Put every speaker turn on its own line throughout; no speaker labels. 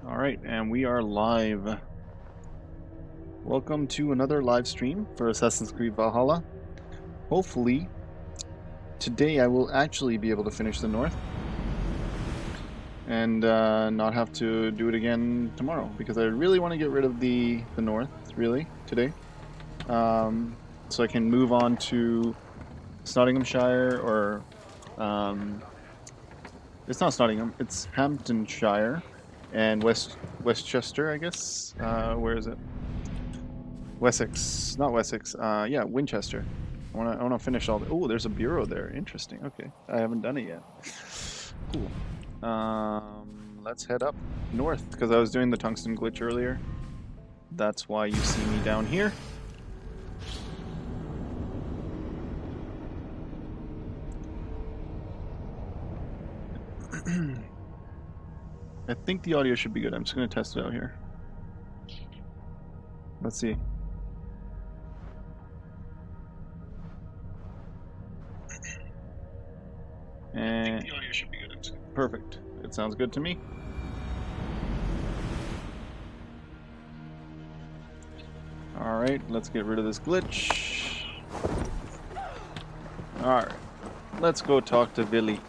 Alright, and we are live. Welcome to another live stream for Assassin's Creed Valhalla. Hopefully, today I will actually be able to finish the north and not have to do it again tomorrow, because I really want to get rid of the north, really, today. So I can move on to Nottinghamshire, or it's not Nottingham, it's Hamptonshire and Westchester, I guess. Where is it? Wessex, not Wessex. Yeah, Winchester. I wanna finish all the. Oh, there's a bureau there. Interesting. Okay, I haven't done it yet. Cool. Let's head up north, because I was doing the tungsten glitch earlier. That's why you see me down here. I think the audio should be good. I'm just gonna test it out here. Let's see. And I think the audio should be good. Perfect. It sounds good to me. Alright, let's get rid of this glitch. Alright, let's go talk to Billy.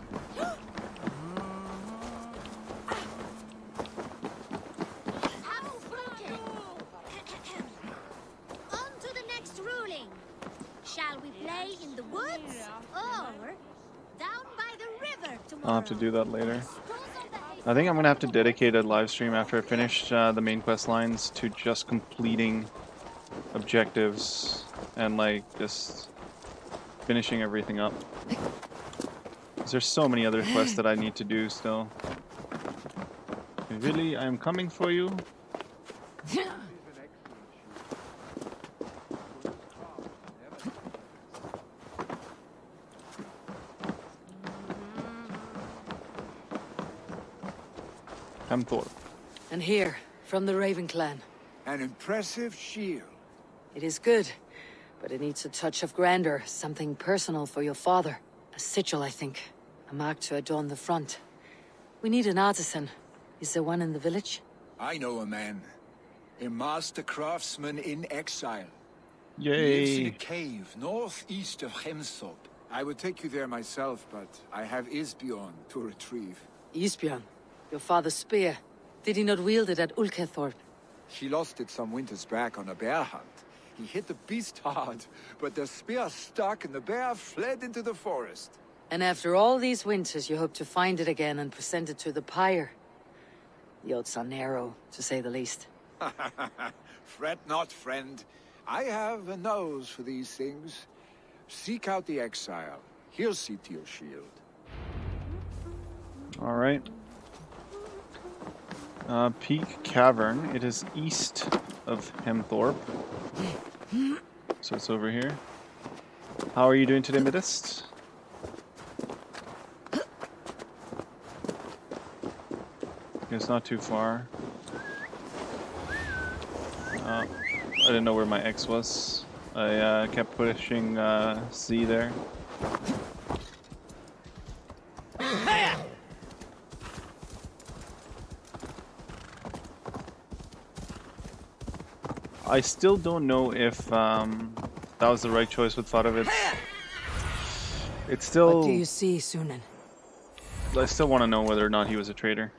I'll have to do that later. I think I'm gonna have to dedicate a live stream after I finish the main quest lines to just completing objectives and like just finishing everything up. Because there's so many other quests that I need to do still. Really, I'm coming for you. Thor.
And here, from the Raven clan.
An impressive shield.
It is good, but it needs a touch of grandeur, something personal for your father. A sigil, I think. A mark to adorn the front. We need an artisan. Is there one in the village?
I know a man. A master craftsman in exile.
Yay.
He lives in a cave northeast of Hemthorpe. I would take you there myself, but I have Isbjorn to retrieve.
Isbjorn? Your father's spear. Did he not wield it at Ulkethorpe?
She lost it some winters back on a bear hunt. He hit the beast hard, but the spear stuck and the bear fled into the forest.
And after all these winters, you hope to find it again and present it to the pyre. The odds are narrow, to say the least.
Fret not, friend. I have a nose for these things. Seek out the exile. He'll see to your shield.
All right. Peak Cavern. It is east of Hemthorpe. So it's over here. How are you doing today, Midist? It's not too far. I didn't know where my X was. I kept pushing C there. I still don't know if that was the right choice with Farovitz. It's still...
What do you see, Sunan?
I still want to know whether or not he was a traitor.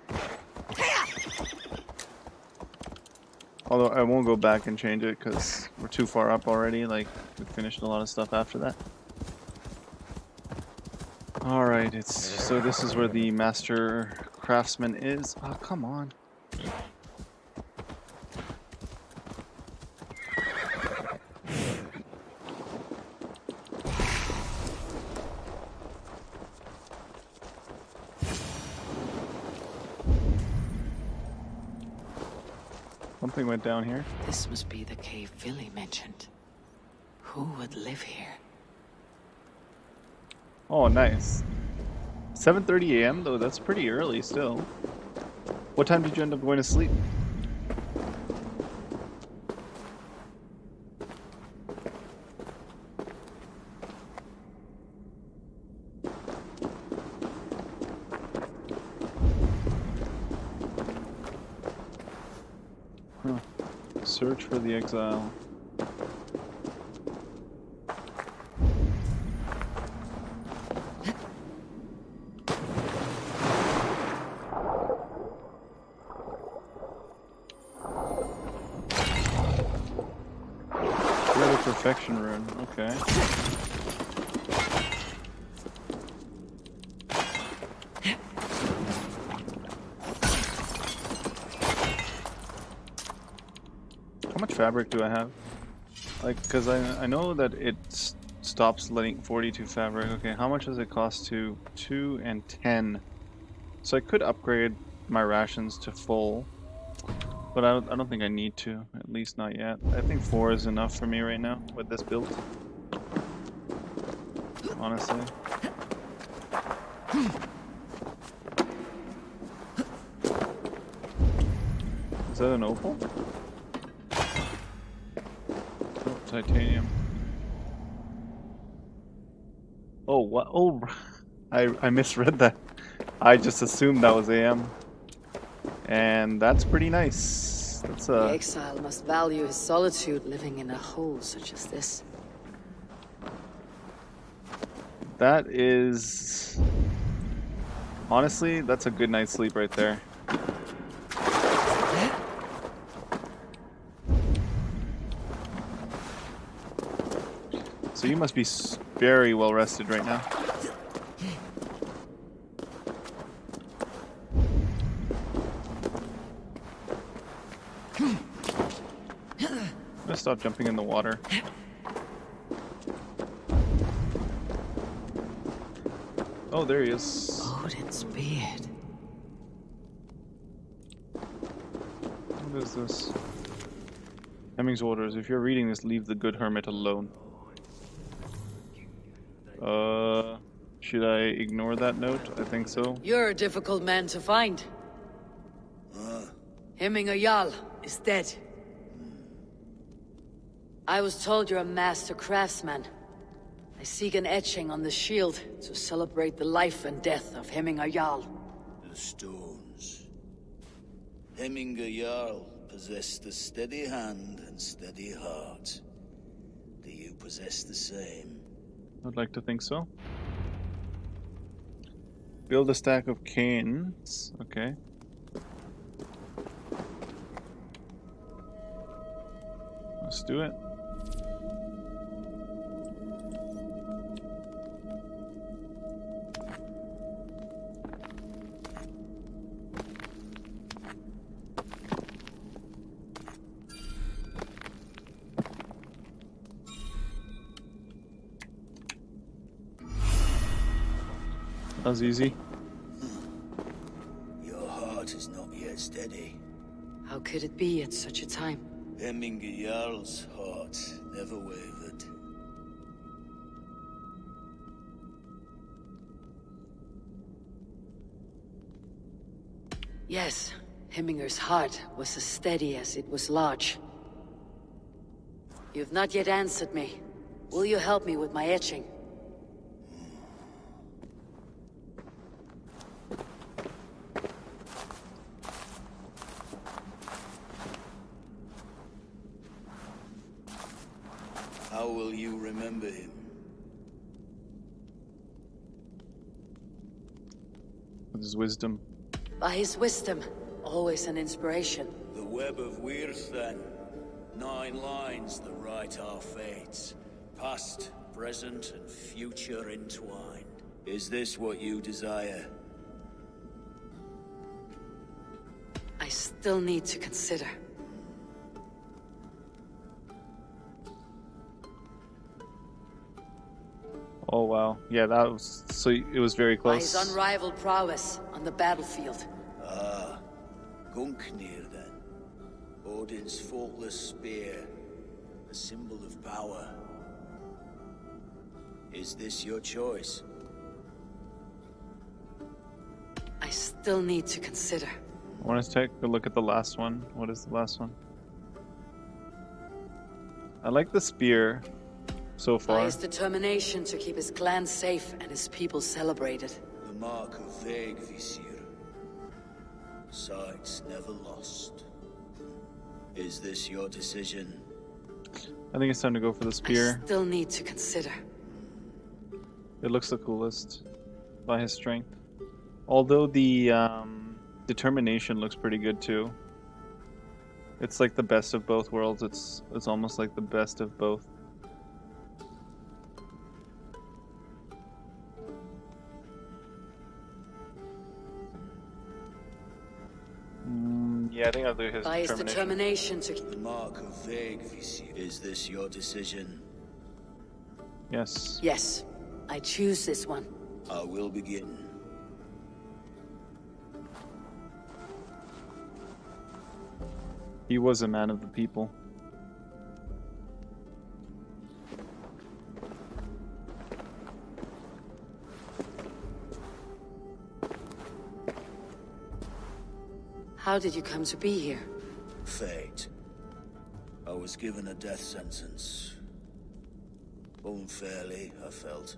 Although I won't go back and change it because we're too far up already. Like, we finished a lot of stuff after that. Alright, so this is where the master craftsman is. Oh, come on. Something went down here.
This must be the cave Billy mentioned. Who would live here?
Oh, nice. 7:30 a.m. though, that's pretty early still. What time did you end up going to sleep? Search for the exile. Perfection rune, okay. How much fabric do I have? Like, because I know that it stops letting 42 fabric. Okay, how much does it cost to 2 and 10? So I could upgrade my rations to full. But I don't think I need to, at least not yet. I think 4 is enough for me right now with this build. Honestly. Is that an opal? Oh, titanium. Oh, what? Oh, I misread that. I just assumed that was AM. And that's pretty nice. That's
The exile must value his solitude living in a hole such as this.
That is... Honestly, that's a good night's sleep right there. So you must be very well rested right now. I'm gonna stop jumping in the water. Oh, there he is.
Odin's beard.
What is this? Hemming's orders. If you're reading this, leave the good hermit alone. Should I ignore that note? I think so.
You're a difficult man to find. Hemminger Jarl is dead. I was told you're a master craftsman. I seek an etching on the shield to celebrate the life and death of Hemminger Jarl.
The stones. Hemminger Jarl possessed a steady hand and steady heart. Do you possess the same?
I'd like to think so. Build a stack of canes. Okay. Let's do it. That was easy.
Your heart is not yet steady.
How could it be at such a time?
Hemminger Jarl's heart never wavered.
Yes, Hemminger's heart was as steady as it was large. You've not yet answered me. Will you help me with my etching?
How will you remember him?
With his wisdom.
By his wisdom, always an inspiration.
The web of Wirth, then. 9 lines that write our fates. Past, present, and future entwined. Is this what you desire?
I still need to consider.
Oh wow. Yeah, that was so it was very
By his
close.
unrivaled prowess on the battlefield.
Ah, Gungnir then. Odin's faultless spear. A symbol of power. Is this your choice?
I still need to consider.
I want to take a look at the last one. What is the last one? I like the spear so
By
far.
his determination to keep his clan safe and his people celebrated.
The mark of Vegvisir. Sights never lost. Is this your decision?
I think it's time to go for the spear.
I still need to consider.
It looks the coolest by his strength. Although the determination looks pretty good too. It's like the best of both worlds. It's almost like the best of both. Yeah, I think I'll do his
By his
determination.
determination to...
The mark of vague vision. Is this your decision?
Yes.
Yes, I choose this one.
I will begin.
He was a man of the people.
How did you come to be here?
Fate. I was given a death sentence. Unfairly, I felt.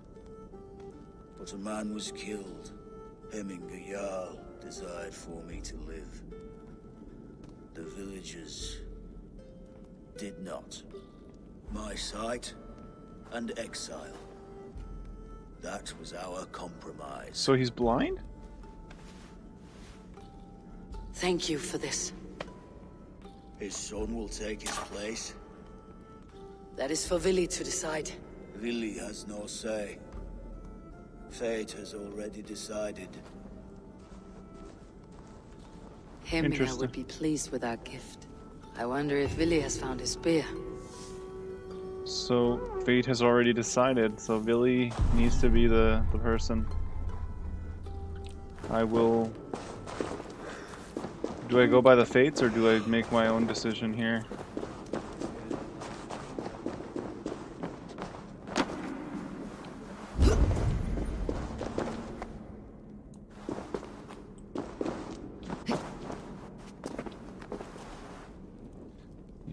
But a man was killed. Hemminger Jarl desired for me to live. The villagers did not. My sight and exile. That was our compromise.
So he's blind?
Thank you for this.
His son will take his place.
That is for Vili to decide.
Vili has no say. Fate has already decided.
Hemminger
Interesting.
would be pleased with our gift. I wonder if Vili has found his spear.
So fate has already decided. So Vili needs to be the person. I will. Do I go by the fates or do I make my own decision here?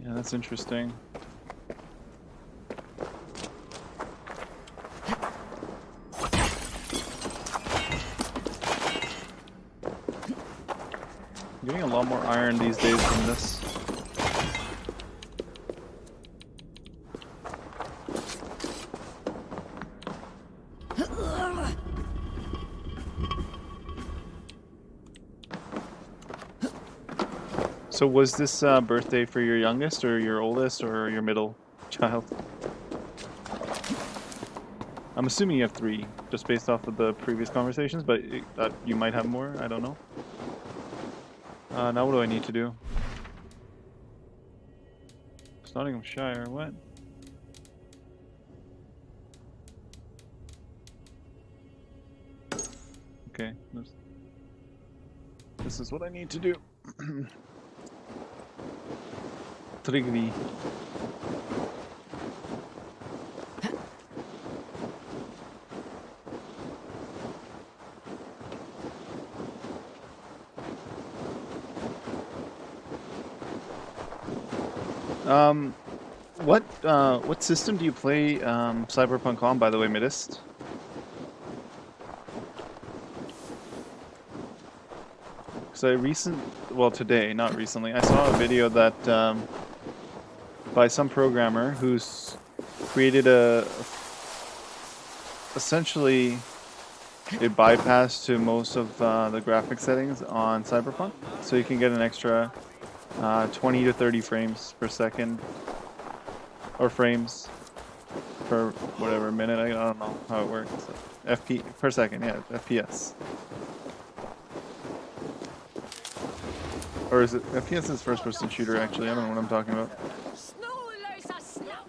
Yeah, that's interesting. I'm getting a lot more iron these days from this. So was this birthday for your youngest or your oldest or your middle child? I'm assuming you have 3, just based off of the previous conversations, but you might have more, I don't know. Now what do I need to do? Nottinghamshire, what? Okay, this is what I need to do. Trigvi. What system do you play Cyberpunk on, by the way, Midist? Because today, not recently, I saw a video that by some programmer who's created essentially a bypass to most of the graphic settings on Cyberpunk, so you can get an extra 20 to 30 frames per second, or frames per whatever minute. I don't know how it works. FP per second, yeah, FPS. Or is it FPS? Is first-person shooter actually? I don't know what I'm talking about.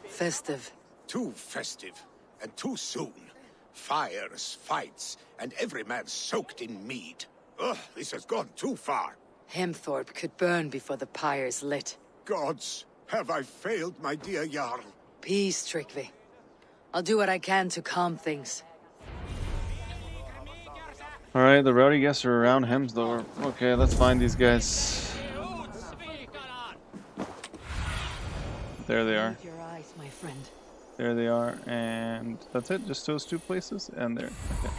Festive.
Too festive, and too soon. Fires, fights, and every man soaked in mead. Ugh, this has gone too far.
Hemthorpe could burn before the pyre's lit.
Gods, have I failed my dear Jarl?
Peace, Trigvi. I'll do what I can to calm things.
Alright, the rowdy guests are around Hemsdorf. Okay, let's find these guys. There they are.
Your eyes, my friend.
There they are, and that's it. Just those 2 places, and there. Okay.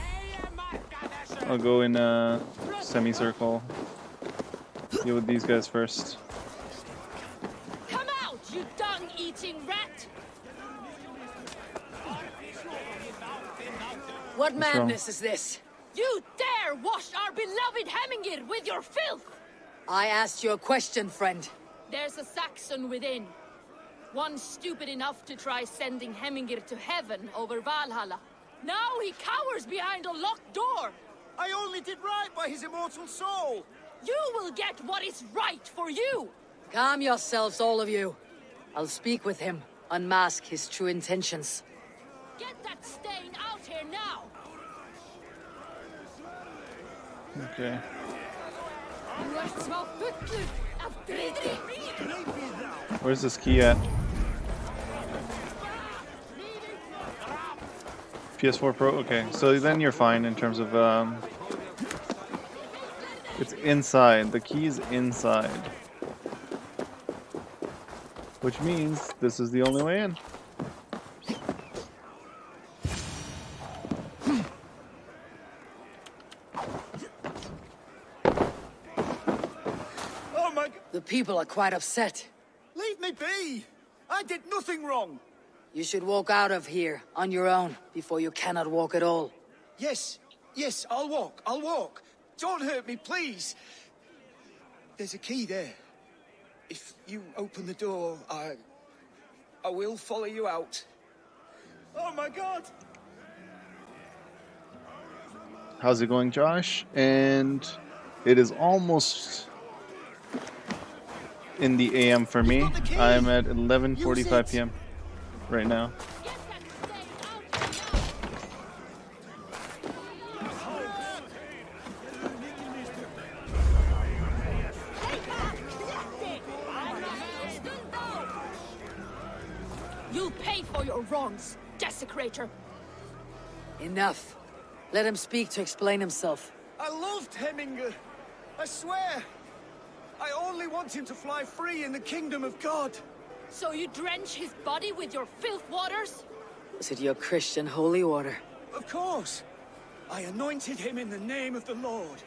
I'll go in a semicircle. Deal with these guys first.
What
What's wrong?
madness is this?
You dare wash our beloved Hemingir with your filth!
I asked you a question, friend.
There's a Saxon within. One stupid enough to try sending Hemingir to heaven over Valhalla. Now he cowers behind a locked door!
I only did right by his immortal soul!
You will get what is right for you!
Calm yourselves, all of you. I'll speak with him, unmask his true intentions.
Get that stain out here now!
Okay.
You are so full of traitor!
Where's this key at? PS4 Pro? Okay, so then you're fine in terms of, it's inside. The key is inside. Which means this is the only way in.
Oh my...
The people are quite upset.
Leave me be! I did nothing wrong!
You should walk out of here on your own before you cannot walk at all.
Yes, I'll walk. Don't hurt me, please. There's a key there. If you open the door, I will follow you out. Oh my god!
How's it going, Josh? And it is almost in the AM for me. I'm at 11:45 p.m. right now.
Get that stain out here now! You'll pay for your wrongs, desecrator!
Enough. Let him speak to explain himself.
I loved Hemingr. I swear. I only want him to fly free in the kingdom of God.
So you drench his body with your filth waters?
Is it your Christian holy order?
Of course. I anointed him in the name of the Lord.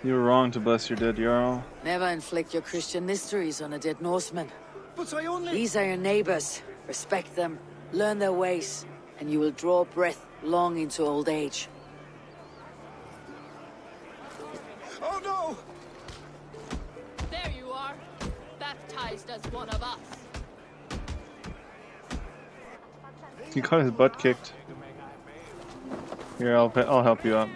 You were wrong to bless your dead Jarl.
Never inflict your Christian mysteries on a dead Norseman.
But I only...
These are your neighbors. Respect them, learn their ways, and you will draw breath long into old age.
Oh no!
There you are, baptized as one of us.
He got his butt kicked. Here, I'll help you out.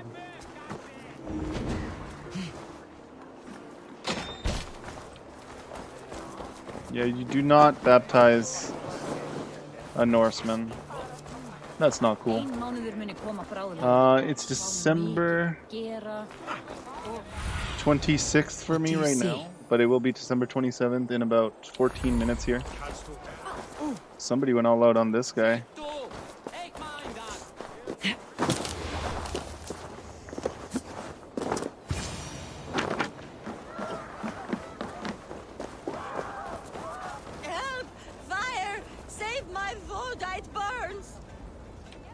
Yeah, you do not baptize a Norseman. That's not cool. It's December 26th for me right now, but it will be December 27th in about 14 minutes here. Somebody went all out on this guy.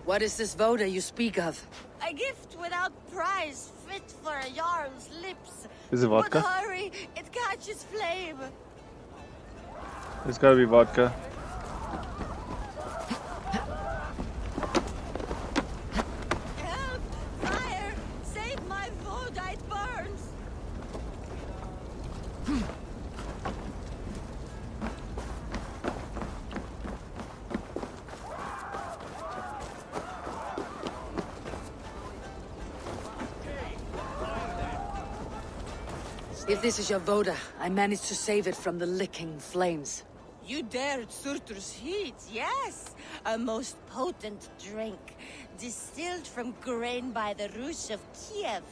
What is this voda you speak of?
A gift without price, fit for a Jarl's lips.
Is it vodka?
But hurry, it catches flame.
It's gotta be vodka.
Help! Fire! Save my voda, it burns!
If this is your voda, I managed to save it from the licking flames.
You dared Surtur's heat, yes! A most potent drink, distilled from grain by the Rus of Kiev.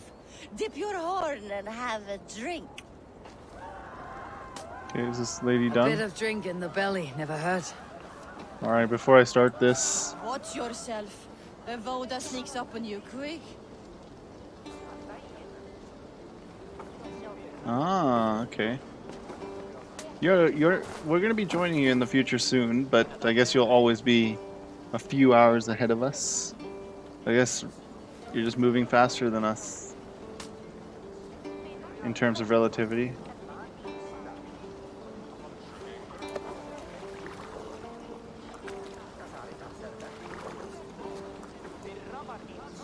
Dip your horn and have a drink.
Okay, is this lady
A bit
done?
of drink in the belly never hurt.
Alright, before I start this,
Watch yourself. The voda sneaks up on you quick.
ah, okay. We're gonna be joining you in the future soon, but I guess you'll always be a few hours ahead of us. I guess you're just moving faster than us in terms of relativity.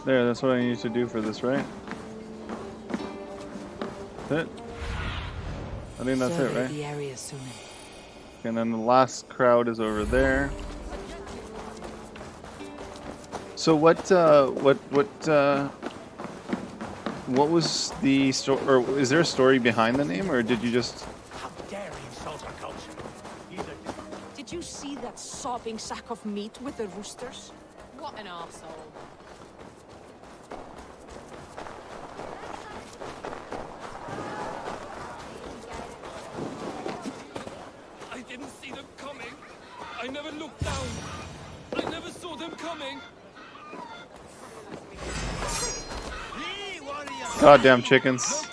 There, that's what I need to do for this, right? That's it? I think that's it,
Survey
right?
the area soon.
And then the last crowd is over there. So what was the story, or is there a story behind the name, or did you just...
How dare you insult our culture? Did you see that sopping sack of meat with the roosters?
What an arsehole.
I didn't see them coming. I never looked down. I never saw them coming.
Goddamn chickens.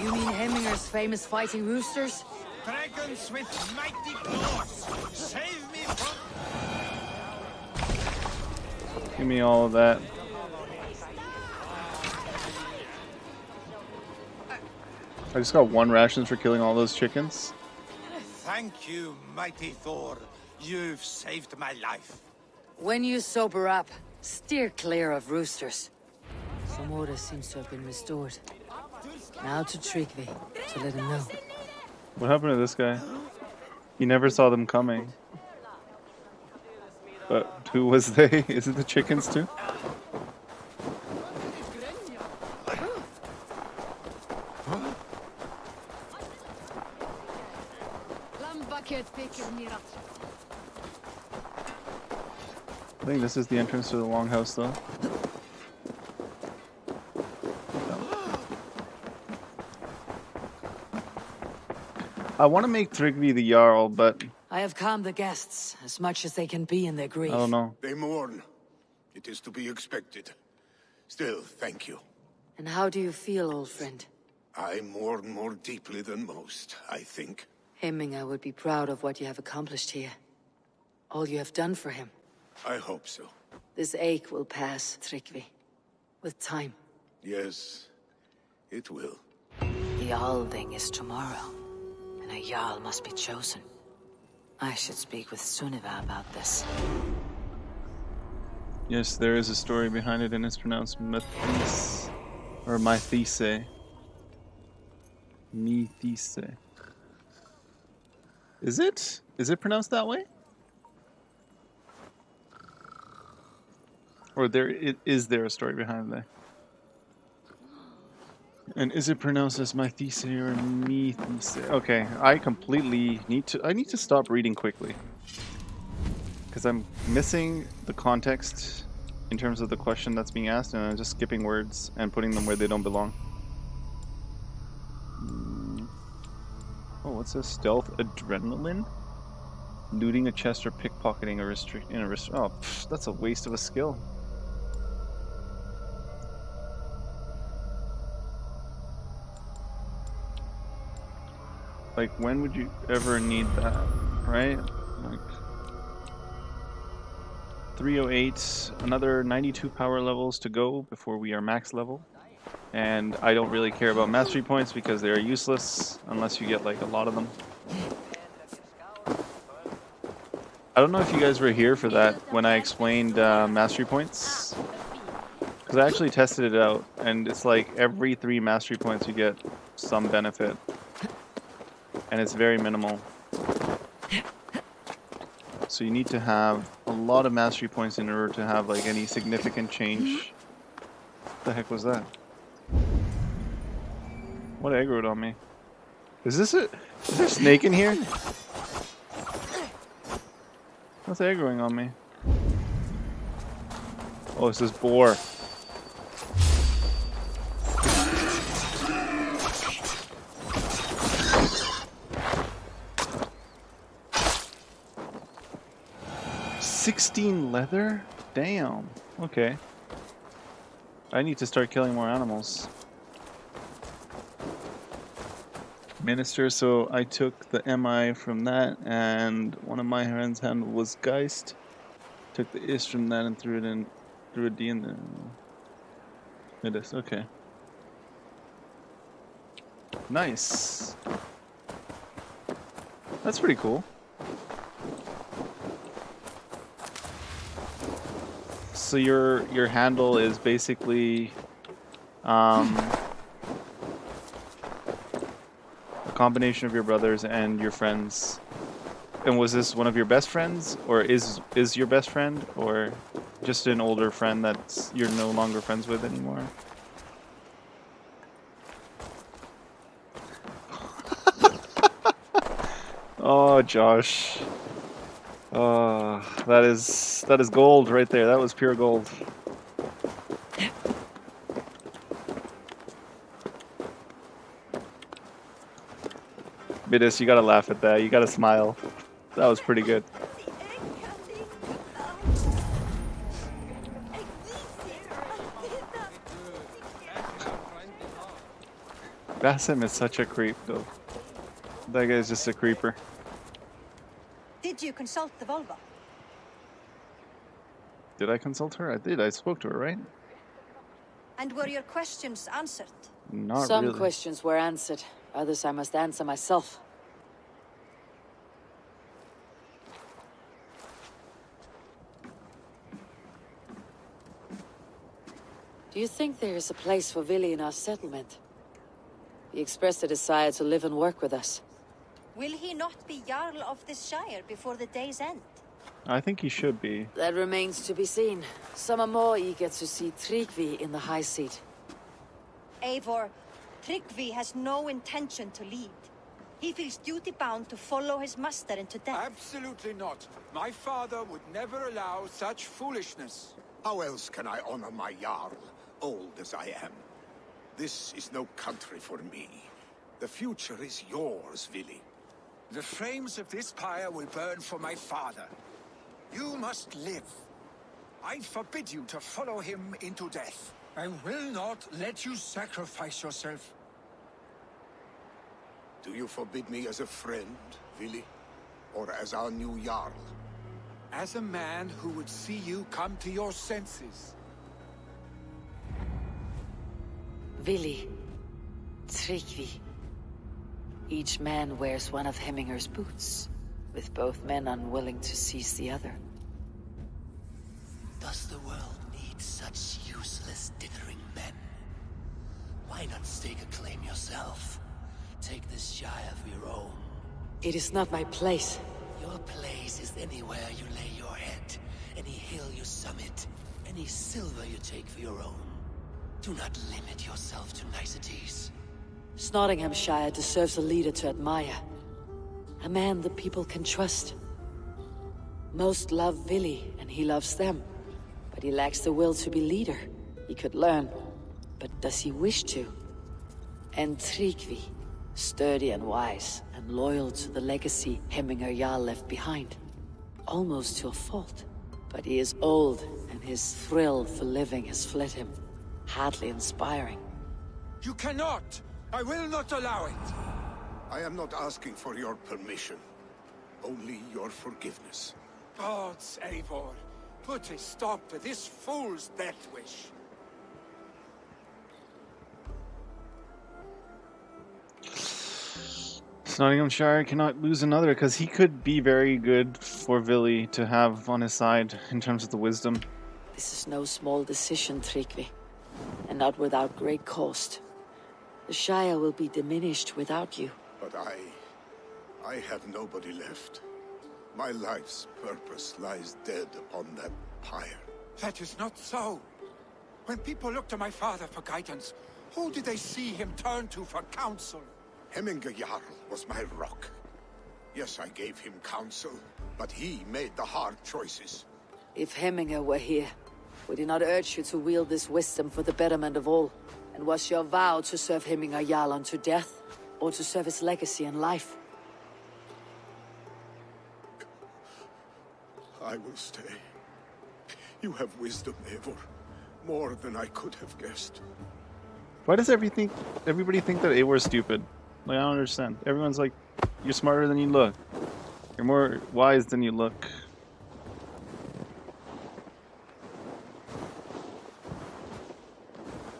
You mean Hemminger's famous fighting roosters?
Dragons with mighty claws. Save me from...
Give me all of that. I just got 1 rations for killing all those chickens.
Thank you, mighty Thor. You've saved my life.
When you sober up, steer clear of roosters. Some order seems to have been restored. Now to Tryggvi, to let him know.
What happened to this guy? He never saw them coming. But who was they? Is it the chickens too? I think this is the entrance to the longhouse, though. I want to make Tryggvi the Jarl, but
I have calmed the guests as much as they can be in their grief.
I don't know.
They mourn. It is to be expected. Still, thank you.
And how do you feel, old friend?
I mourn more deeply than most, I think.
Hemminger would be proud of what you have accomplished here. All you have done for him.
I hope so.
This ache will pass, Tryggvi. With time.
Yes, it will.
The Althing is tomorrow, and a Jarl must be chosen. I should speak with Sunniva about this.
Yes, there is a story behind it, and it's pronounced Mathise. Or Mythise. Mythise. Is it? Is it pronounced that way? Or is there a story behind that? And is it pronounced as Mythise or Mythise? Okay, I need to stop reading quickly. Because I'm missing the context in terms of the question that's being asked, and I'm just skipping words and putting them where they don't belong. Oh, what's this? Stealth adrenaline? Looting a chest or pickpocketing a oh, that's a waste of a skill. Like, when would you ever need that, right? Like, 308, another 92 power levels to go before we are max level. And I don't really care about mastery points because they are useless unless you get like a lot of them. I don't know if you guys were here for that when I explained mastery points. Because I actually tested it out, and it's like every 3 mastery points you get some benefit. And it's very minimal. So you need to have a lot of mastery points in order to have like any significant change. What the heck was that? What aggroed on me? Is there a snake in here? What's aggroing on me? Oh, it's this boar. $16 leather? Damn. Okay. I need to start killing more animals. Minister, so I took the MI from that, and one of my friends' hand was Geist. Took the Ist from that and threw a D in the... It is, okay. Nice. That's pretty cool. so your handle is basically a combination of your brothers and your friends. And was this one of your best friends, or is your best friend, or just an older friend that you're no longer friends with anymore? Oh, Josh. Oh, that is gold right there. That was pure gold. Midis, you gotta laugh at that. You gotta smile. That was pretty good. Bassem is such a creep, though. That guy's just a creeper.
Did you consult the Volva?
Did I consult her? I did. I spoke to her, right?
And were your questions answered?
Not
Some
really.
questions were answered. Others I must answer myself. Do you think there is a place for Vili in our settlement? He expressed a desire to live and work with us.
Will he not be Jarl of this shire before the day's end?
I think he should be.
That remains to be seen. Some are more eager to see Tryggvi in the high seat.
Eivor, Tryggvi has no intention to lead. He feels duty-bound to follow his master into death.
Absolutely not. My father would never allow such foolishness.
How else can I honor my Jarl, old as I am? This is no country for me. The future is yours, Vili.
The flames of this pyre will burn for my father. You must live. I forbid you to follow him into death. I will not let you sacrifice yourself.
Do you forbid me as a friend, Vili? Or as our new Jarl?
As a man who would see you come to your senses.
Vili, Tryggvi. Each man wears one of Hemminger's boots, with both men unwilling to seize the other.
Does the world need such useless, dithering men? Why not stake a claim yourself? Take this shire for your own.
It is not my place.
Your place is anywhere you lay your head, any hill you summit, any silver you take for your own. Do not limit yourself to niceties.
Nottinghamshire deserves a leader to admire. A man the people can trust. Most love Vili, and he loves them. But he lacks the will to be leader. He could learn, but does he wish to? And Tryggvi, sturdy and wise, and loyal to the legacy Hemminger Jarl left behind. Almost to a fault. But he is old, and his thrill for living has fled him. Hardly inspiring.
You cannot! I will not allow it!
I am not asking for your permission. Only your forgiveness.
Gods, Eivor, put a stop to this fool's death wish.
Nottinghamshire cannot lose another, because he could be very good for Vili to have on his side in terms of the wisdom.
This is no small decision, Tryggvi. And not without great cost. The Shire will be diminished without you.
But I have nobody left. My life's purpose lies dead upon that pyre.
That is not so. When people look to my father for guidance, who did they see him turn to for counsel?
Hemminger Jarl was my rock. Yes, I gave him counsel, but he made the hard choices.
If Hemminger were here, would he not urge you to wield this wisdom for the betterment of all? And was your vow to serve Hemminger Jarl unto death, or to serve his legacy in life?
I will stay. You have wisdom, Eivor. More than I could have guessed.
Why does everybody think that Eivor is stupid? Like, I don't understand. Everyone's like, you're smarter than you look. You're more wise than you look.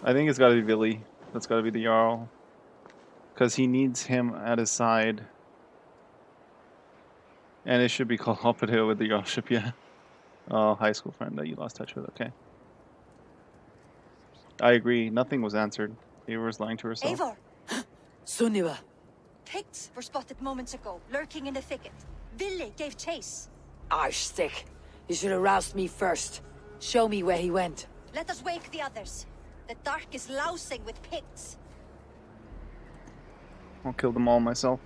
I think it's gotta be Vili. That's gotta be the Jarl. Because he needs him at his side. And it should be called Hoppethill with the Jarlship, yeah. Oh, high school friend that you lost touch with. Okay. I agree. Nothing was answered. Eivor was lying to herself.
Eivor!
Sunniva.
Picts were spotted moments ago, lurking in the thicket. Vili gave chase.
Arstick. You should have roused me first. Show me where he went.
Let us wake the others. The dark is lousing with Picts.
I'll kill them all myself.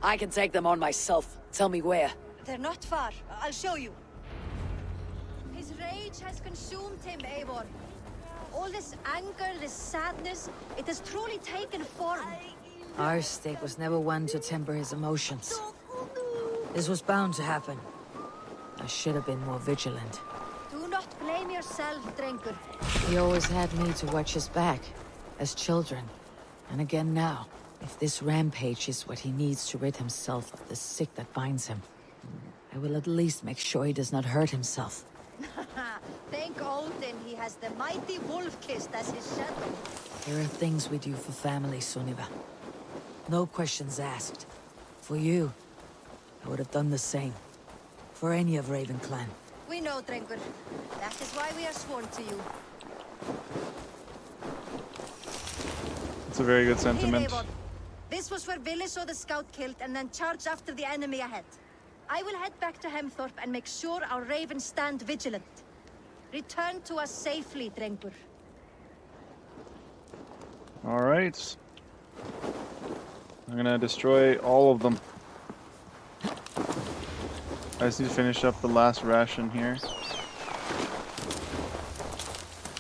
I can take them on myself. Tell me where.
They're not far. I'll show you. His rage has consumed him, Eivor. All this anger, this sadness, it has truly taken form.
Arstick was never one to temper his emotions. This was bound to happen. I should have been more vigilant.
Do not blame yourself, Drengur.
He always had me to watch his back, as children. And again now, if this rampage is what he needs to rid himself of the sick that binds him, I will at least make sure he does not hurt himself.
Thank Odin he has the mighty Wolf-Kissed as his shadow.
There are things we do for family, Sunniva. No questions asked. For you, I would have done the same. For any of Raven clan.
We know, Drengur. That is why we are sworn to you.
It's a very good
Here,
sentiment.
Eivor. This was where Vili saw the scout killed and then charged after the enemy ahead. I will head back to Hemthorpe and make sure our ravens stand vigilant. Return to us safely, Drengur.
Alright. I'm gonna destroy all of them. I just need to finish up the last ration here.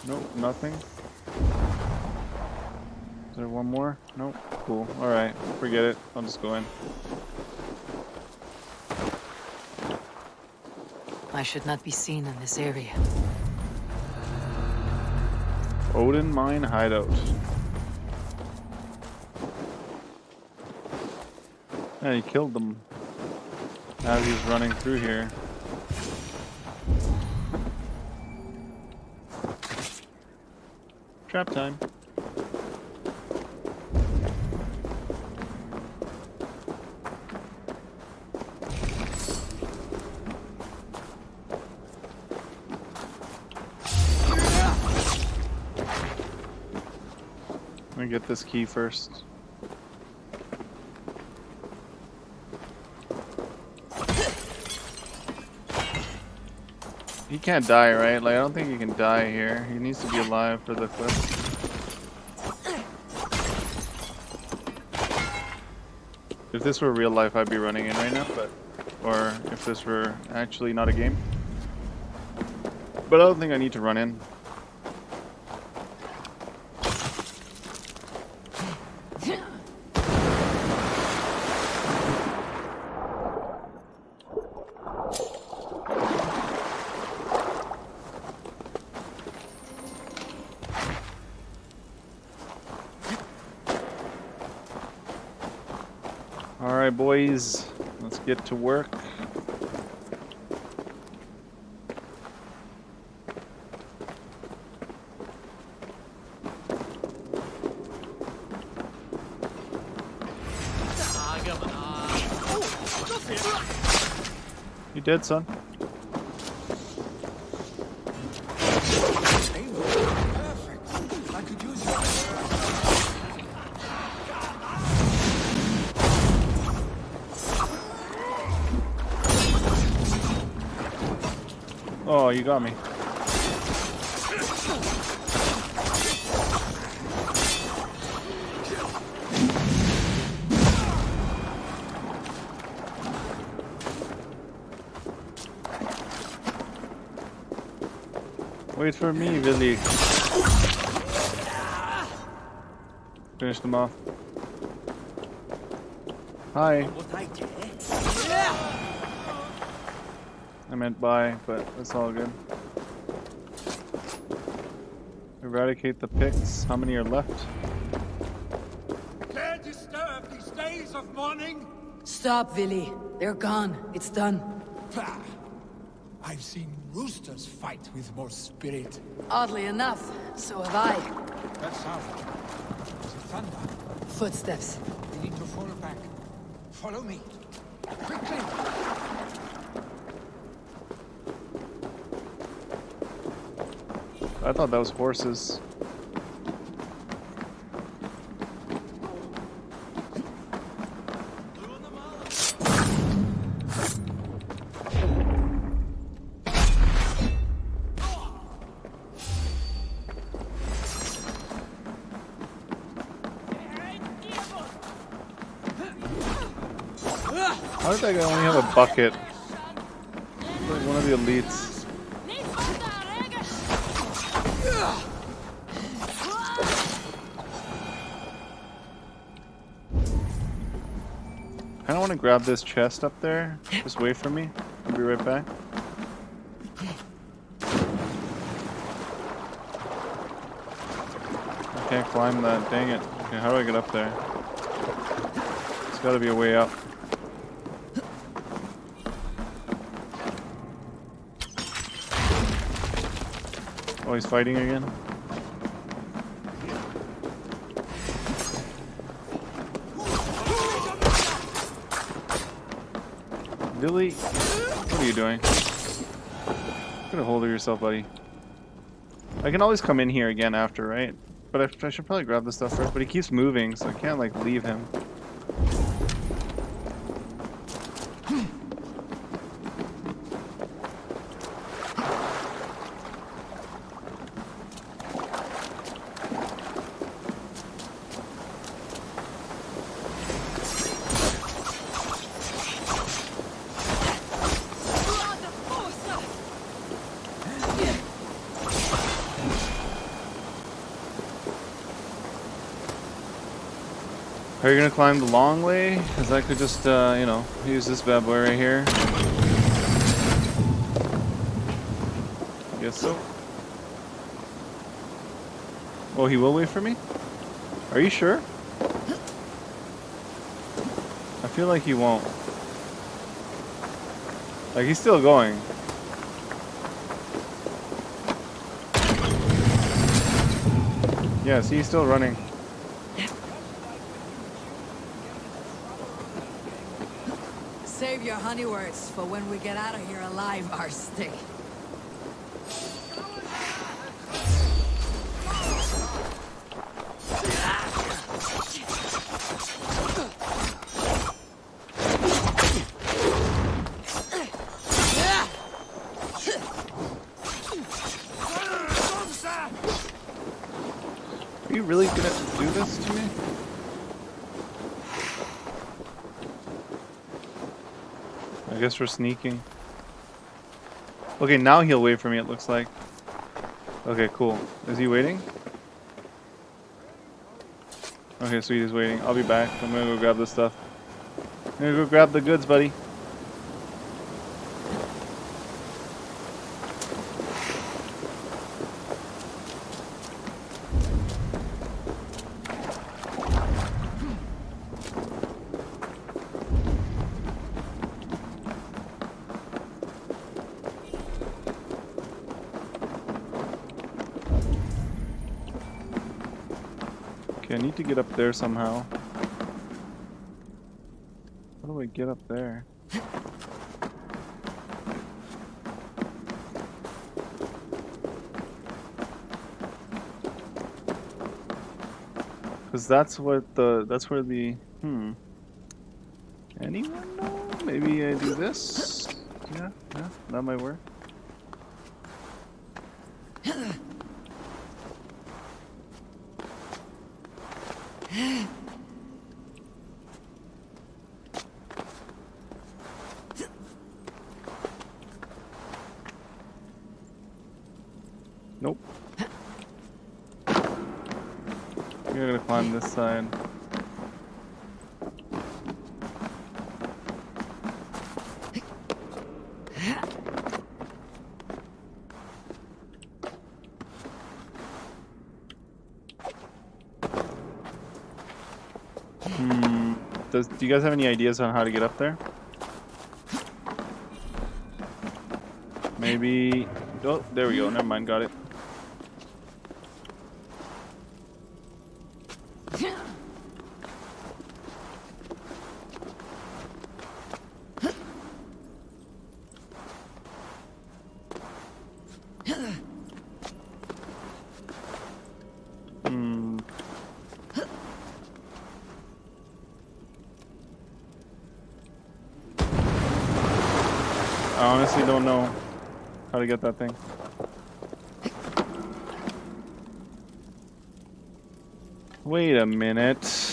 Nope, nothing. Is there one more? Nope. Cool. Alright, forget it. I'll just go in.
I should not be seen in this area.
Odin Mine Hideout. Yeah, he killed them as he's running through here. Trap time. Let me get this key first. He can't die, right? Like, I don't think he can die here. He needs to be alive for the quest. If this were real life, I'd be running in right now, but... Or if this were actually not a game. But I don't think I need to run in. Alright boys, let's get to work. You dead, son?
Perfect. I could use your...
Oh, you got me. Wait for me, Vili. Finish them off. Hi. I meant bye, but that's all good. Eradicate the Picts. How many are left?
Dare disturb these days of mourning?
Stop, Vili. They're gone. It's done.
Bah! I've seen roosters fight with more spirit.
Oddly enough, so have I.
That sound. Is it thunder?
Footsteps.
We need to fall back. Follow me. Quickly!
I thought that was horses. How did that guy only have a bucket? He's like one of the elites. I kinda wanna grab this chest up there. Just wait for me. I'll be right back. I can't climb that, dang it. Okay, how do I get up there? There's gotta be a way up. Oh, he's fighting again? Billy, what are you doing? Get a hold of yourself, buddy. I can always come in here again after, right? But I should probably grab this stuff first, but he keeps moving, so I can't, like, leave him. Are you gonna climb the long way? Because I could just, you know, use this bad boy right here. Guess so. Oh, he will wait for me? Are you sure? I feel like he won't. Like, he's still going. Yeah, see, he's still running.
Save your honey words for when we get out of here alive, Arstick.
Are you really gonna do this to me? I guess we're sneaking. Okay, now he'll wait for me, it looks like. Okay, cool. Is he waiting? Okay, sweet, he's waiting. I'll be back. I'm gonna go grab this stuff. I'm gonna go grab the goods, buddy. I need to get up there somehow. How do I get up there? Because that's where the anyone know? Maybe I do this? Yeah, that might work. Nope. You're gonna climb this side. Do you guys have any ideas on how to get up there? Maybe... Oh, there we go. Never mind. Got it. honestly don't know how to get that thing. Wait a minute.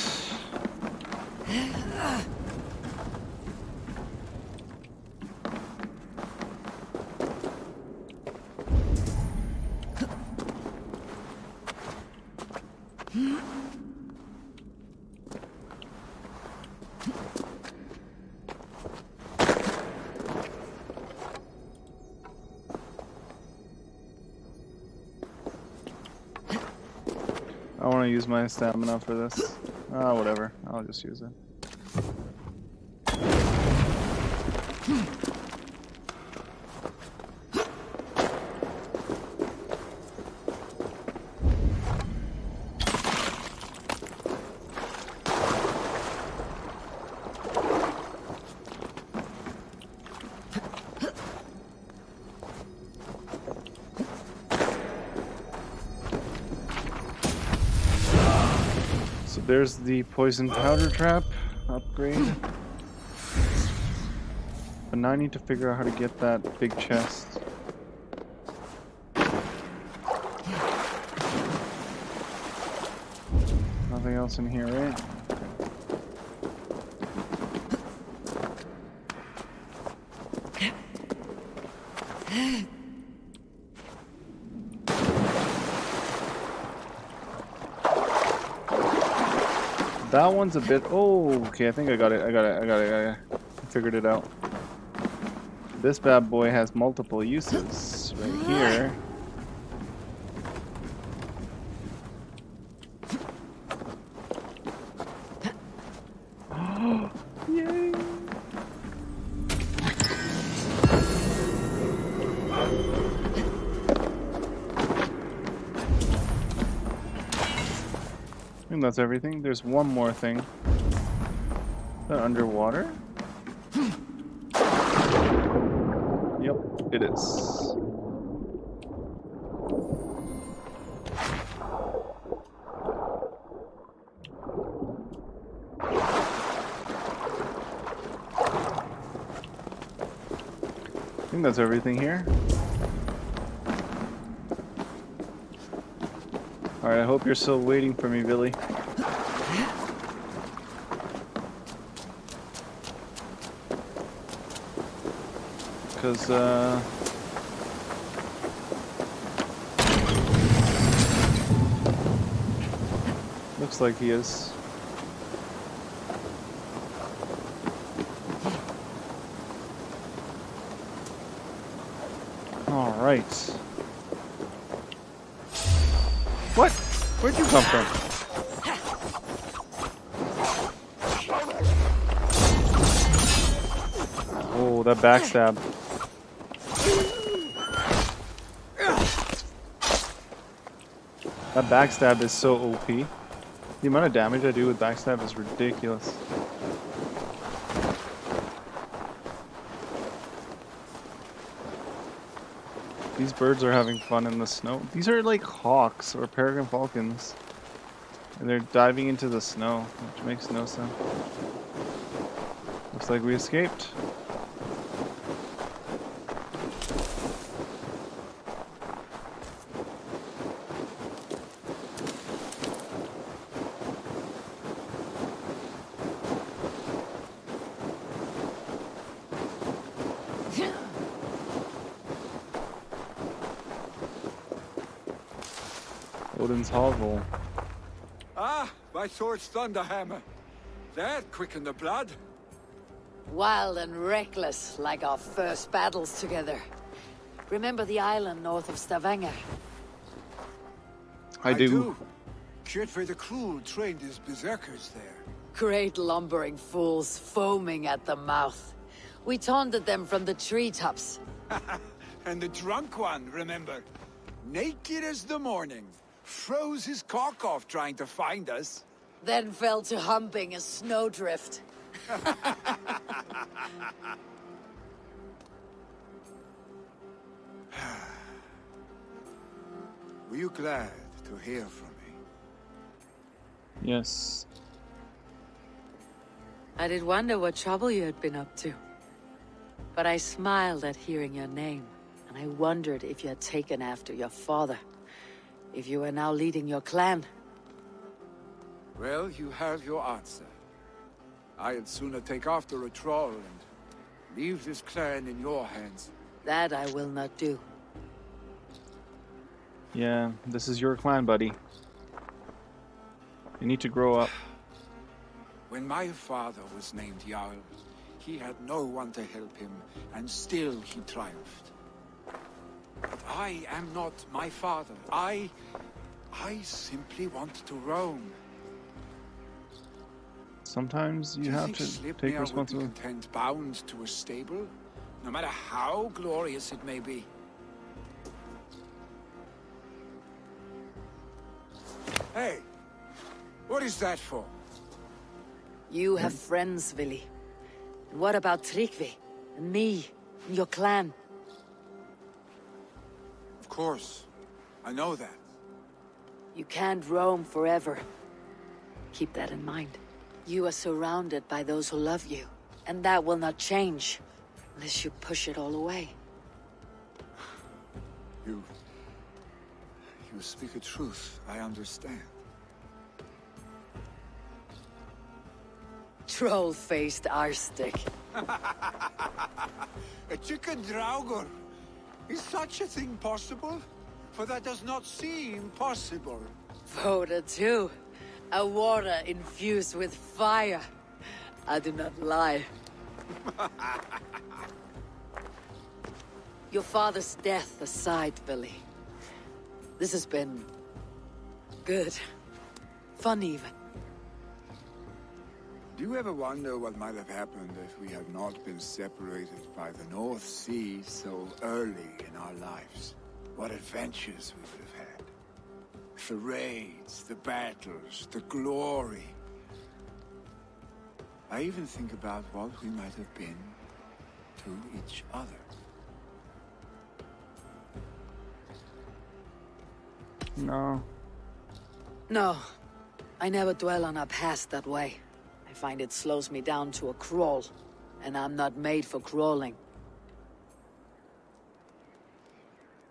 I want to use my stamina for this. Ah, whatever. I'll just use it. So there's the poison powder trap upgrade. But now I need to figure out how to get that big chest. Nothing else in here, right? That one's a bit. Oh, okay. I think I got it. I figured it out. This bad boy has multiple uses right here. Yay! I think that's everything. There's one more thing. Is that underwater? Yep, it is. I think that's everything here. Alright, I hope you're still waiting for me, Billy. Because, looks like he is. Alright. What? Where'd you come from? Oh, that backstab. That backstab is so OP. The amount of damage I do with backstab is ridiculous. These birds are having fun in the snow. These are like hawks or peregrine falcons. And they're diving into the snow, which makes no sense. Looks like we escaped. Odin's hovel.
Ah, my sword's thunderhammer. That quickened the blood.
Wild and reckless, like our first battles together. Remember the island north of Stavanger?
I do.
Kjotve the Cruel trained his berserkers there.
Great lumbering fools, foaming at the mouth. We taunted them from the treetops.
And the drunk one, remember? Naked as the morning. Froze his cock off trying to find us.
Then fell to humping a snowdrift.
Were you glad to hear from me?
Yes.
I did wonder what trouble you had been up to. But I smiled at hearing your name, and I wondered if you had taken after your father. If you were now leading your clan.
Well, you have your answer. I'd sooner take after a troll and leave this clan in your hands.
That I will not do.
Yeah, this is your clan, buddy. You need to grow up.
When my father was named Jarl, he had no one to help him, and still he triumphed. But I am not my father. I simply want to roam.
Sometimes you have to take responsibility.
Would be content bound to a stable, no matter how glorious it may be. Hey, what is that for?
You have friends, Vili. And what about Tryggvi? And me? And your clan?
Of course. I know that.
You can't roam forever. Keep that in mind. You are surrounded by those who love you. And that will not change. Unless you push it all away.
You speak a truth. I understand.
Troll-faced arstick.
A chicken draugr. Is such a thing possible? For that does not seem possible.
Voda too. A water infused with fire. I do not lie. Your father's death aside, Billy. This has been... good. Fun even.
Do you ever wonder what might have happened if we had not been separated by the North Sea so early in our lives? What adventures we would have had. The raids, the battles, the glory. I even think about what we might have been to each other.
No.
No. I never dwell on our past that way. I find it slows me down to a crawl. And I'm not made for crawling.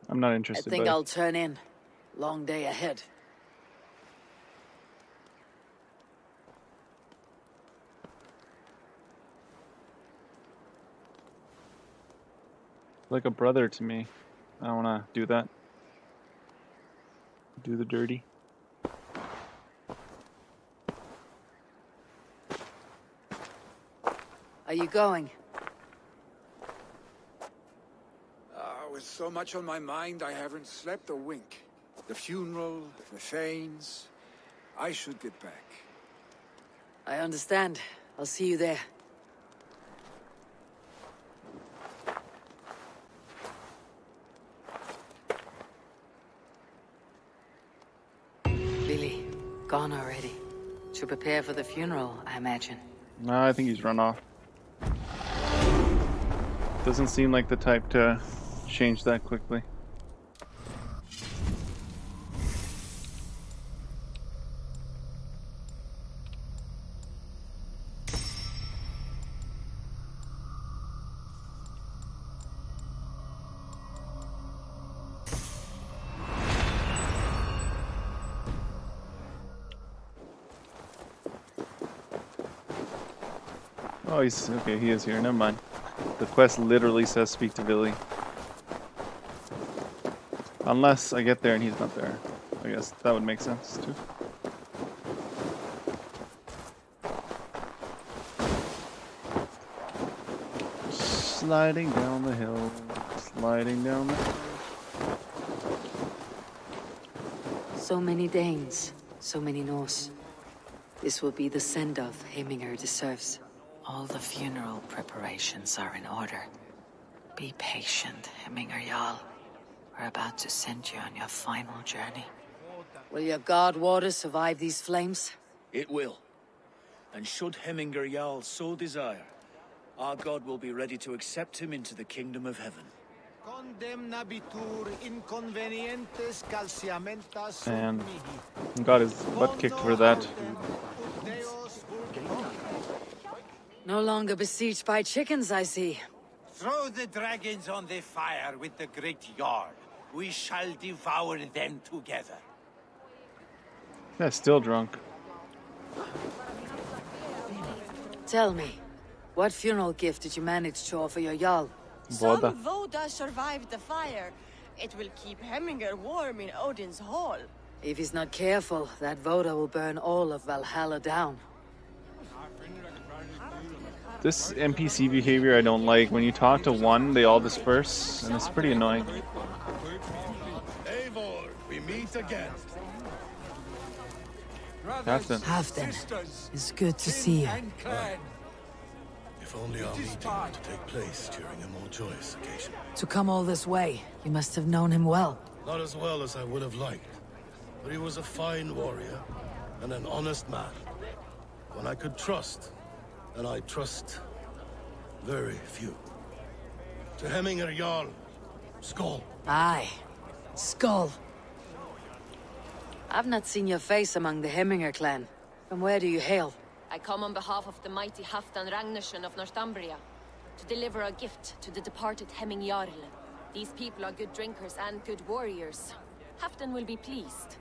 I'm not interested.
I think I'll turn in. Long day ahead.
Like a brother to me. I don't want to do that. Do the dirty.
Are you going?
With so much on my mind, I haven't slept a wink. The funeral, the Thanes. I should get back.
I understand. I'll see you there. Billy, gone already. To prepare for the funeral, I imagine.
No, I think he's run off. Doesn't seem like the type to change that quickly. Oh, he's okay. He is here. Never mind. The quest literally says speak to Billy. Unless I get there and he's not there. I guess that would make sense too. Sliding down the hill. Sliding down the hill.
So many Danes. So many Norse. This will be the send-off Heminger deserves. All the funeral preparations are in order. Be patient, Heminger Jarl. We're about to send you on your final journey. Will your god water survive these flames?
It will. And should Heminger Jarl so desire, our god will be ready to accept him into the kingdom of heaven.
And got his butt kicked for that.
No longer besieged by chickens, I see.
Throw the dragons on the fire with the great Jarl. We shall devour them together.
Yeah, still drunk.
Tell me, what funeral gift did you manage to offer your Jarl?
Some
Voda.
Voda survived the fire. It will keep Hemminger warm in Odin's hall.
If he's not careful, that Voda will burn all of Valhalla down.
This NPC behavior I don't like. When you talk to one, they all disperse, and it's pretty annoying.
Eivor, we meet again.
Halfdan.
Halfdan, it's good to see you.
If only our meeting were to take place during a more joyous occasion.
To come all this way, you must have known him well.
Not as well as I would have liked, but he was a fine warrior and an honest man. One I could trust, and I trust very few. To Hemminger Jarl, Skål.
Aye, Skål. I've not seen your face among the Hemminger clan. From where do you hail?
I come on behalf of the mighty Halfdan Ragnarsson of Northumbria to deliver a gift to the departed Hemming Jarl. These people are good drinkers and good warriors. Halfdan will be pleased.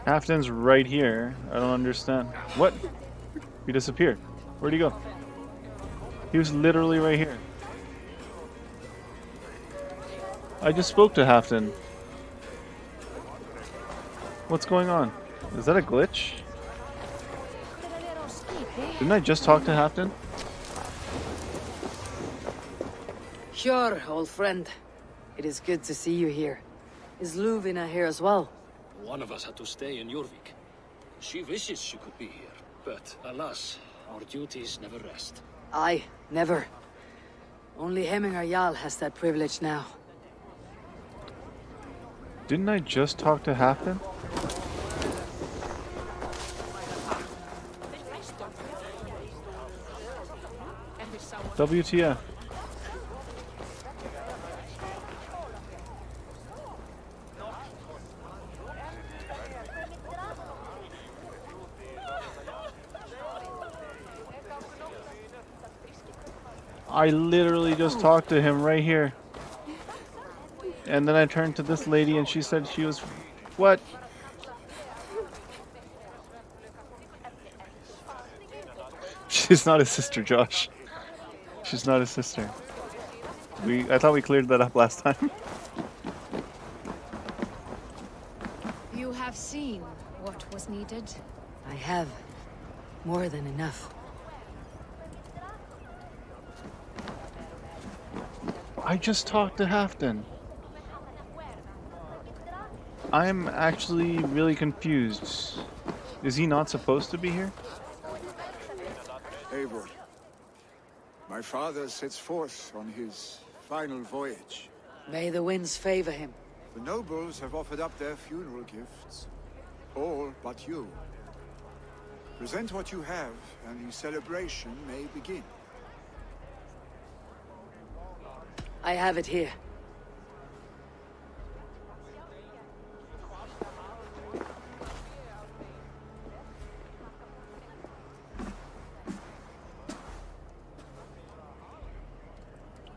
Halfdan's right here. I don't understand. What? He disappeared. Where'd he go? He was literally right here. I just spoke to Halfdan. What's going on? Is that a glitch? Didn't I just talk to Halfdan?
Sure, old friend. It is good to see you here. Is Luvina here as well?
One of us had to stay in Jorvik. She wishes she could be here, but alas, our duties never rest.
Aye, never. Only Hemminger Jarl has that privilege now.
Didn't I just talk to Halfdan? WTF? I literally just talked to him right here. And then I turned to this lady and she said she was... What? She's not his sister, Josh. She's not his sister. I thought we cleared that up last time.
You have seen what was needed.
I have. More than enough.
I just talked to Halfdan. I'm actually really confused. Is he not supposed to be here?
Eivor, my father sets forth on his final voyage.
May the winds favor him.
The nobles have offered up their funeral gifts. All but you. Present what you have, and the celebration may begin.
I have it here.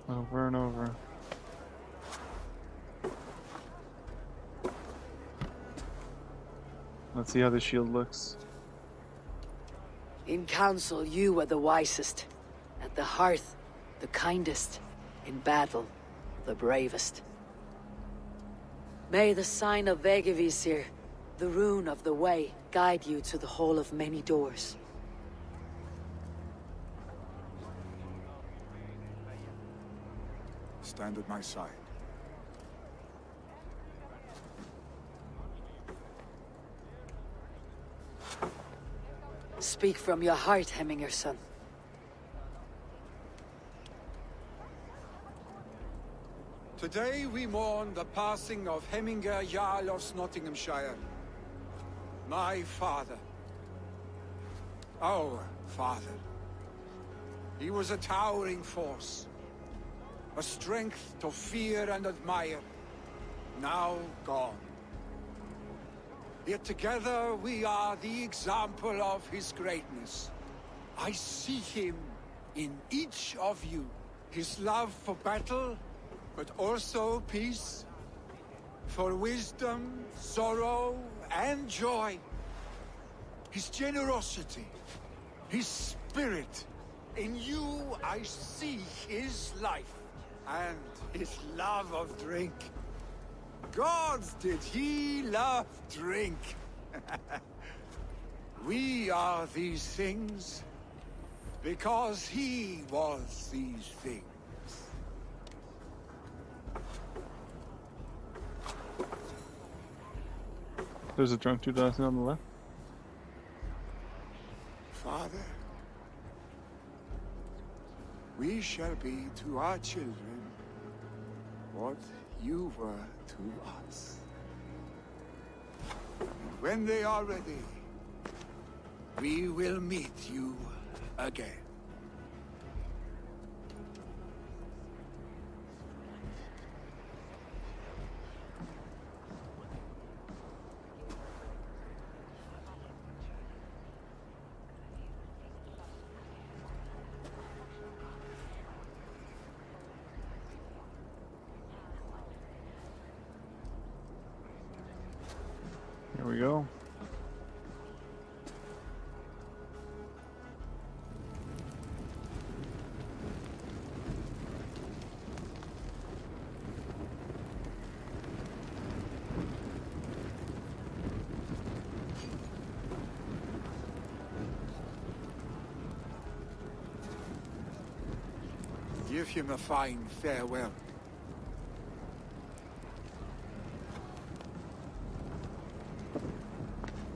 Over and over. Let's see how the shield looks.
In council, you were the wisest. At the hearth, the kindest. In battle, the bravest. May the sign of Vegevisir, the rune of the way, guide you to the hall of many doors.
Stand at my side.
Speak from your heart, Hemminger son.
Today we mourn the passing of Hemminger Jarl of Nottinghamshire. My father. Our father. He was a towering force. A strength to fear and admire. Now gone. Yet together we are the example of his greatness. I see him in each of you. His love for battle, but also peace. For wisdom, sorrow, and joy. His generosity, his spirit. In you I see his life, and his love of drink. Gods, did he love drink! We are these things, because he was these things.
There's a drunk dude dancing on the left.
Father, we shall be to our children what you were to us. And when they are ready, we will meet you again.
Here we go.
Give him a fine farewell.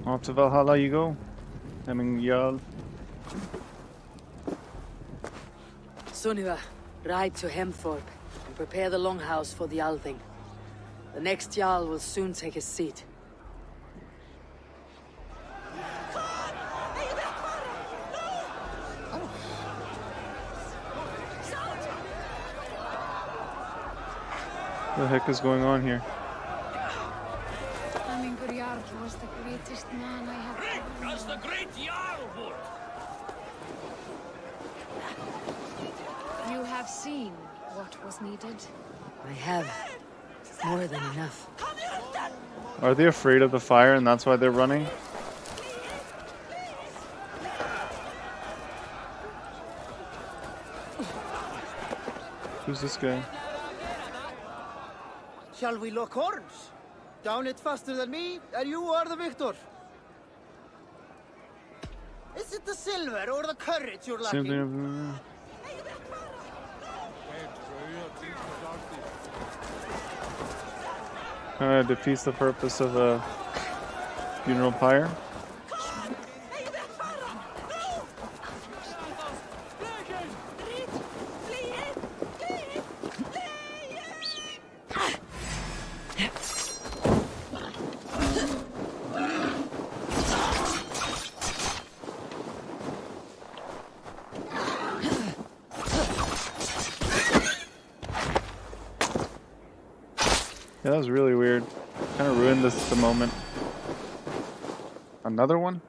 Off to Valhalla you go. Jarl.
Sunniva, ride to Hemthorpe and prepare the longhouse for the Althing. The next Jarl will soon take his seat.
What the heck is going on here?
Was the greatest man I have ever known. The great Jarl would.
You have seen what was needed.
I have. More than enough.
Are they afraid of the fire and that's why they're running? Who's this guy?
Shall we lock horns? Down it faster than me, and you are the victor. Is it the silver or the courage you're lacking?
Defeats the purpose of a funeral pyre. Yeah, that was really weird. Kind of ruined the moment. Another one?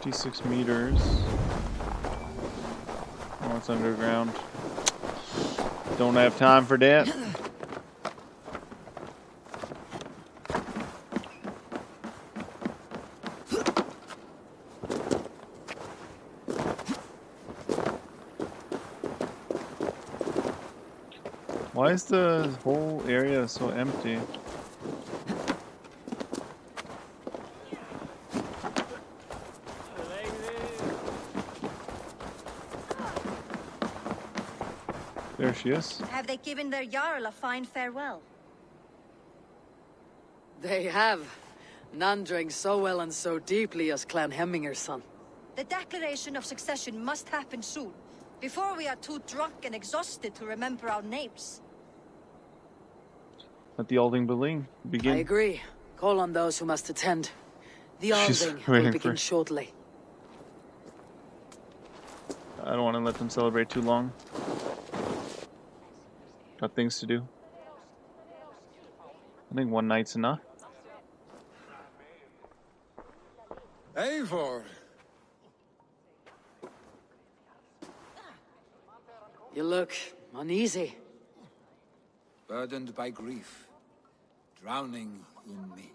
$56 meters. Oh, it's underground. Don't have time for that. Why is the whole area so empty? There she is.
Have they given their Jarl a fine farewell?
They have. None drank so well and so deeply as Clan Hemminger's son.
The declaration of succession must happen soon, before we are too drunk and exhausted to remember our names.
Let the Alding begin.
I agree. Call on those who must attend. The
She's
Alving will
waiting
begin
for...
shortly.
I don't want to let them celebrate too long. Got things to do. I think one night's enough.
Eivor!
You look uneasy.
Burdened by grief, drowning in need,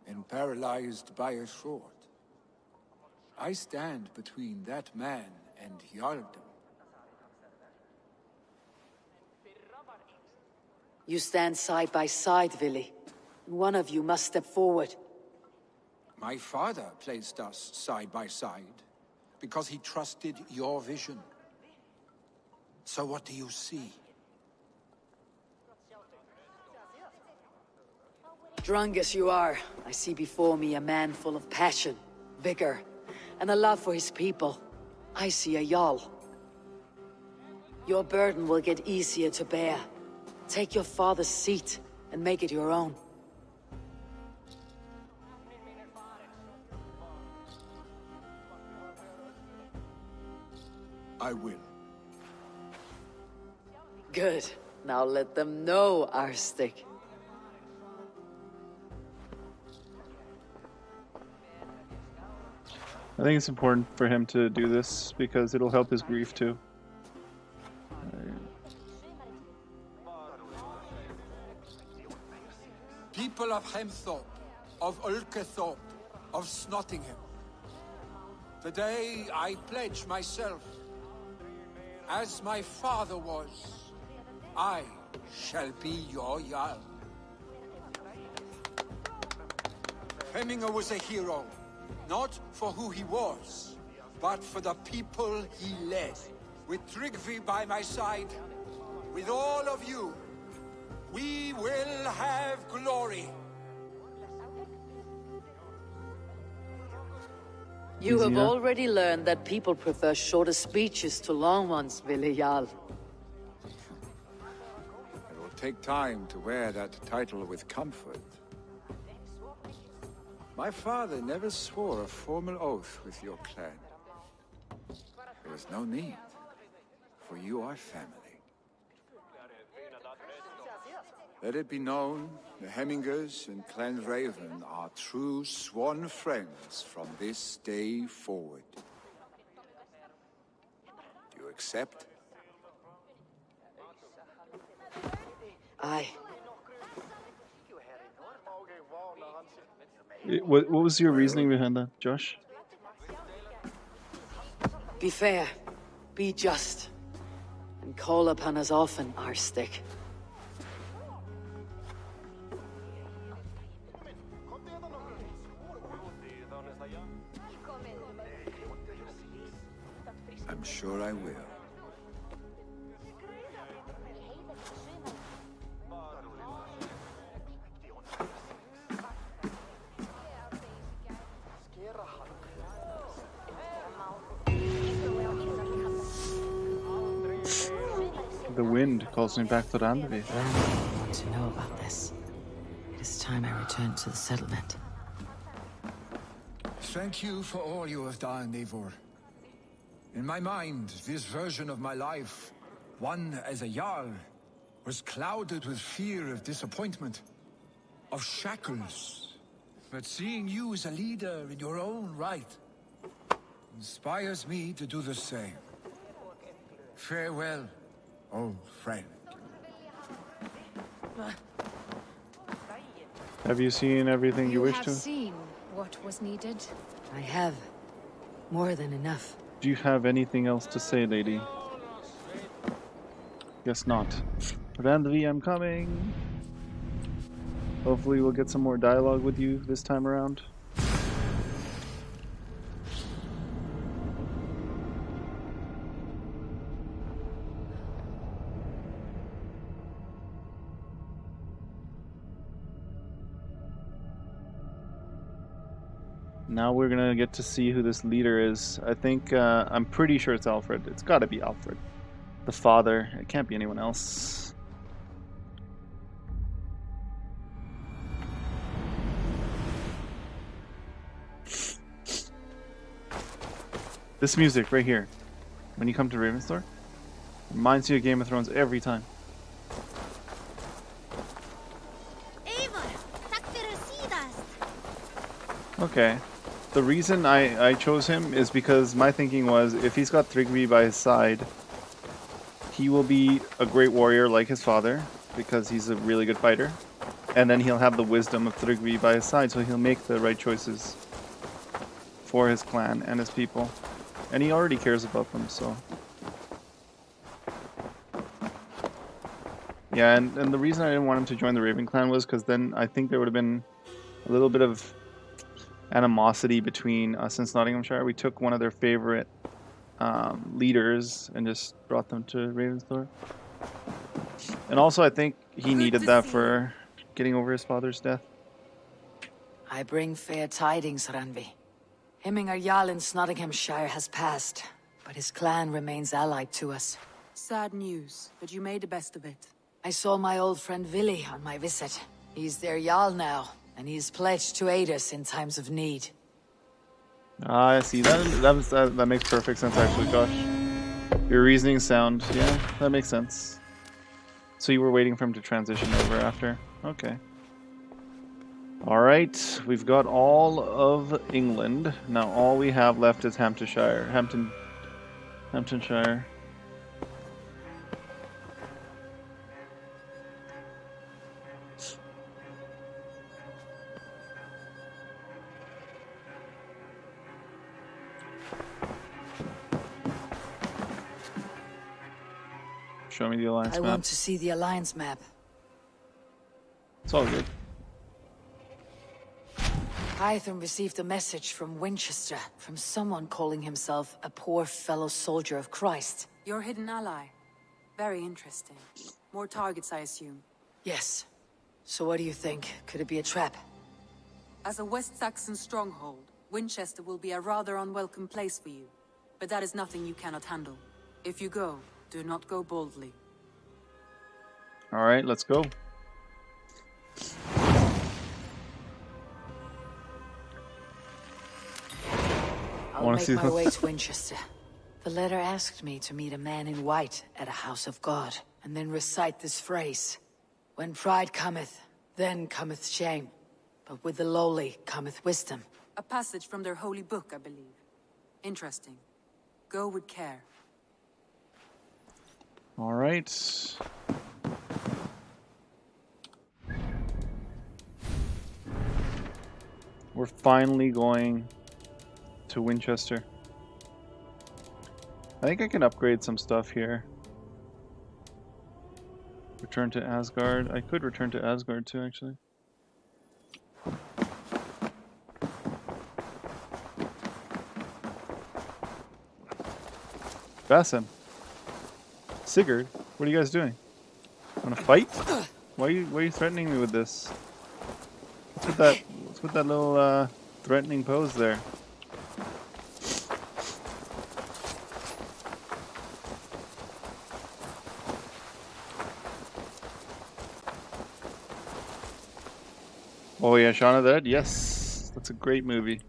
and paralyzed by a sword. I stand between that man and Jarldom.
You stand side by side, Vili. One of you must step forward.
My father placed us side by side because he trusted your vision. So what do you see?
Drunk as you are, I see before me a man full of passion, vigor, and a love for his people. I see a Jarl. Your burden will get easier to bear. Take your father's seat and make it your own.
I will.
Good. Now let them know, Arstic.
I think it's important for him to do this because it'll help his grief too.
People of Hemthorpe, of Ulkethorpe, of Snottingham. Today I pledge myself. As my father was, I shall be your Jarl. Hemminger was a hero, not for who he was, but for the people he led. With Tryggvi by my side, with all of you, we will have glory.
You have already learned that people prefer shorter speeches to long ones, Vili Jarl.
It will take time to wear that title with comfort. My father never swore a formal oath with your clan. There was no need, for you are family. Let it be known, the Hemmingers and Clan Raven are true sworn friends from this day forward. Do you accept?
Aye.
What was your reasoning behind that, Josh?
Be fair, be just, and call upon us often, Arstic.
I'm sure I will.
The wind calls me back to Randvi.
I want to know about this. It is time I return to the settlement.
Thank you for all you have done, Eivor. In my mind, this version of my life, one as a Jarl, was clouded with fear of disappointment, of shackles. But seeing you as a leader in your own right inspires me to do the same. Farewell, old friend.
Have you seen everything you wish to?
Seen what was needed.
I have. More than enough.
Do you have anything else to say, lady? Guess not. Randvi, I'm coming. Hopefully we'll get some more dialogue with you this time around. Now we're gonna get to see who this leader is. I think, I'm pretty sure it's Alfred. It's gotta be Alfred. The father. It can't be anyone else. This music right here, when you come to Ravensthorpe, reminds you of Game of Thrones every time. Okay. The reason I chose him is because my thinking was if he's got Thrigby by his side, he will be a great warrior like his father because he's a really good fighter. And then he'll have the wisdom of Thrigby by his side, so he'll make the right choices for his clan and his people. And he already cares about them, so... Yeah, and the reason I didn't want him to join the Raven clan was because then I think there would have been a little bit of animosity between us and Nottinghamshire. We took one of their favorite leaders and just brought them to Ravensthorpe. And also I think he needed that for getting over his father's death.
I bring fair tidings, Randvi. Hemminger Jarl in Nottinghamshire has passed, but his clan remains allied to us.
Sad news, but you made the best of it.
I saw my old friend Willi on my visit. He's their Jarl now, and he's pledged to aid us in times of need.
Ah, I see. That makes perfect sense, actually, Josh. Your reasoning sound, yeah, that makes sense. So you were waiting for him to transition over after? Okay. Alright, we've got all of England. Now all we have left is Hamptonshire. Hamptonshire. Show me the alliance map.
I want to see the alliance map.
It's all good.
Hytham received a message from Winchester, from someone calling himself a poor fellow soldier of Christ.
Your hidden ally. Very interesting. More targets, I assume.
Yes. So what do you think? Could it be a trap?
As a West Saxon stronghold, Winchester will be a rather unwelcome place for you. But that is nothing you cannot handle. If you go, do not go boldly.
Alright, let's go.
I'll make my way to Winchester. The letter asked me to meet a man in white at a house of God, and then recite this phrase. When pride cometh, then cometh shame. But with the lowly cometh wisdom.
A passage from their holy book, I believe. Interesting. Go with care.
Alright. We're finally going to Winchester. I think I can upgrade some stuff here. Return to Asgard. I could return to Asgard too, actually. Basim. Sigurd, what are you guys doing? Wanna fight? Why are you threatening me with this? What's with that little threatening pose there? Oh yeah, Shaun of the Dead? Yes. That's a great movie.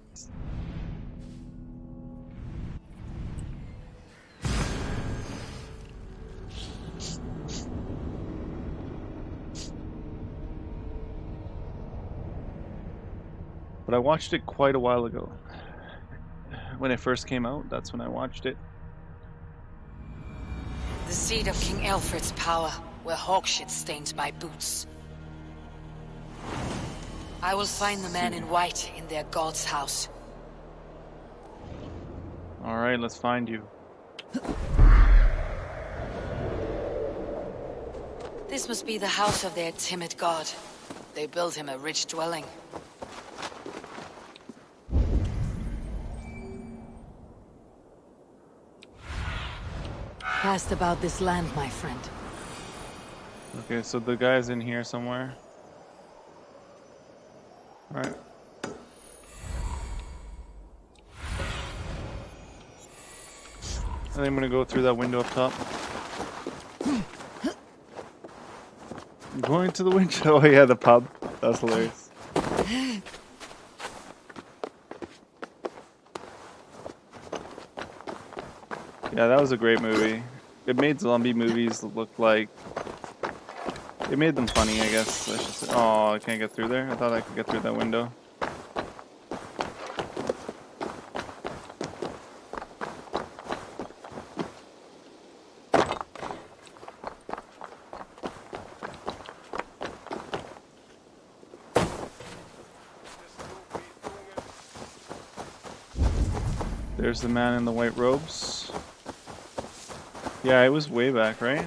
But I watched it quite a while ago. When it first came out, that's when I watched it.
The seat of King Alfred's power, where hawkshit stains my boots. I will find the man in white in their god's house.
Alright, let's find you.
This must be the house of their timid god. They built him a rich dwelling. Cast about this land, my friend.
Okay, so the guy's in here somewhere. Alright. I think I'm gonna go through that window up top. I'm going to the window. Oh yeah, the pub. That's hilarious. Yeah, that was a great movie. It made zombie movies look like... It made them funny, I guess. I should say. Oh, I can't get through there? I thought I could get through that window. There's the man in the white robes. Yeah, it was way back, right?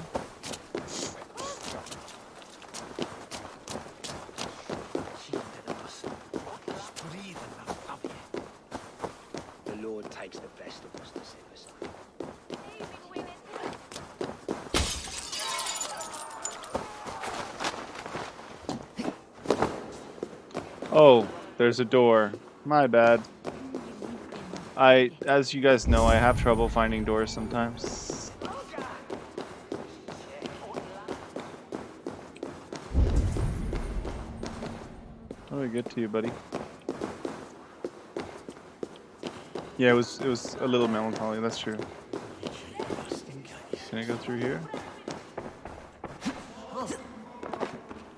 The Lord takes the best of us to save us.
Oh, there's a door. My bad. As you guys know, I have trouble finding doors sometimes. How do I get to you, buddy? Yeah, it was a little melancholy, that's true. Can I go through here?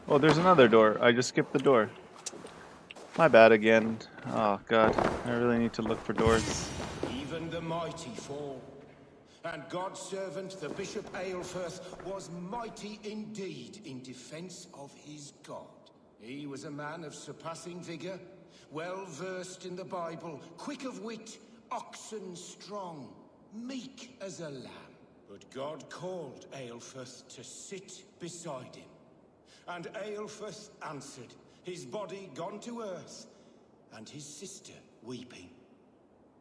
Oh, there's another door. I just skipped the door. My bad again. Oh god, I really need to look for doors.
Even the mighty fall. And God's servant, the Bishop Aelfirth, was mighty indeed in defense of his God. He was a man of surpassing vigor, well versed in the Bible, quick of wit, oxen strong, meek as a lamb. But God called Aelfirth to sit beside him. And Aelfirth answered, his body gone to earth, and his sister weeping,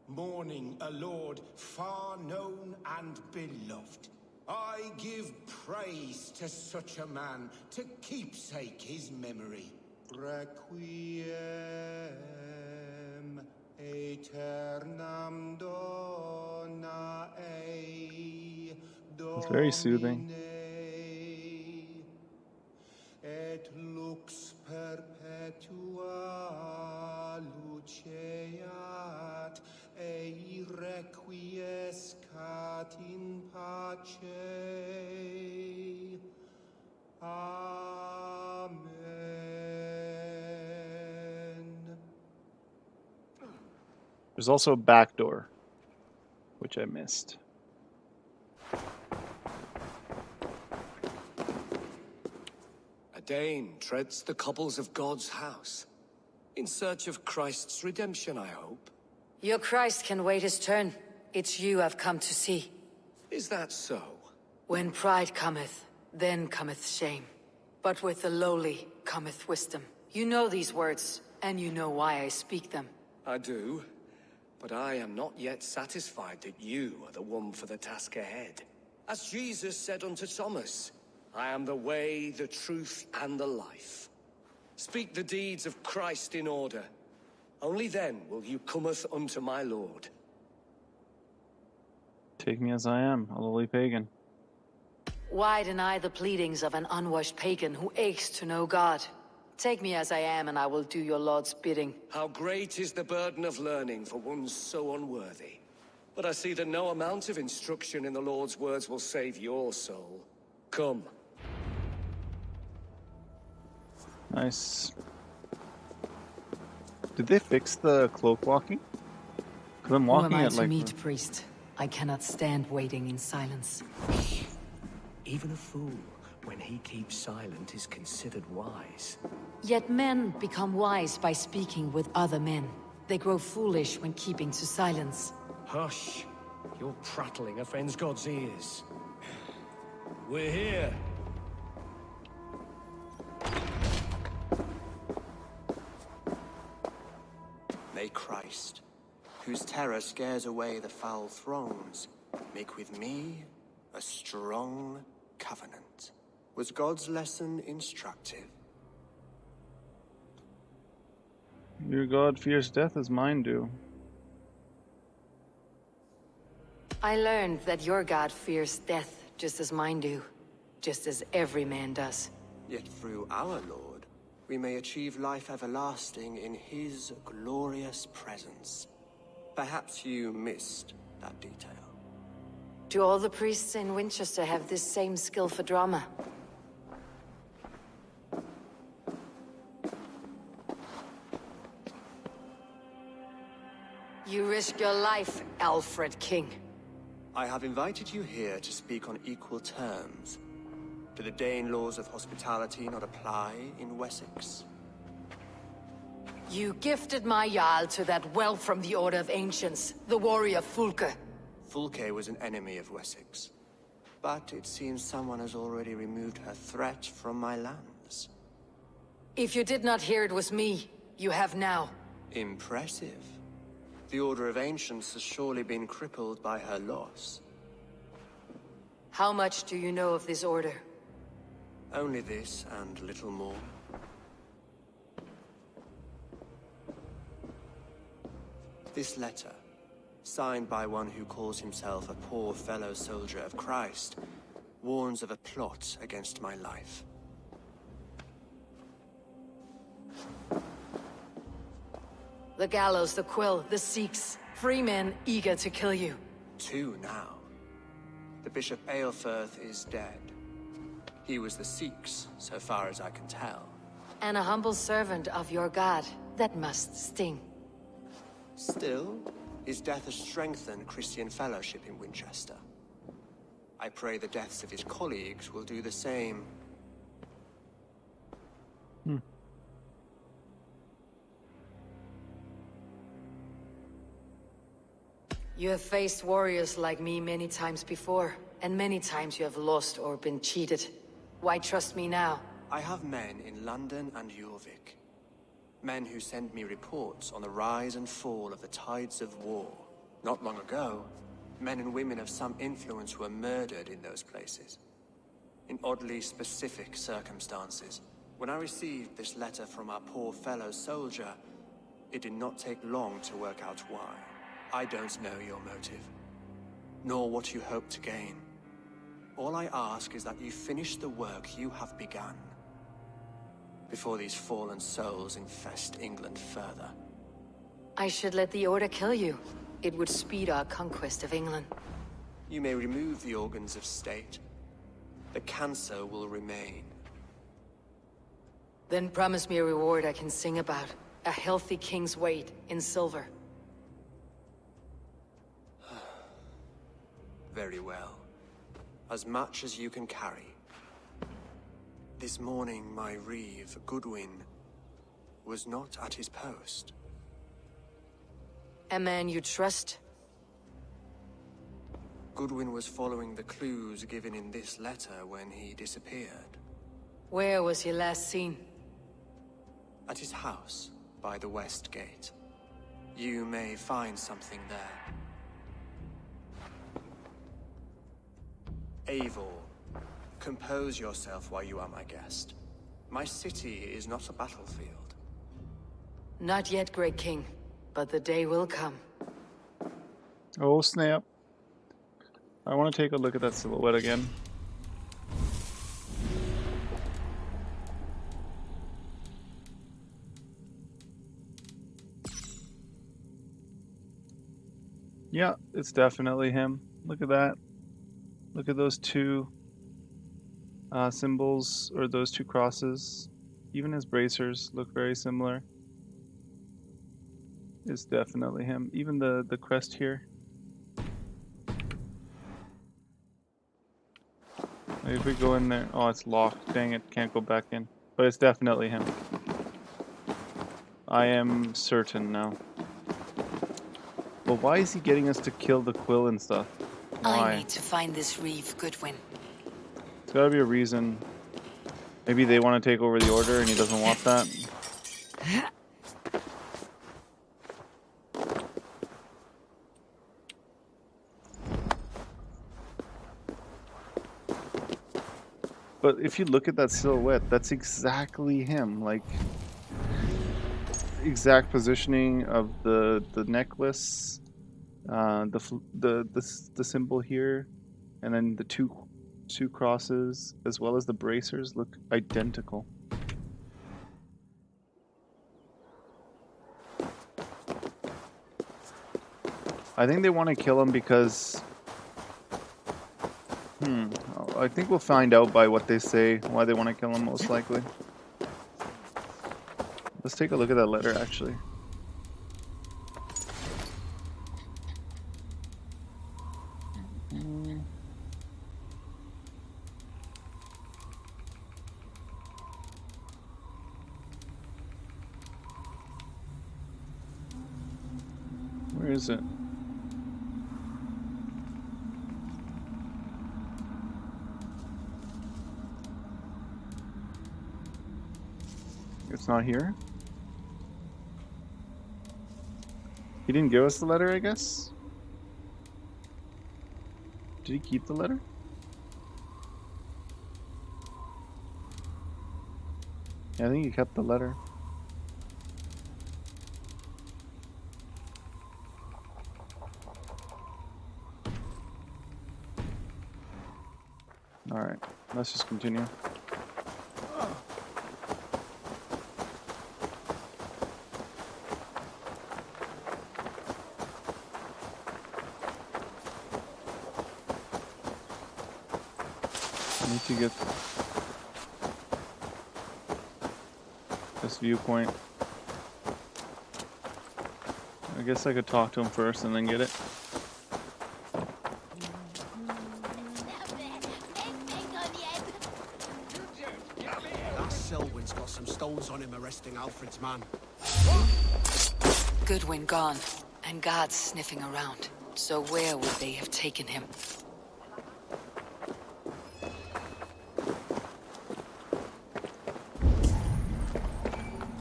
mourning a lord far known and beloved. I give praise to such a man, to keepsake his memory. Requiem aeternam dona ei,
It's very soothing.
et lux perpetua luceat, ei requiescat in pace. Amen.
There's also a back door, which I missed.
A Dane treads the cobbles of God's house. In search of Christ's redemption, I hope.
Your Christ can wait his turn. It's you I've come to see.
Is that so?
When pride cometh, then cometh shame. But with the lowly cometh wisdom. You know these words, and you know why I speak them.
I do, but I am not yet satisfied that you are the one for the task ahead. As Jesus said unto Thomas, I am the way, the truth, and the life. Speak the deeds of Christ in order. Only then will you cometh unto my Lord.
Take me as I am, a lowly pagan.
Why deny the pleadings of an unwashed pagan who aches to know God? Take me as I am, and I will do your Lord's bidding.
How great is the burden of learning for one so unworthy. But I see that no amount of instruction in the Lord's words will save your soul. Come.
Nice. Did they fix the cloak walking? Because I'm walking
Who am I
at
to
like...
meet, priest? I cannot stand waiting in silence.
Even a fool, when he keeps silent, is considered wise.
Yet men become wise by speaking with other men. They grow foolish when keeping to silence.
Hush! Your prattling offends God's ears. We're here.
May Christ, whose terror scares away the foul throngs, make with me a strong covenant. Was God's lesson instructive?
Your God fears death as mine do.
I learned that your God fears death just as mine do. Just as every man does.
Yet through our Lord, we may achieve life everlasting in his glorious presence. Perhaps you missed that detail.
Do all the priests in Winchester have this same skill for drama? You risk your life, Alfred King.
I have invited you here to speak on equal terms. Do the Dane laws of hospitality not apply in Wessex?
You gifted my Jarl to that well from the Order of Ancients, the warrior Fulke.
Fulke was an enemy of Wessex. But it seems someone has already removed her threat from my lands.
If you did not hear it was me, you have now.
Impressive. The Order of Ancients has surely been crippled by her loss.
How much do you know of this order?
Only this and little more. This letter, signed by one who calls himself a poor fellow soldier of Christ, warns of a plot against my life.
The gallows, the quill, the Sikhs. Free men eager to kill you.
2 now. The Bishop Aelfirth is dead. He was the Sikhs, so far as I can tell.
And a humble servant of your god. That must sting.
Still, his death has strengthened Christian fellowship in Winchester. I pray the deaths of his colleagues will do the same.
You have faced warriors like me many times before, and many times you have lost or been cheated. Why trust me now?
I have men in London and Jorvik. Men who send me reports on the rise and fall of the tides of war. Not long ago, men and women of some influence were murdered in those places. In oddly specific circumstances. When I received this letter from our poor fellow soldier, it did not take long to work out why. I don't know your motive, nor what you hope to gain. All I ask is that you finish the work you have begun, before these fallen souls infest England further.
I should let the Order kill you. It would speed our conquest of England.
You may remove the organs of state. The cancer will remain.
Then promise me a reward I can sing about. A healthy king's weight in silver.
Very well. As much as you can carry. This morning, my reeve, Goodwin, was not at his post.
A man you trust?
Goodwin was following the clues given in this letter when he disappeared.
Where was he last seen?
At his house, by the West Gate. You may find something there. Eivor, compose yourself while you are my guest. My city is not a battlefield.
Not yet, Great King, but the day will come.
Oh snap. I want to take a look at that silhouette again. Yeah, it's definitely him. Look at that. Look at those two symbols, or those two crosses. Even his bracers look very similar. It's definitely him. Even the crest here. If we go in there, oh, it's locked. Dang it, can't go back in. But it's definitely him. I am certain now. But why is he getting us to kill the quill and stuff? Why?
I need to find this reeve, Goodwin.
There's gotta be a reason. Maybe they want to take over the order and he doesn't want that. But if you look at that silhouette, that's exactly him. Like, exact positioning of the necklace, the symbol here, and then the two crosses, as well as the bracers, look identical. I think they want to kill him because I think we'll find out by what they say, why they want to kill him, most likely. Let's take a look at that letter, actually. Where is it? It's not here? He didn't give us the letter, I guess? Did he keep the letter? Yeah, I think he kept the letter. Alright, let's just continue. I need to get this viewpoint. I guess I could talk to him first and then get it.
That Selwyn's got some stones on him arresting Alfred's man.
Goodwin gone, and guards sniffing around. So where would they have taken him?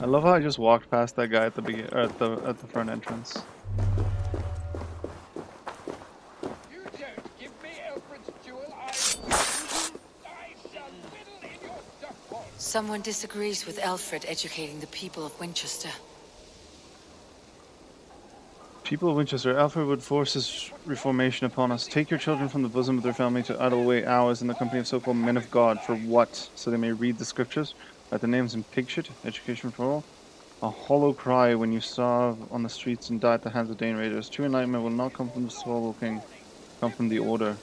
I love how I just walked past that guy at the at the front entrance.
You don't give me Alfred's jewel, I shall whittle in your duckpot.
Someone disagrees with Alfred educating the people of Winchester.
People of Winchester, Alfred would force his reformation upon us. Take your children from the bosom of their family to idle away hours in the company of so-called men of God. For what? So they may read the scriptures? Write the names in pig shit? Education for all? A hollow cry when you starve on the streets and die at the hands of Dane raiders. True enlightenment will not come from the Swallow King, come from the Order.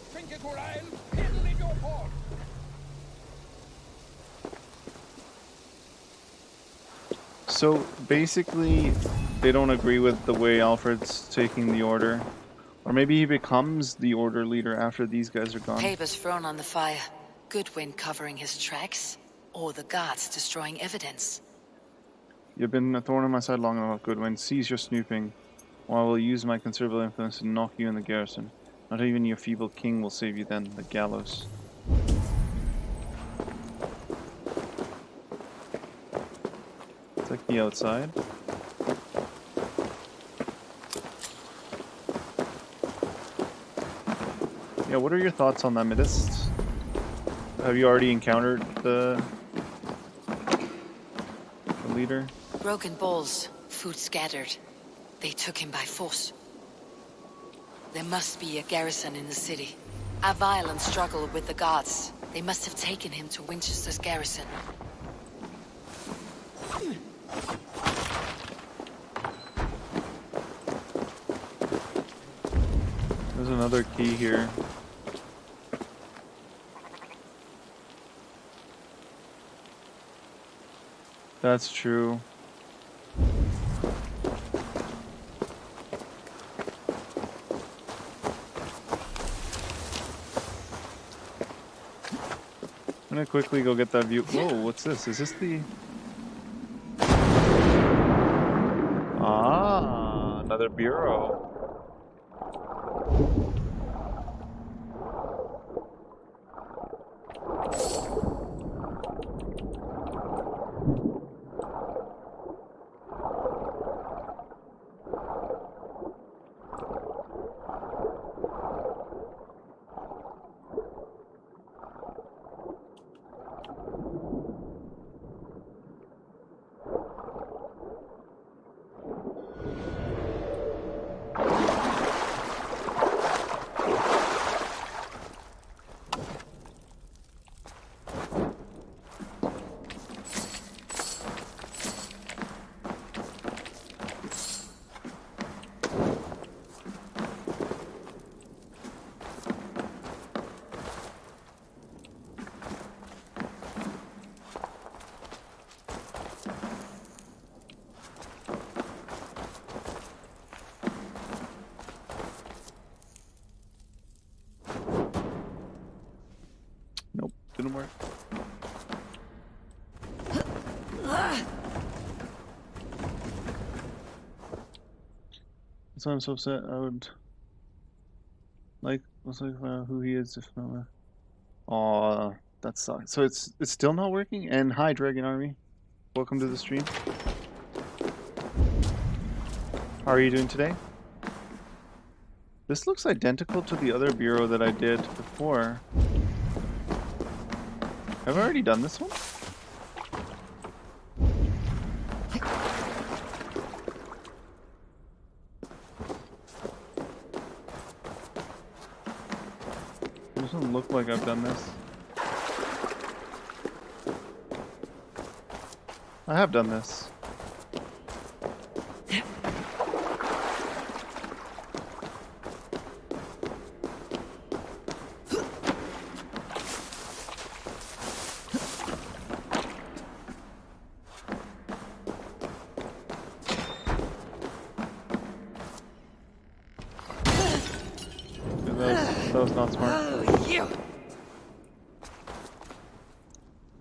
So basically, they don't agree with the way Alfred's taking the Order. Or maybe he becomes the Order leader after these guys are gone.
Papers thrown on the fire. Goodwin covering his tracks, or the guards destroying evidence.
You've been a thorn on my side long enough, Goodwin. Cease your snooping, or I will use my considerable influence to knock you in the garrison. Not even your feeble king will save you then, the gallows. It's like the outside. Yeah, what are your thoughts on that, Midist? Have you already encountered the leader?
Broken bowls, food scattered. They took him by force. There must be a garrison in the city. A violent struggle with the guards. They must have taken him to Winchester's garrison.
There's another key here. That's true. I'm gonna quickly go get that view. Whoa, what's this? Is this the... Ah, another bureau. didn't work. That's why I'm so upset. I would like who he is if not. Aw, that sucks. So it's still not working? And hi, Dragon Army. Welcome to the stream. How are you doing today? This looks identical to the other bureau that I did before. Have I already done this one? It doesn't look like I've done this. I have done this. That was not smart.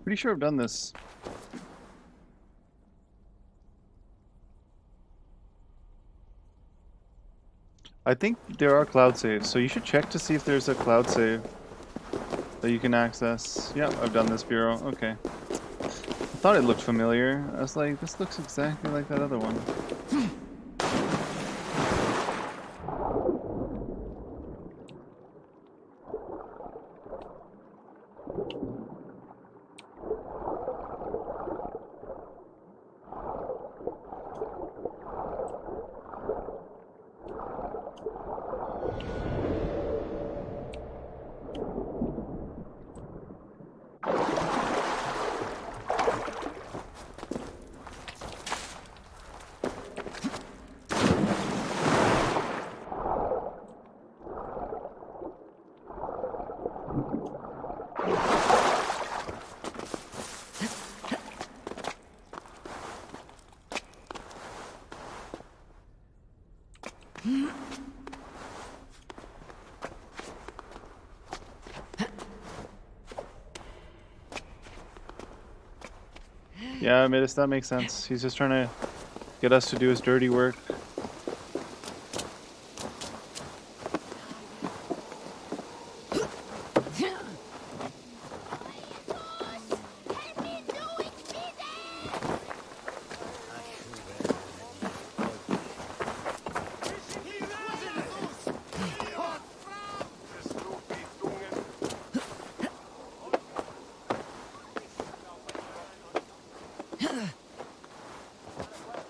Pretty sure I've done this. I think there are cloud saves, so you should check to see if there's a cloud save that you can access. Yeah, I've done this bureau. Okay. I thought it looked familiar. I was like, this looks exactly like that other one. Yeah, Midas, that makes sense. He's just trying to get us to do his dirty work.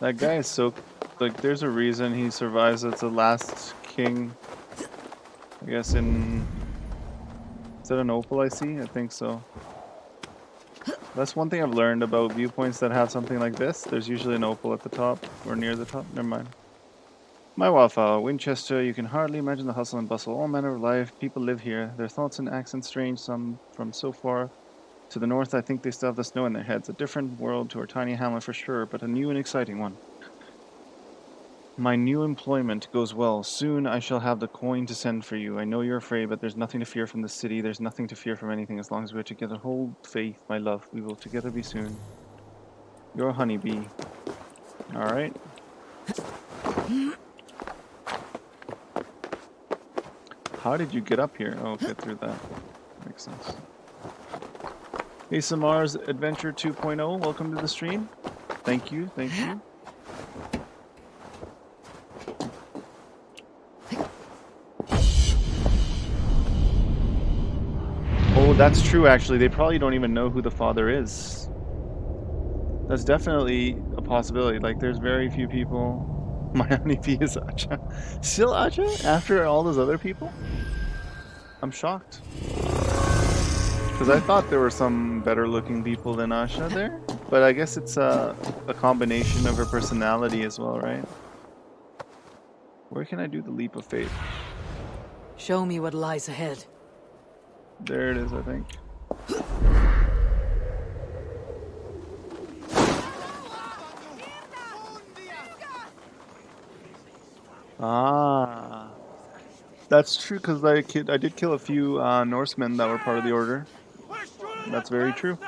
That guy is so, like, there's a reason he survives as the last king. I guess in, is that an opal I see? I think so. That's one thing I've learned about viewpoints that have something like this. There's usually an opal at the top, or near the top. Never mind. My wildfowl, Winchester, you can hardly imagine the hustle and bustle. All manner of life, people live here. Their thoughts and accents strange, some from so far to the north. I think they still have the snow in their heads. A different world to our tiny hamlet for sure, but a new and exciting one. My new employment goes well. Soon I shall have the coin to send for you. I know you're afraid, but there's nothing to fear from the city. There's nothing to fear from anything as long as we're together. Hold faith, my love. We will together be soon. Your honeybee. Alright. How did you get up here? Oh, get through that. Makes sense. Hey, Samar's Adventure 2.0. Welcome to the stream. Thank you. Thank you. Oh, that's true, actually. They probably don't even know who the father is. That's definitely a possibility. Like, there's very few people. My honeybee is Acha. Still Acha? After all those other people? I'm shocked. Because I thought there were some better looking people than Asha there. But I guess it's a combination of her personality as well, right? Where can I do the leap of faith?
Show me what lies ahead.
There it is, I think. Ah, that's true, because I did kill a few Norsemen that were part of the order. That's very true.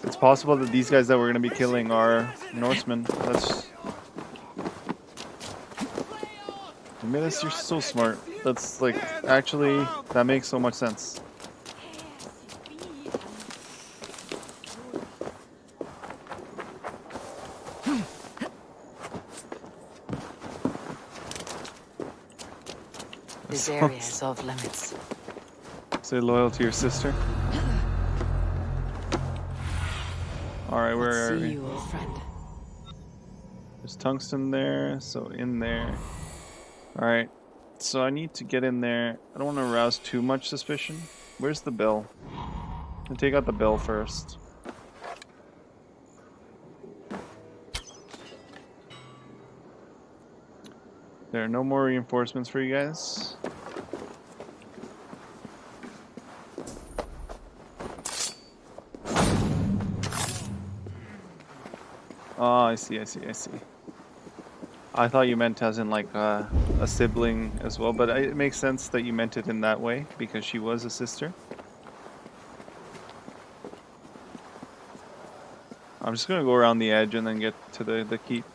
It's possible that these guys that we're going to be killing are Norsemen. That's... Midas, you're so smart. That's like, actually, that makes so much sense.
This area is off limits.
Stay loyal to your sister. Alright, where are we?
See you, old friend.
There's tungsten there, so in there. Alright, so I need to get in there. I don't want to arouse too much suspicion. Where's the bill? I'll take out the bill first. There are no more reinforcements for you guys. Oh, I see. I thought you meant as in like a sibling as well, but it makes sense that you meant it in that way because she was a sister. I'm just gonna go around the edge and then get to the keep.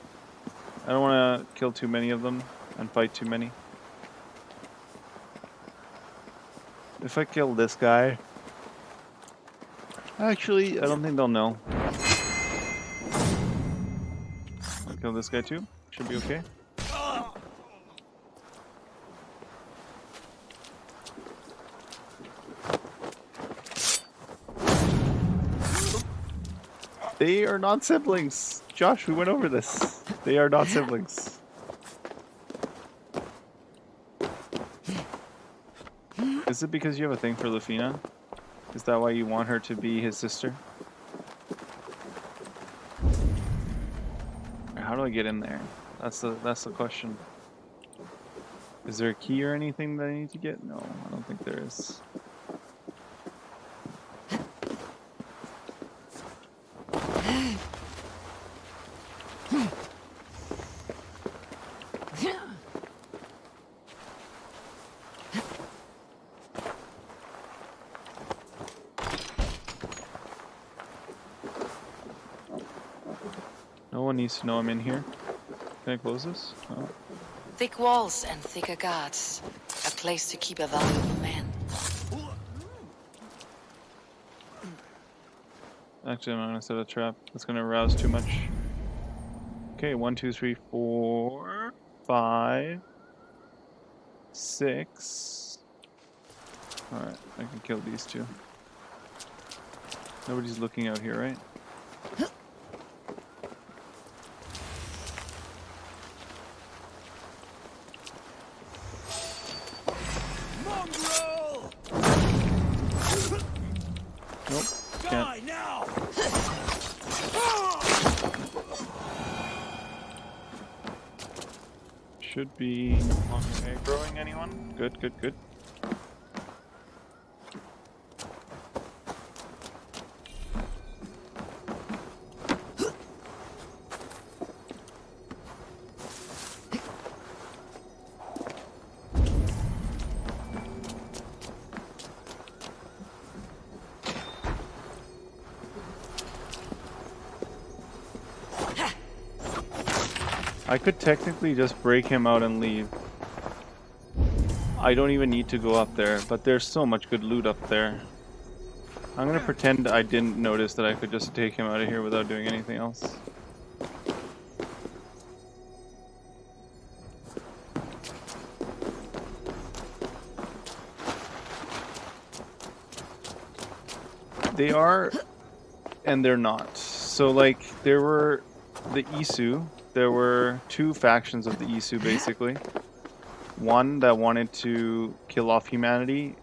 I don't want to kill too many of them and fight too many. If I kill this guy, actually, I don't think they'll know. I'll kill this guy too. Should be okay. They are not siblings. Josh, we went over this. They are not siblings. Is it because you have a thing for Lufina? Is that why you want her to be his sister? How do I get in there? That's the question. Is there a key or anything that I need to get? No, I don't think there is. No one needs to know I'm in here. Can I close this? No.
Thick walls and thicker guards. A place to keep a valuable man.
Actually, I'm not gonna set a trap. That's gonna arouse too much. Okay, 1, 2, 3, 4, 5, 6. Alright, I can kill these two. Nobody's looking out here, right? Nope, can't.
Now.
Should be no longer aggroing anyone. Good, good, good. I could technically just break him out and leave. I don't even need to go up there, but there's so much good loot up there. I'm gonna pretend I didn't notice that I could just take him out of here without doing anything else. They are, and they're not. So like, there were the Isu. There were two factions of the Isu, basically. One that wanted to kill off humanity,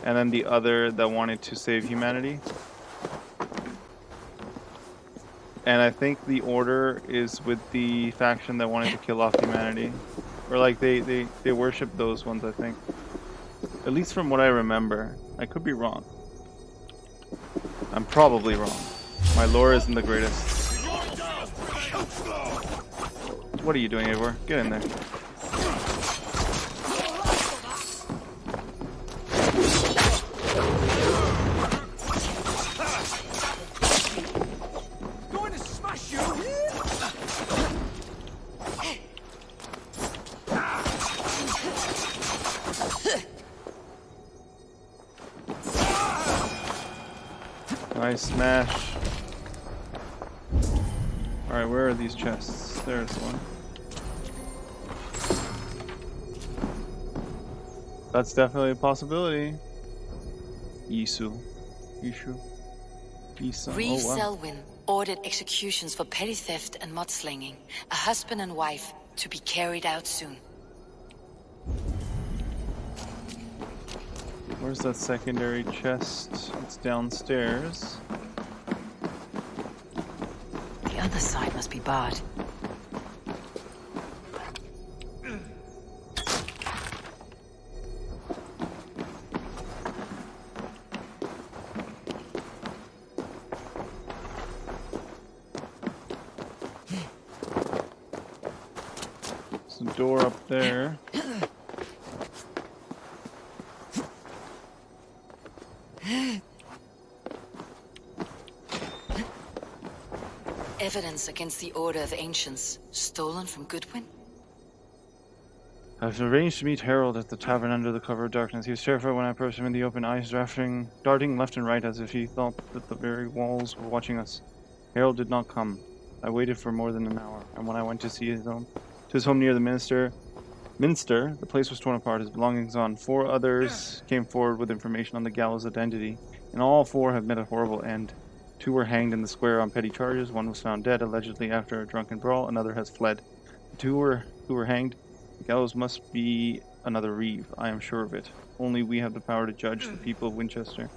and then the other that wanted to save humanity. And I think the order is with the faction that wanted to kill off humanity. Or like, they worship those ones, I think. At least from what I remember. I could be wrong. I'm probably wrong. My lore isn't the greatest. What are you doing, Eivor? Get in there. Nice smash. Alright, where are these chests? There's one. That's definitely a possibility. Yisu. Yishu. Isa.
Reeve
Oh wow.
Selwyn ordered executions for petty theft and mudslinging. A husband and wife to be carried out soon.
Where's that secondary chest? It's downstairs.
The other side must be barred.
There's a door up there.
Evidence against the Order of Ancients, stolen from Goodwin?
I've arranged to meet Harold at the tavern under the cover of darkness. He was terrified when I approached him in the open, eyes darting left and right as if he thought that the very walls were watching us. Harold did not come. I waited for more than an hour, and when I went to see his home near the Minster, the place was torn apart, his belongings gone. 4 others came forward with information on the gallows' identity, and all 4 have met a horrible end. 2 were hanged in the square on petty charges. 1 was found dead, allegedly after a drunken brawl. Another has fled. The 2 who were hanged, the gallows must be another Reeve. I am sure of it. Only we have the power to judge the people of Winchester.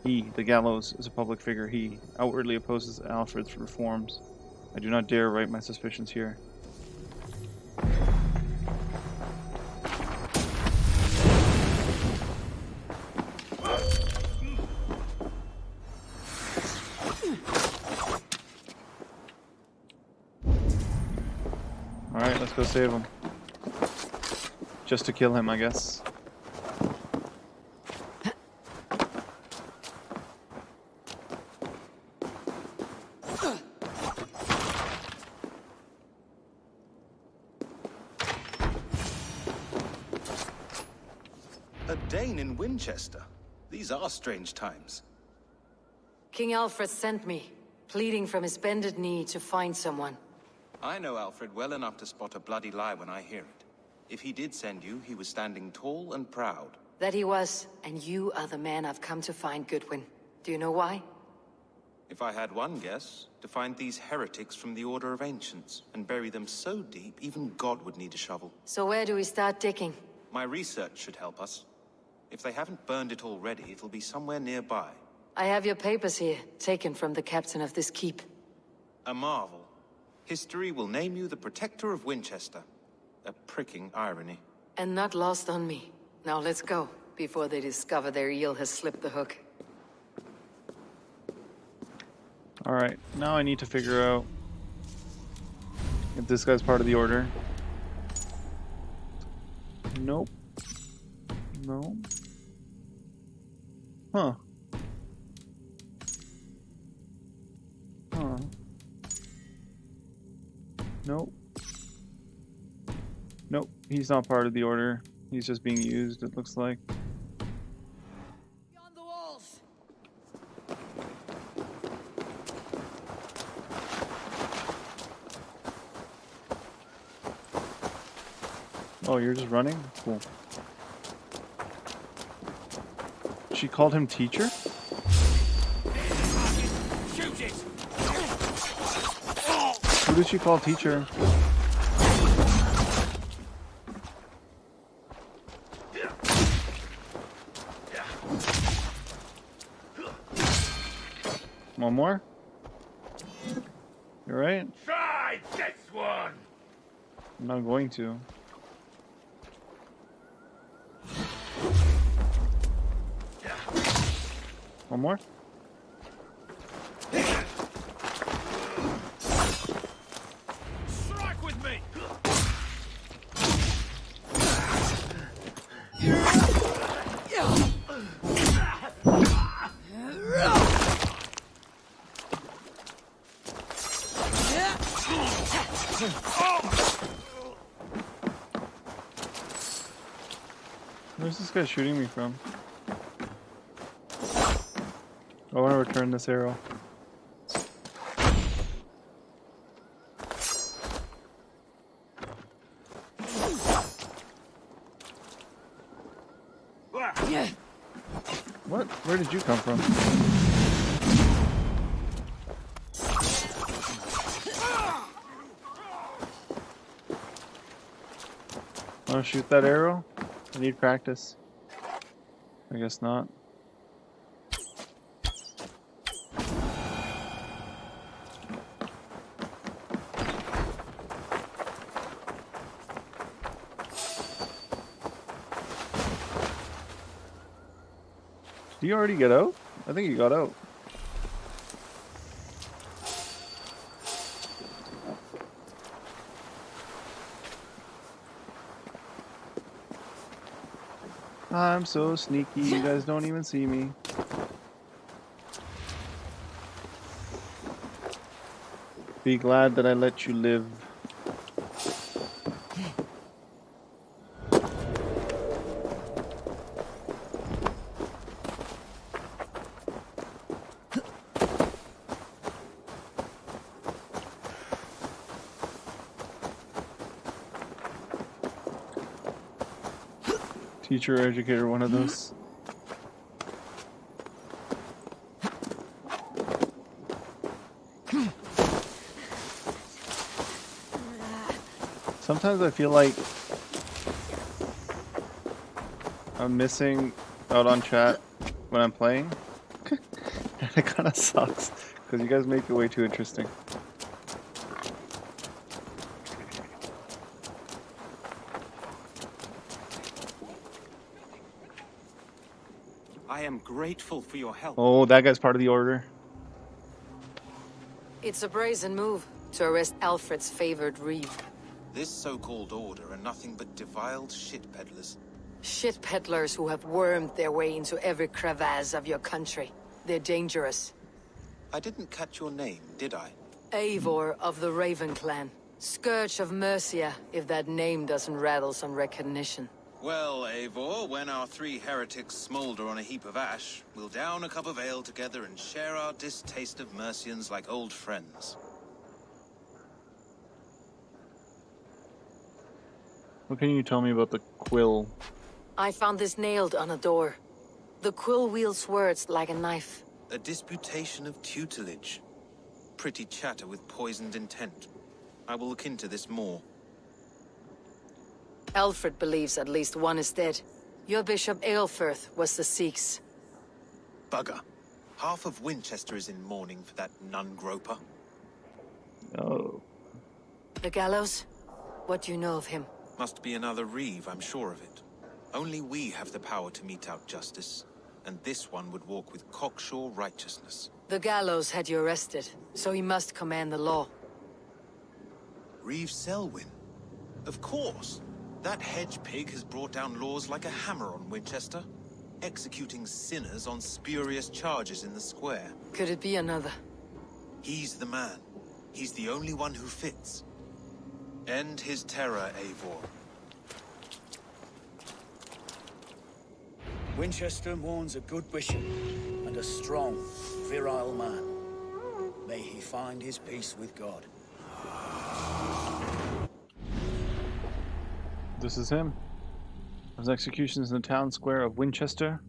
He, the gallows, is a public figure. He outwardly opposes Alfred's reforms. I do not dare write my suspicions here. Alright, let's go save him. Just to kill him, I guess.
A Dane in Winchester. These are strange times.
King Alfred sent me, pleading from his bended knee to find someone.
I know Alfred well enough to spot a bloody lie when I hear it. If he did send you, he was standing tall and proud.
That he was, and you are the man I've come to find, Goodwin. Do you know why?
If I had one guess, to find these heretics from the Order of Ancients, and bury them so deep, even God would need a shovel.
So where do we start digging?
My research should help us. If they haven't burned it already, it'll be somewhere nearby.
I have your papers here, taken from the captain of this keep.
A marvel. History will name you the Protector of Winchester. A pricking irony.
And not lost on me. Now let's go, before they discover their eel has slipped the hook.
Alright, now I need to figure out if this guy's part of the Order. Nope. No. Huh. Huh. Nope. Nope, he's not part of the Order. He's just being used, it looks like.
Beyond the walls.
Oh, you're just running? Cool. She called him teacher?
Shoot it!
Who did she call teacher? One more? You right?
Try this one!
I'm not going to. One more?
Strike with me!
Where's this guy shooting me from? I want to return this arrow. What? Where did you come from? Want to shoot that arrow? I need practice. I guess not. Did you already get out? I think you got out. I'm so sneaky, you guys don't even see me. Be glad that I let you live. Teacher or educator, one of those. Sometimes I feel like I'm missing out on chat when I'm playing. And it kind of sucks because you guys make it way too interesting.
I am grateful for your help.
Oh, that guy's part of the order.
It's a brazen move to arrest Alfred's favored reeve.
This so-called order are nothing but defiled shit peddlers.
Shit peddlers who have wormed their way into every crevasse of your country. They're dangerous.
I didn't catch your name, did I?
Eivor of the Raven Clan. Scourge of Mercia, if that name doesn't rattle some recognition.
Well, Eivor, when our three heretics smolder on a heap of ash, we'll down a cup of ale together and share our distaste of Mercians like old friends.
What can you tell me about the quill?
I found this nailed on a door. The quill wields words like a knife.
A disputation of tutelage. Pretty chatter with poisoned intent. I will look into this more.
Alfred believes at least one is dead. Your Bishop Aelfirth was the Sikhs.
Bugger. Half of Winchester is in mourning for that nun-groper.
Oh.
The gallows? What do you know of him?
Must be another reeve, I'm sure of it. Only we have the power to mete out justice, and this one would walk with cocksure righteousness.
The gallows had you arrested, so he must command the law.
Reeve Selwyn? Of course! That hedge pig has brought down laws like a hammer on Winchester, executing sinners on spurious charges in the square.
Could it be another?
He's the man. He's the only one who fits. End his terror, Eivor.
Winchester mourns a good bishop and a strong, virile man. May he find his peace with God.
This is him. There's executions in the town square of Winchester.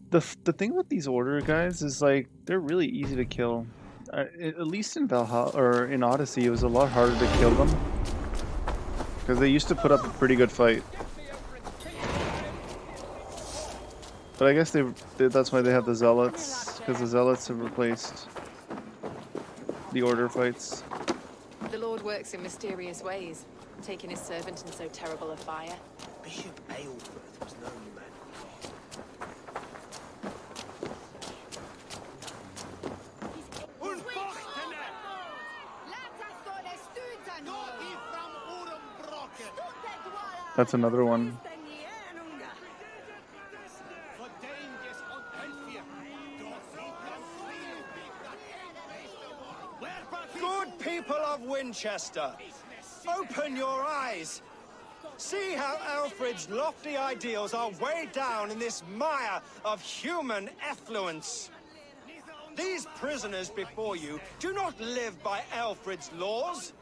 The thing with these order guys is like they're really easy to kill. At least in Valhalla or in Odyssey, it was a lot harder to kill them because they used to put up a pretty good fight. But I guess that's why they have the zealots, because the zealots have replaced the order fights.
The Lord works in mysterious ways, taking his servant in so terrible a fire.
Bishop Aelfirth was no man.
That's another one.
Good people of Winchester, open your eyes.
See how Alfred's lofty ideals are weighed down in this mire of human effluence. These prisoners before you do not live by Alfred's laws.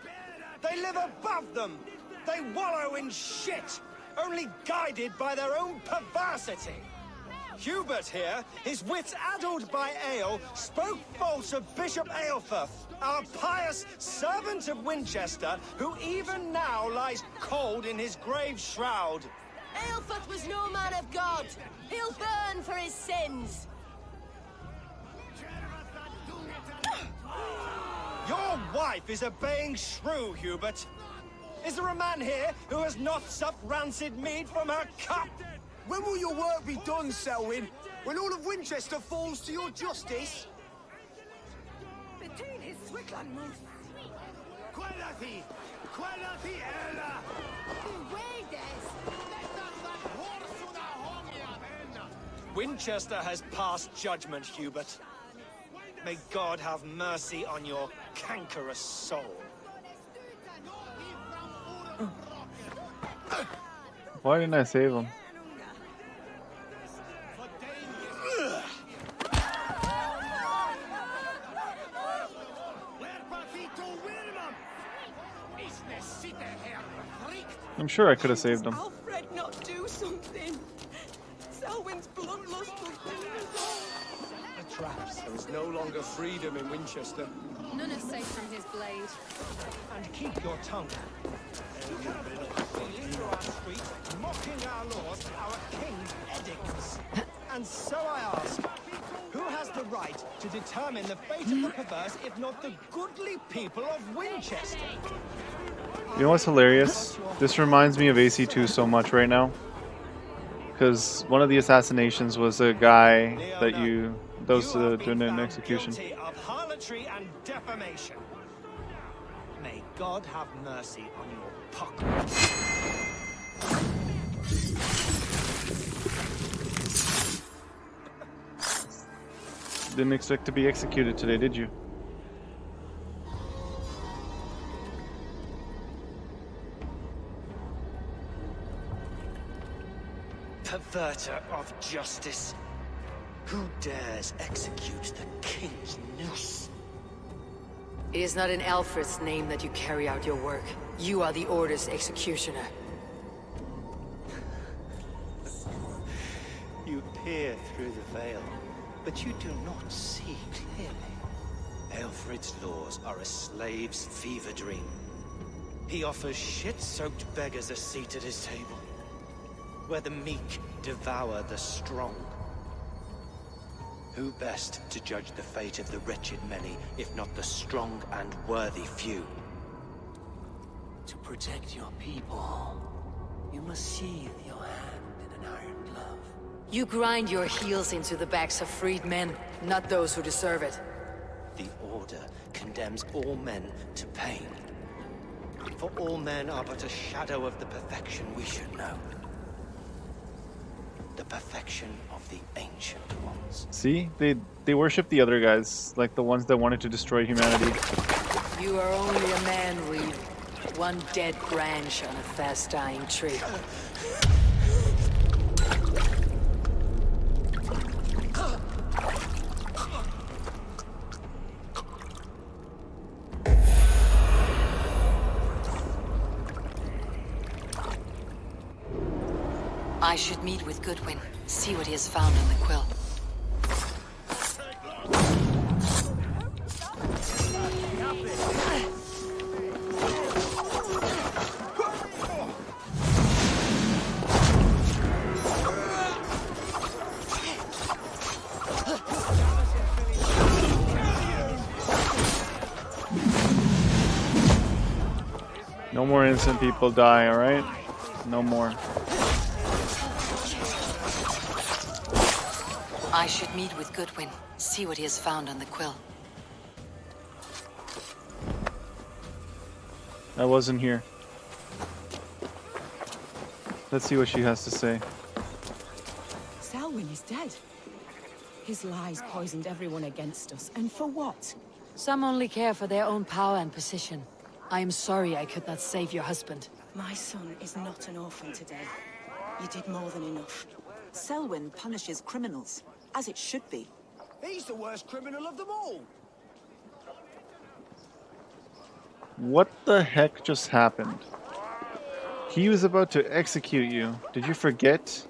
They live above them. They wallow in shit, only guided by their own perversity. Hubert here, his wits addled by ale, spoke false of Bishop Aelfirth, our pious servant of Winchester, who even now lies cold in his grave shroud.
Aelfirth was no man of God. He'll burn for his sins.
Your wife is obeying shrew, Hubert. Is there a man here who has not supped rancid mead from her cup?
When will your work be done, Selwyn? When all of Winchester falls to your justice?
Winchester has passed judgment, Hubert. May God have mercy on your cankerous soul.
Why didn't I save him? I'm sure I could have saved him.
Alfred, not do something. Selwyn's bloodlust will kill us all.
The traps. There is no longer freedom in Winchester.
None is safe from his blade.
And keep your tongue. Into our streets, mocking our laws, our king's edicts. And so I ask, who has the right to determine the fate of the perverse if not the goodly people of Winchester?
You know what's hilarious? This reminds me of AC2 so much right now. Because one of the assassinations was a guy that those doing an execution.
Guilty of harlotry and defamation. May God have mercy on your pucker.
Didn't expect to be executed today, did you?
Perverter of justice. Who dares execute the king's noose?
It is not in Alfred's name that you carry out your work. You are the Order's executioner.
You peer through the veil, but you do not see clearly. Alfred's laws are a slave's fever dream. He offers shit-soaked beggars a seat at his table, where the meek devour the strong. Who best to judge the fate of the wretched many, if not the strong and worthy few? To protect your people, you must sheathe your hand in an iron glove.
You grind your heels into the backs of freed men, not those who deserve it.
The Order condemns all men to pain. For all men are but a shadow of the perfection we should know. The perfection of the Ancient Ones.
See? They worship the other guys, like the ones that wanted to destroy humanity.
You are only a man, Reed. One dead branch on a fast-dying tree. I should meet with Goodwin, see what he has found on the quill.
No more innocent people die, alright? No more.
I should meet with Goodwin, see what he has found on the quill.
I wasn't here. Let's see what she has to say.
Selwyn is dead. His lies poisoned everyone against us, and for what?
Some only care for their own power and position. I am sorry I could not save your husband.
My son is not an orphan today. You did more than enough.
Selwyn punishes criminals, as it should be.
He's the worst criminal of them all.
What the heck just happened? He was about to execute you. Did you forget?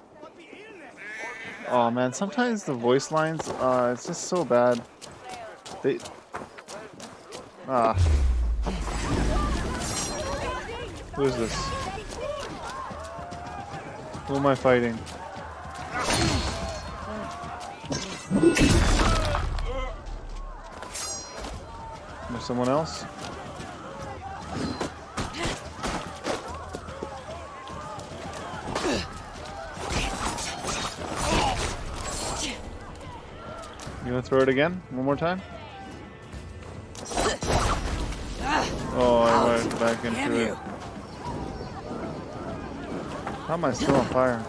Oh man, sometimes the voice lines, it's just so bad. They... Who is this? Who am I fighting? There's someone else? You wanna throw it again? One more time? Oh, I went back into it. How am I still on fire?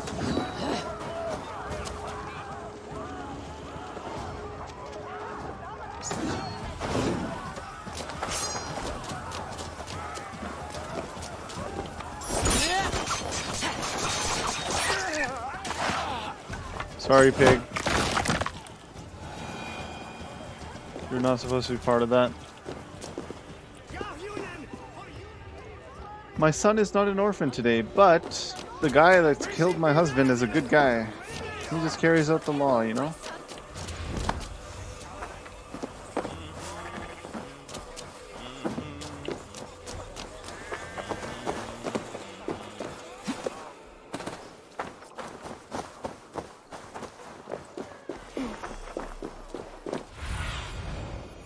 Sorry, pig. You're not supposed to be part of that. My son is not an orphan today, but the guy that's killed my husband is a good guy. He just carries out the law, you know?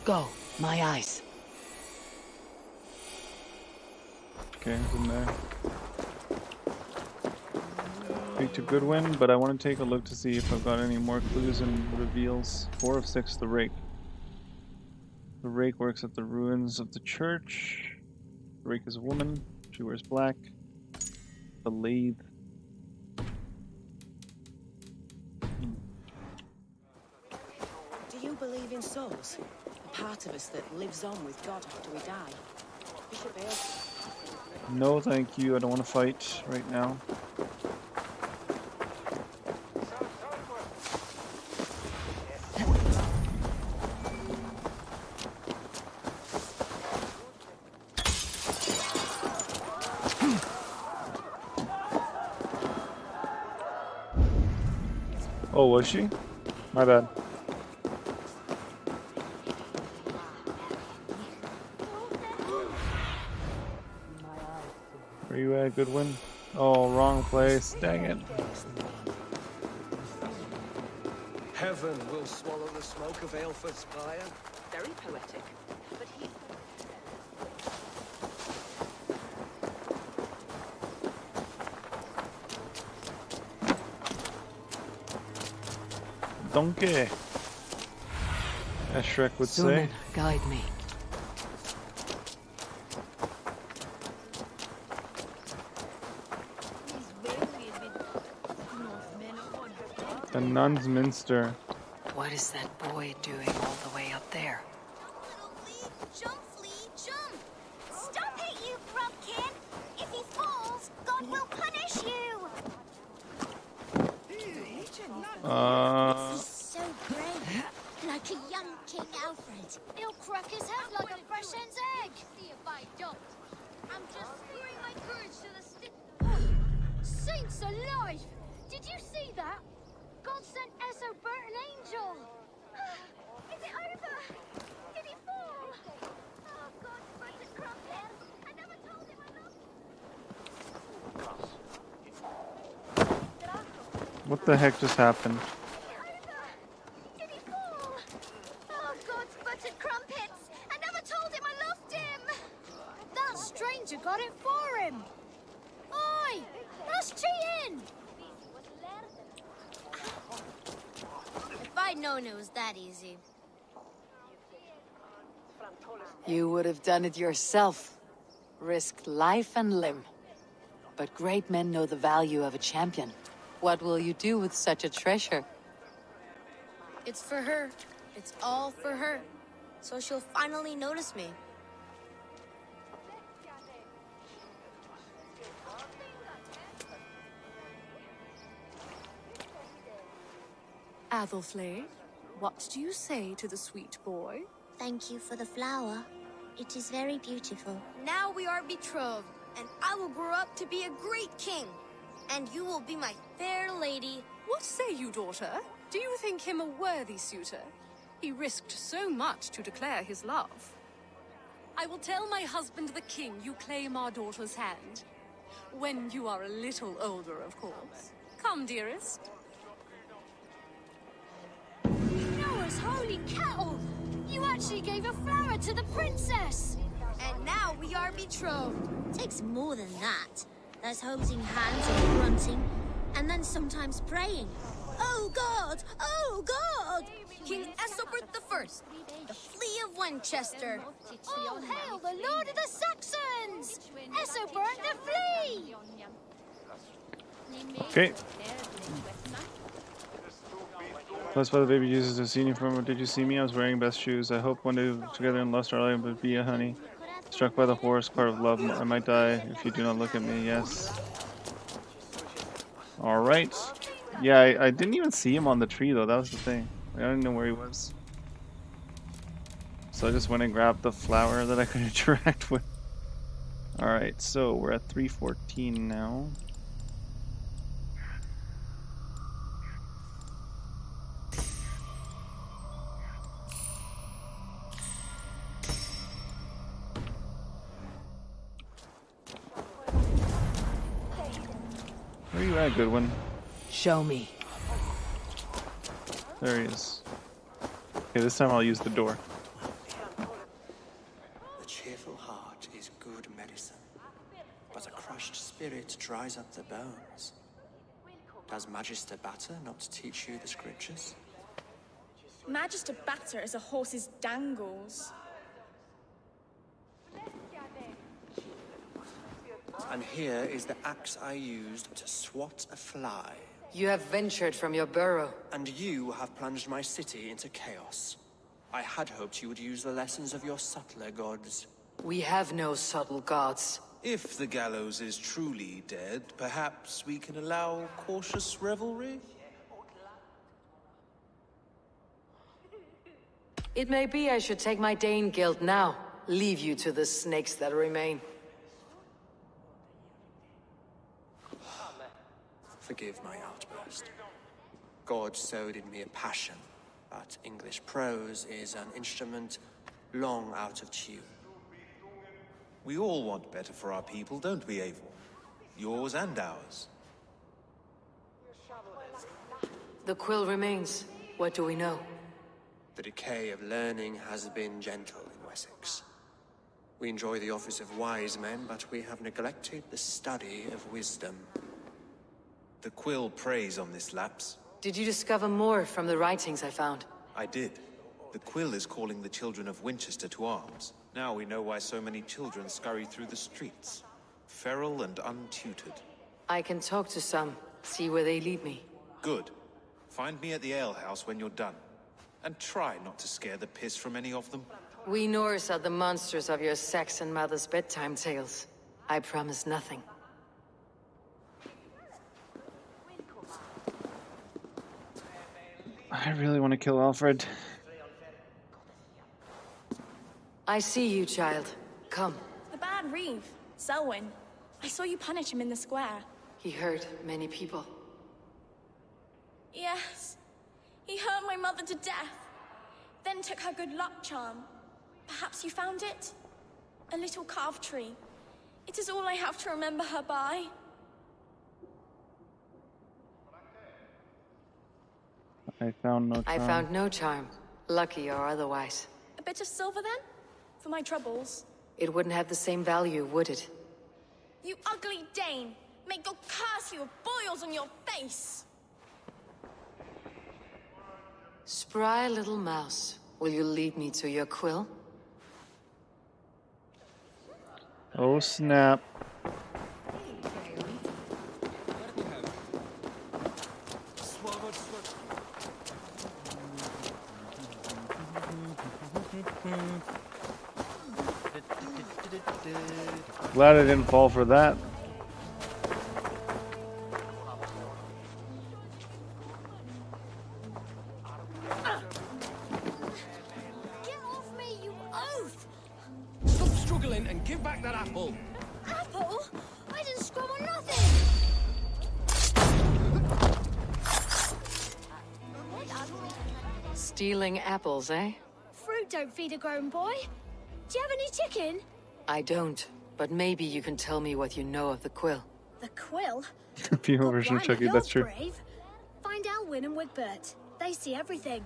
Go, my eyes.
Okay, it's in there. Speak to Goodwin, but I want to take a look to see if I've got any more clues and reveals. 4 of 6, the rake. The rake works at the ruins of the church. The rake is a woman. She wears black. The lathe.
Do you believe in souls? A part of us that lives on with God after we die? Bishop Aylesford.
No, thank you. I don't want to fight right now. Oh, was she? My bad. Where you at, Goodwin? Oh, wrong place. Dang it.
Heaven will swallow the smoke of Aylford's fire.
Very poetic. But he...
Donkey, as Shrek would say.
Guide me.
The Nun's Minster.
What is that boy doing all the way up there?
Jump, Flea, jump! Stop it, you grubkin! If he falls, God will punish you! This is so brave, like a young King Alfred. He'll crack his head like a fresh hen's egg. See if I don't. I'm just pouring my courage to the stick. Oh, saints alive! Did you see that? God sent Essobert an angel. Is it over? Did he fall? Oh God, but it's crumbling. I never told him I loved him.
What the heck just happened?
Did he fall? Oh, God's buttered crumpets! I never told him I loved him! That stranger got it for him! Oi! That's cheating! If I'd known it was that easy.
You would have done it yourself. Risked life and limb. But great men know the value of a champion. What will you do with such a treasure?
It's for her. It's all for her. So she'll finally notice me.
Athelflaed, what do you say to the sweet boy?
Thank you for the flower. It is very beautiful.
Now we are betrothed, and I will grow up to be a great king. And you will be my fair lady.
What say you, daughter? Do you think him a worthy suitor? He risked so much to declare his love. I will tell my husband the king you claim our daughter's hand. When you are a little older, of course. Come, dearest.
Noah's holy kettle! You actually gave a flower to the princess!
And now we are betrothed.
Takes more than that. There's holding hands and grunting, and then sometimes praying. Oh God! Oh God!
King Ethelbert I, the Flea of Winchester.
All hail the Lord of the Saxons! Ethelbert the Flea!
Okay. Blessed by the baby Jesus, I've seen you from. Did you see me? I was wearing best shoes. I hope one day together in lust our life would be a honey. Struck by the horse, part of love. I might die if you do not look at me. Yes. All right. Yeah, I didn't even see him on the tree though. That was the thing. I didn't know where he was. So I just went and grabbed the flower that I could interact with. All right. So we're at 314 now. Where you at, good one?
Show me.
There he is. Okay, this time I'll use the door.
A cheerful heart is good medicine, but a crushed spirit dries up the bones. Does Magister Batter not teach you the scriptures?
Magister Batter is a horse's dangles.
And here is the axe I used to swat a fly.
You have ventured from your burrow.
And you have plunged my city into chaos. I had hoped you would use the lessons of your subtler gods.
We have no subtle gods.
If the gallows is truly dead, perhaps we can allow cautious revelry?
It may be I should take my Dane guild now. Leave you to the snakes that remain.
Forgive my outburst. God sowed in me a passion, but English prose is an instrument long out of tune.
We all want better for our people, don't we, Eivor? Yours and ours.
The quill remains. What do we know?
The decay of learning has been gentle in Wessex. We enjoy the office of wise men, but we have neglected the study of wisdom.
The quill preys on this lapse.
Did you discover more from the writings I found?
I did. The quill is calling the children of Winchester to arms. Now we know why so many children scurry through the streets. Feral and untutored.
I can talk to some, see where they lead me.
Good. Find me at the alehouse when you're done. And try not to scare the piss from any of them.
We Norse are the monsters of your Saxon mother's bedtime tales. I promise nothing.
I really want to kill Alfred.
I see you, child. Come.
The bad Reeve, Selwyn. I saw you punish him in the square.
He hurt many people.
Yes. He hurt my mother to death. Then took her good luck charm. Perhaps you found it? A little carved tree. It is all I have to remember her by.
I found no charm.
I found no charm, lucky or otherwise.
A bit of silver then? For my troubles.
It wouldn't have the same value, would it?
You ugly Dane! May God curse you with boils on your face!
Spry little mouse, will you lead me to your quill?
Oh snap. Glad I didn't fall for that.
Give back that apple!
Apple? I didn't scrum on nothing!
Stealing apples, eh?
Fruit don't feed a grown boy. Do you have any chicken?
I don't, but maybe you can tell me what you know of the quill.
The quill?
Female version of
Blimey,
Chucky,
you're
that's true.
brave. Find Elwyn and Wigbert. They see everything.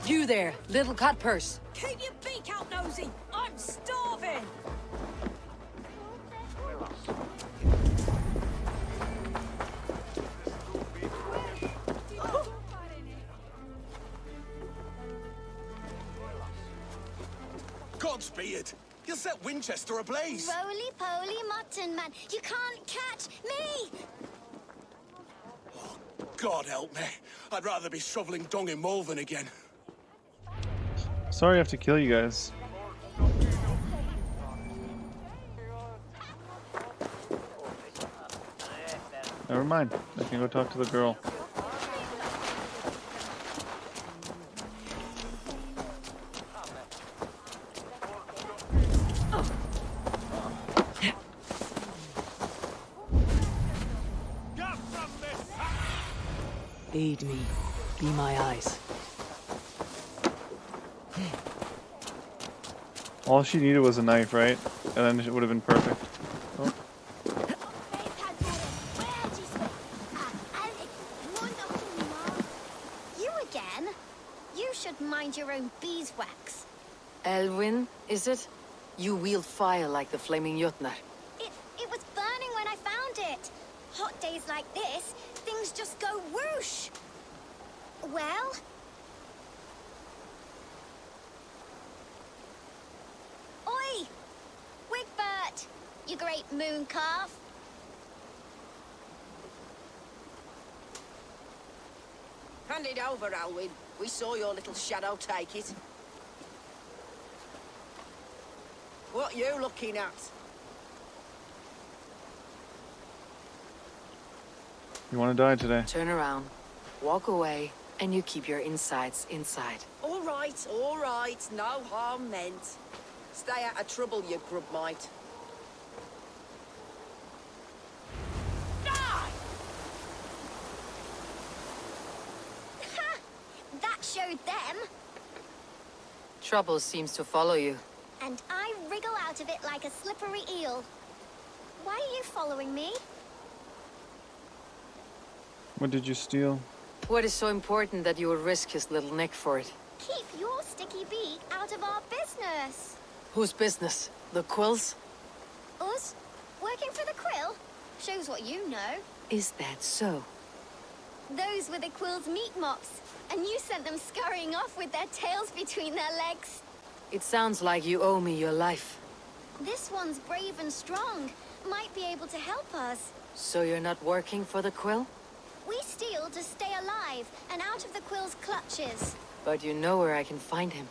You there, little cut purse.
Keep your beak out, Nosy! I'm starving!
Godspeed! You'll set Winchester ablaze!
Roly-poly mutton man, you can't catch me!
God help me. I'd rather be shoveling dung in Malvern again.
Sorry I have to kill you guys. Never mind. I can go talk to the girl.
Aid me. Be my eyes.
All she needed was a knife, right? And then it would have been perfect. Oh.
You again? You should mind your own beeswax.
Elwyn, is it? You wield fire like the flaming Jotnar.
It was burning when I found it. Hot days like this, things just go whoosh. Well? Oi! Wigbert! You great moon calf.
Hand it over, Alwyn. We saw your little shadow take it. What you looking at?
You want to die today?
Turn around, walk away, and you keep your insides inside.
All right, no harm meant. Stay out of trouble, you grub mite.
Ha! That showed them.
Trouble seems to follow you.
And I wriggle out of it like a slippery eel. Why are you following me?
What did you steal?
What is so important that you would risk his little neck for it?
Keep your sticky beak out of our business.
Whose business? The quills?
Us? Working for the quill? Shows what you know.
Is that so?
Those were the quill's meat mops, and you sent them scurrying off with their tails between their legs.
It sounds like you owe me your life.
This one's brave and strong. Might be able to help us.
So you're not working for the quill?
We steal to stay alive and out of the quill's clutches.
But you know where I can find him.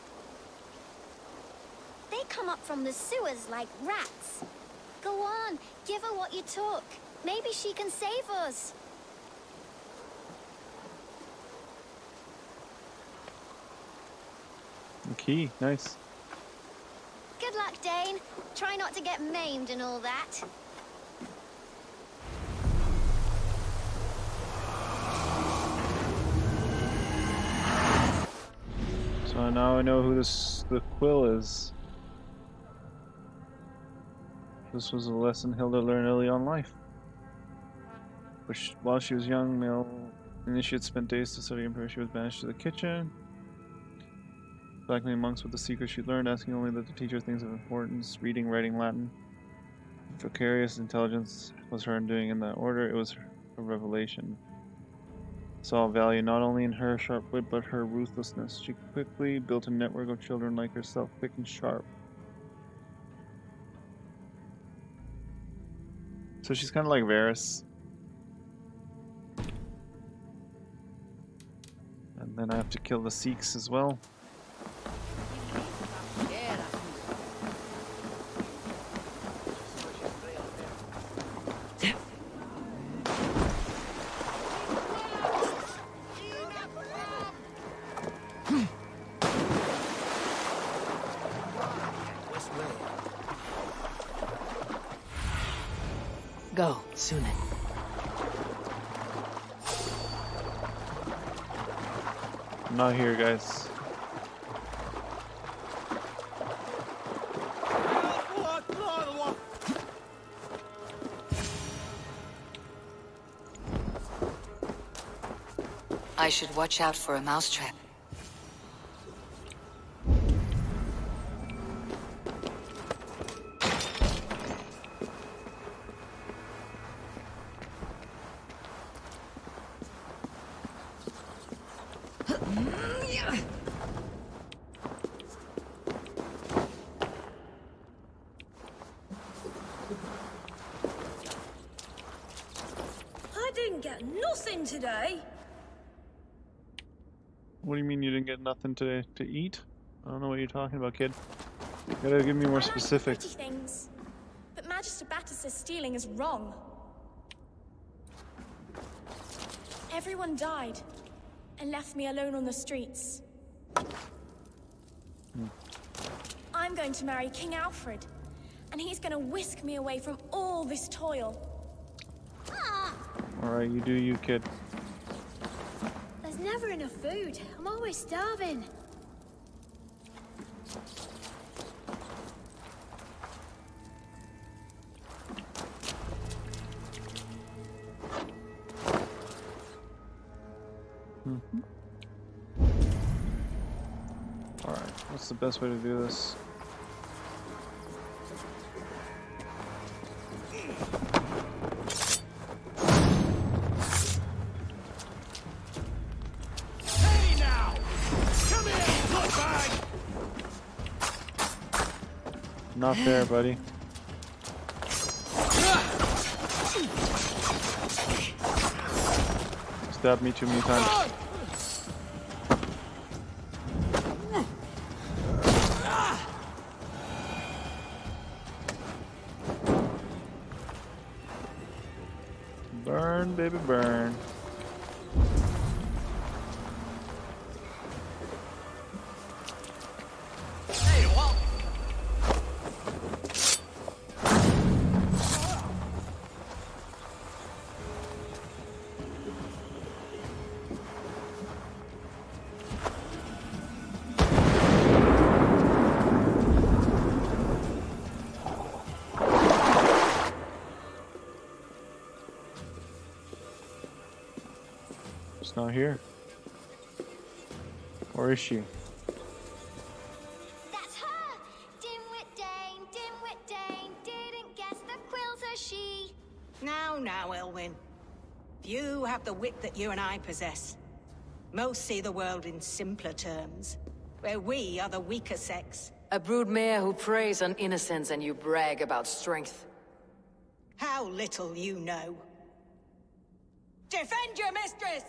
They come up from the sewers like rats. Go on, give her what you took. Maybe she can save us.
The key, nice.
Good luck, Dane. Try not to get maimed and all that.
So now I know who the quill is. This was a lesson Hilda learned early on in life. While she was young, male initiate spent days to study and pray. She was banished to the kitchen. Blackmailing monks with the secret she learned, asking only that the teacher things of importance, reading, writing Latin. Vicarious intelligence was her undoing in that order. It was a revelation. Saw value not only in her sharp wit, but her ruthlessness. She quickly built a network of children like herself, quick and sharp. So she's kind of like Varys. And then I have to kill the Sikhs as well.
Soon.
I'm not here, guys.
I should watch out for a mousetrap.
I didn't get nothing today.
What do you mean you didn't get nothing to eat? I don't know what you're talking about, kid. You gotta give me more specifics.
Pretty things. But Magister Batter says stealing is wrong. Everyone died and left me alone on the streets. I'm going to marry King Alfred, and he's going to whisk me away from all this toil.
Alright, you do you, kid.
There's never enough food. I'm always starving.
Alright, what's the best way to do this?
Hey now! Come here, bloodbag!
Not fair, buddy. Stabbed me too many times. Burn, baby, burn.
Hey, what?
She's not here. Or is she?
That's her! Dimwit Dane, didn't guess the quill's a she.
Now, Elwyn. You have the wit that you and I possess. Most see the world in simpler terms, where we are the weaker sex.
A broodmare who preys on innocence and you brag about strength.
How little you know. Defend your mistress!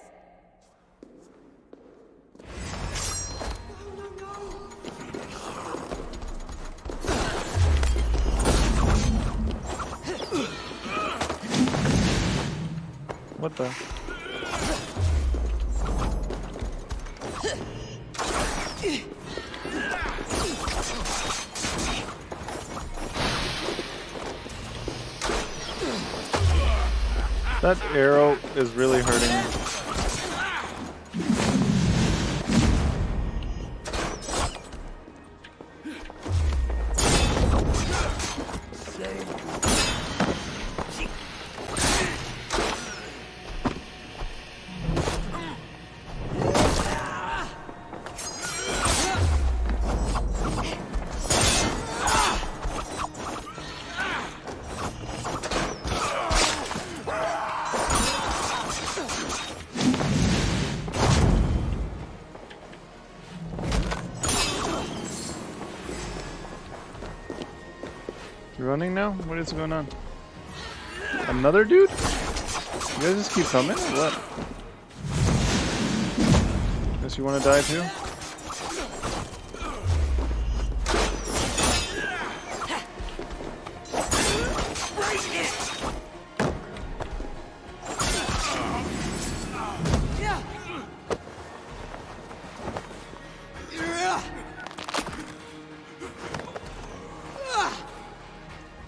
What the? That arrow is really hurting me. You running now? What is going on? Another dude? You guys just keep coming or what? Guess you want to die too?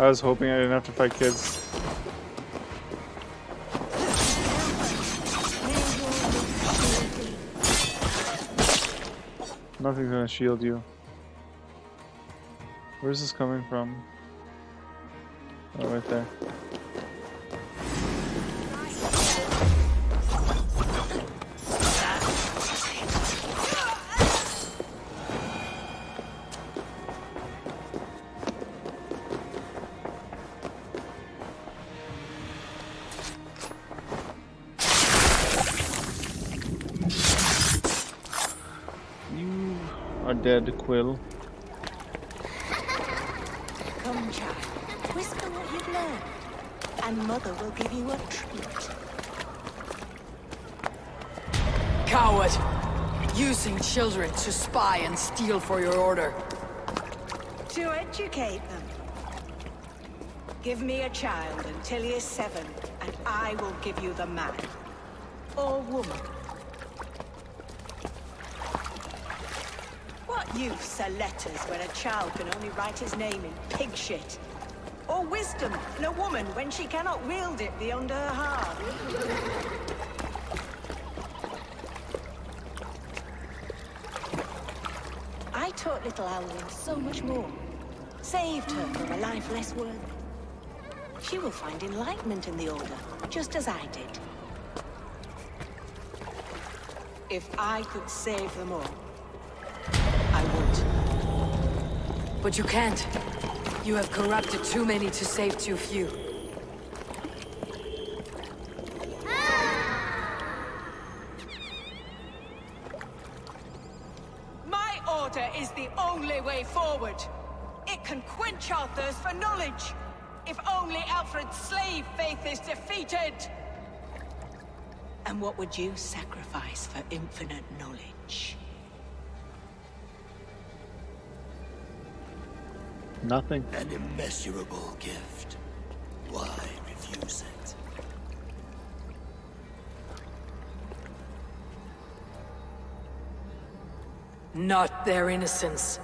I was hoping I didn't have to fight kids. Nothing's gonna shield you. Where's this coming from? Oh, right there. Are dead, Quill.
Come, child. Whisper what you've learned, and Mother will give you a treat.
Coward! Using children to spy and steal for your order.
To educate them. Give me a child until he is 7, and I will give you the man. Or woman. What use are letters when a child can only write his name in pig shit? Or wisdom in a woman when she cannot wield it beyond her heart? I taught little Alwyn so much more. Saved her from a life less worthy. She will find enlightenment in the Order, just as I did. If I could save them all, I would.
But you can't. You have corrupted too many to save too few.
My order is the only way forward. It can quench our thirst for knowledge. If only Alfred's slave faith is defeated. And what would you sacrifice for infinite knowledge?
Nothing.
An immeasurable gift. Why refuse it?
Not their innocence.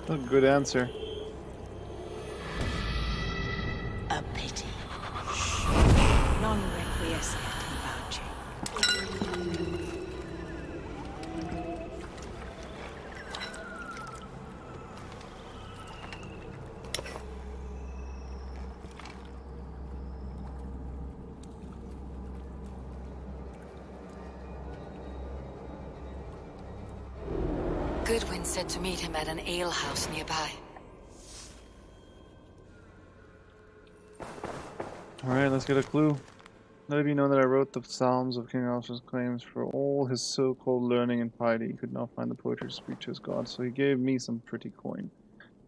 A good answer.
A pity. Non requiescat in pace.
Goodwin said to meet him at an alehouse nearby.
Alright, let's get a clue. Let it be known that I wrote the Psalms of King Alfred's claims for all his so-called learning and piety. He could not find the poetry to speak to his God, so he gave me some pretty coin.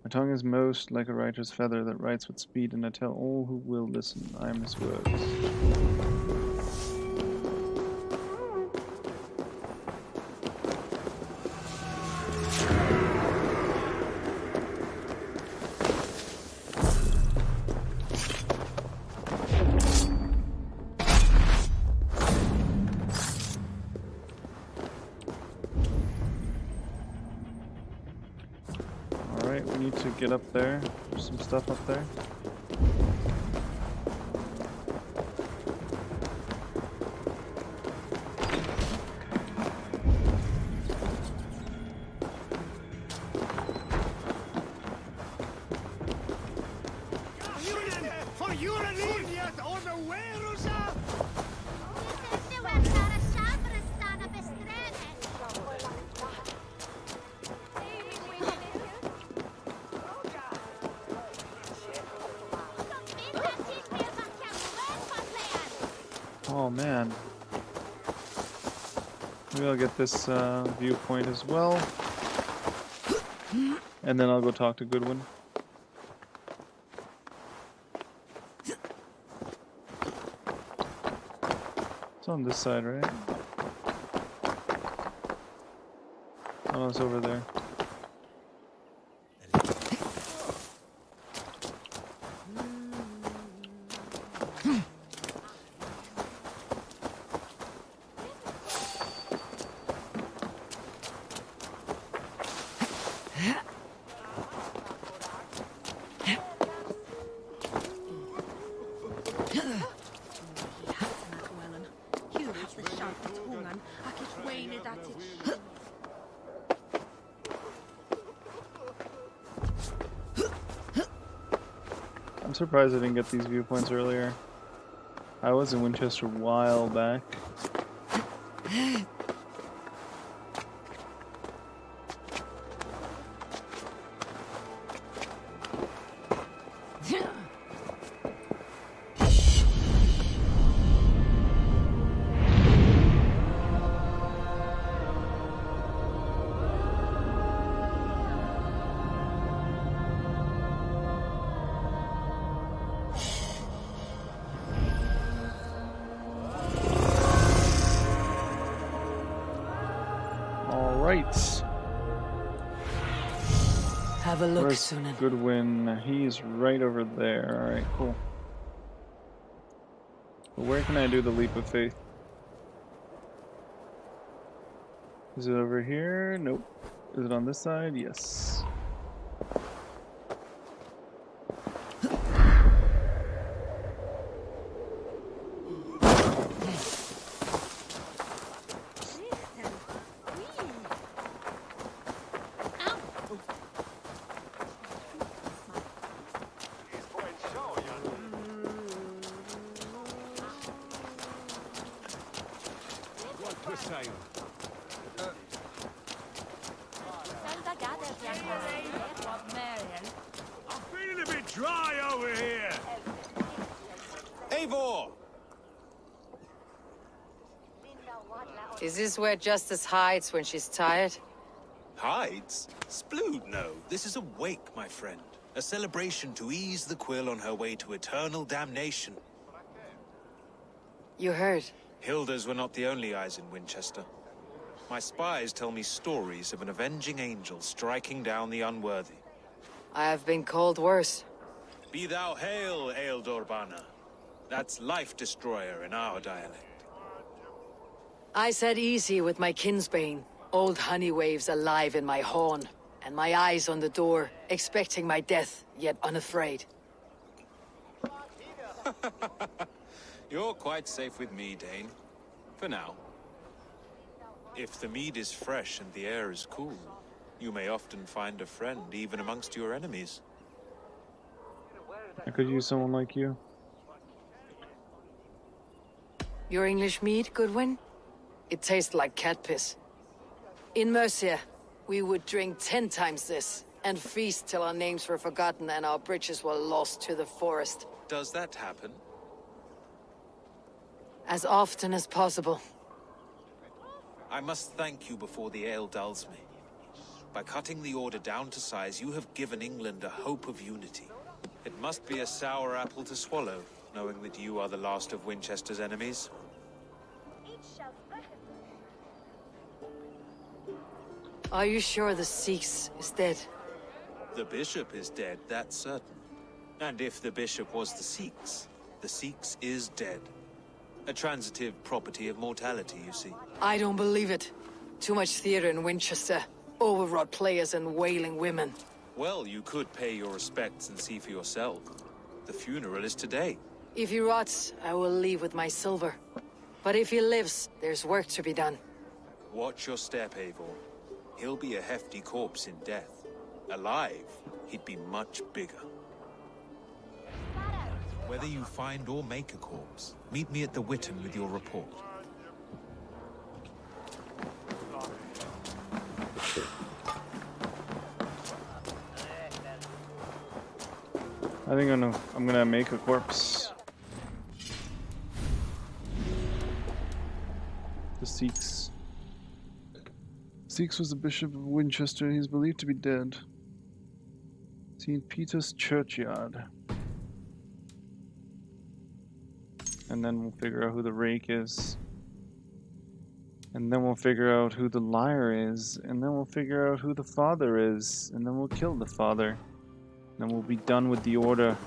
My tongue is most like a writer's feather that writes with speed, and I tell all who will listen, I am his words. Alright, we need to get up there. There's some stuff up there. Oh man. Maybe I'll get this viewpoint as well. And then I'll go talk to Goodwin. It's on this side, right? Oh, it's over there. surprised I didn't get these viewpoints earlier. I was in Winchester a while back.
Have a look,
Where's
Sunan.
Goodwin? He's right over there. Alright, cool. But where can I do the leap of faith? Is it over here? Nope. Is it on this side? Yes.
I'm feeling a bit dry over here.
Eivor!
Is this where Justice hides when she's tired?
Hides? Splood, no. This is a wake, my friend. A celebration to ease the quill on her way to eternal damnation.
You heard.
Hilda's were not the only eyes in Winchester. My spies tell me stories of an avenging angel striking down the unworthy.
I have been called worse.
Be thou hail, Ealdorbanna. That's Life Destroyer in our dialect.
I said easy with my kinsbane. Old honey waves alive in my horn, and my eyes on the door, expecting my death, yet unafraid.
You're quite safe with me, Dane. For now. If the mead is fresh and the air is cool, you may often find a friend even amongst your enemies.
I could use someone like you.
Your English mead, Goodwin? It tastes like cat piss. In Mercia, we would drink 10 times this, and feast till our names were forgotten and our bridges were lost to the forest.
Does that happen?
As often as possible.
I must thank you before the ale dulls me. By cutting the order down to size, you have given England a hope of unity. It must be a sour apple to swallow, knowing that you are the last of Winchester's enemies.
Are you sure the Sikhs is dead?
The bishop is dead, that's certain. And if the bishop was the Sikhs is dead. A transitive property of mortality, you see.
I don't believe it. Too much theater in Winchester. Overwrought players and wailing women.
Well, you could pay your respects and see for yourself. The funeral is today.
If he rots, I will leave with my silver. But if he lives, there's work to be done.
Watch your step, Eivor. He'll be a hefty corpse in death. Alive, he'd be much bigger. Whether you find or make a corpse, meet me at the Witten with your report.
I think I'm gonna make a corpse. The Sikhs. Sikhs was the Bishop of Winchester. He's believed to be dead. St. Peter's Churchyard. And then we'll figure out who the rake is. And then we'll figure out who the liar is. And then we'll figure out who the father is. And then we'll kill the father. Then we'll be done with the order.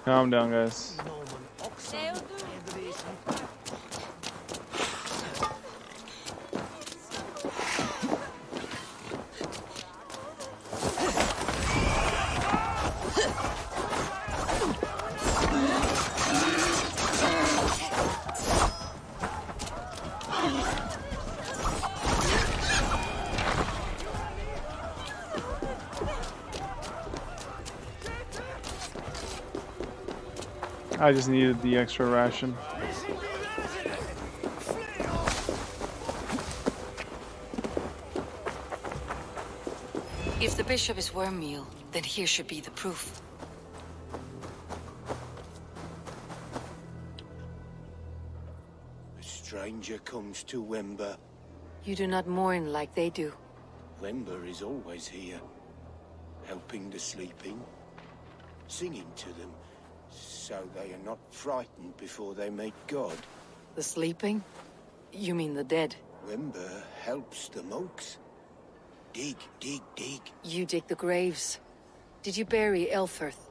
Calm down, guys. I just needed the extra ration.
If the bishop is worm meal, then here should be the proof.
A stranger comes to Wember.
You do not mourn like they do.
Wember is always here, helping the sleeping, singing to them, so they are not frightened before they meet God.
The sleeping? You mean the dead?
Wember helps the monks. Dig, dig, dig.
You dig the graves. Did you bury Elfirth?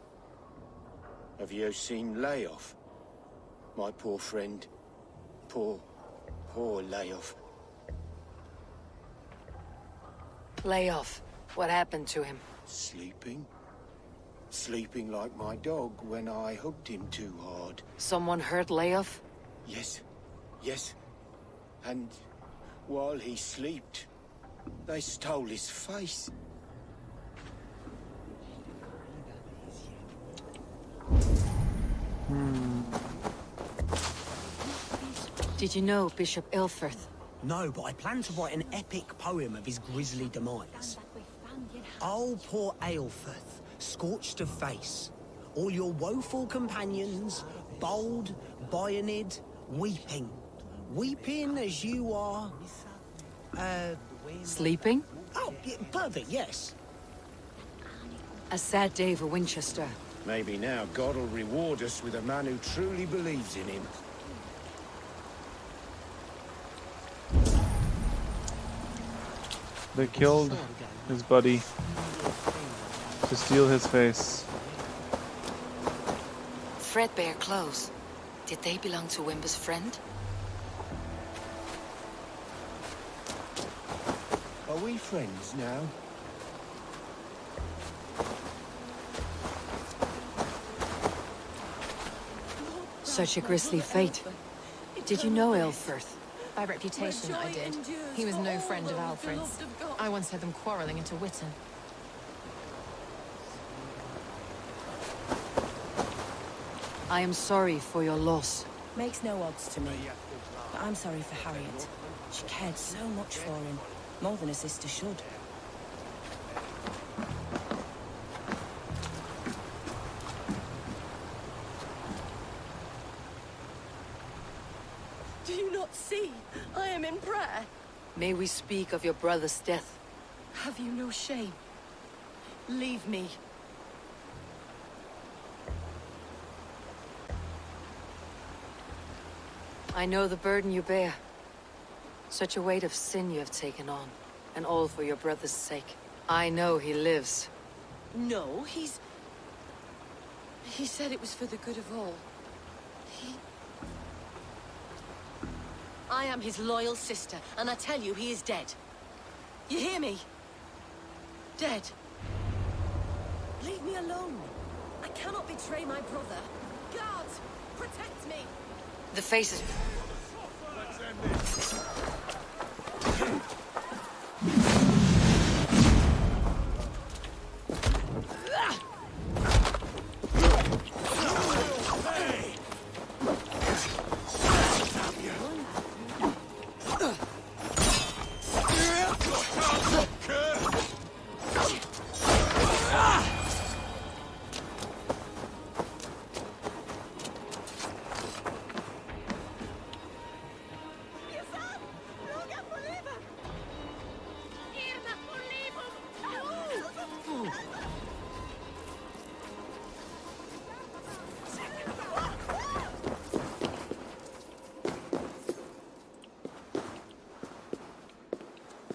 Have you seen Layoff? My poor friend. Poor Layoff.
Layoff. What happened to him?
Sleeping? Sleeping like my dog when I hugged him too hard.
Someone hurt Layoff?
Yes. Yes. And while he slept, they stole his face.
Did you know Bishop Elfirth?
No, but I plan to write an epic poem of his grisly demise. Oh, poor Aelfirth, scorched of face. All your woeful companions, bold, Bionid, weeping. Weeping as you are...
Sleeping?
Oh, yeah, perfect, yes.
A sad day for Winchester.
Maybe now God will reward us with a man who truly believes in him.
They killed his buddy to steal his face.
Threadbare clothes. Did they belong to Wember's friend?
Are we friends now?
Such a grisly fate. Did you know Elfirth?
By reputation, I did. He was no friend of Alfred's. I once had them quarreling into Witten.
I am sorry for your loss.
Makes no odds to me. But I'm sorry for Harriet. She cared so much for him. More than a sister should.
Do you not see? I am in prayer.
May we speak of your brother's death?
Have you no shame? Leave me.
I know the burden you bear. Such a weight of sin you have taken on, and all for your brother's sake. I know he lives.
No, he said it was for the good of all. I am his loyal sister, and I tell you, he is dead. You hear me? Dead. Leave me alone. I cannot betray my brother. Guards, protect me.
The faces...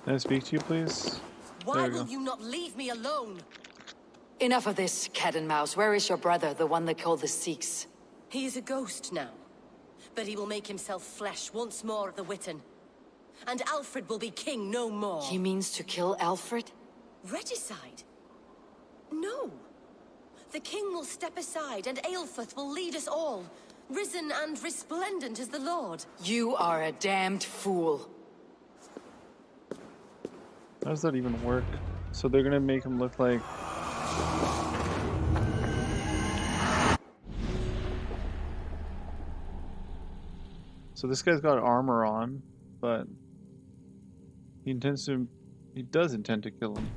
Can I speak to you, please?
Why will you not leave me alone?
Enough of this, cat and mouse. Where is your brother, the one they call the Sikhs?
He is a ghost now. But he will make himself flesh once more at the Witten. And Alfred will be king no more.
He means to kill Alfred?
Regicide? No. The king will step aside, and Aelfirth will lead us all, risen and resplendent as the Lord.
You are a damned fool.
How does that even work? So they're gonna make him look like... So this guy's got armor on, but he does intend to kill him.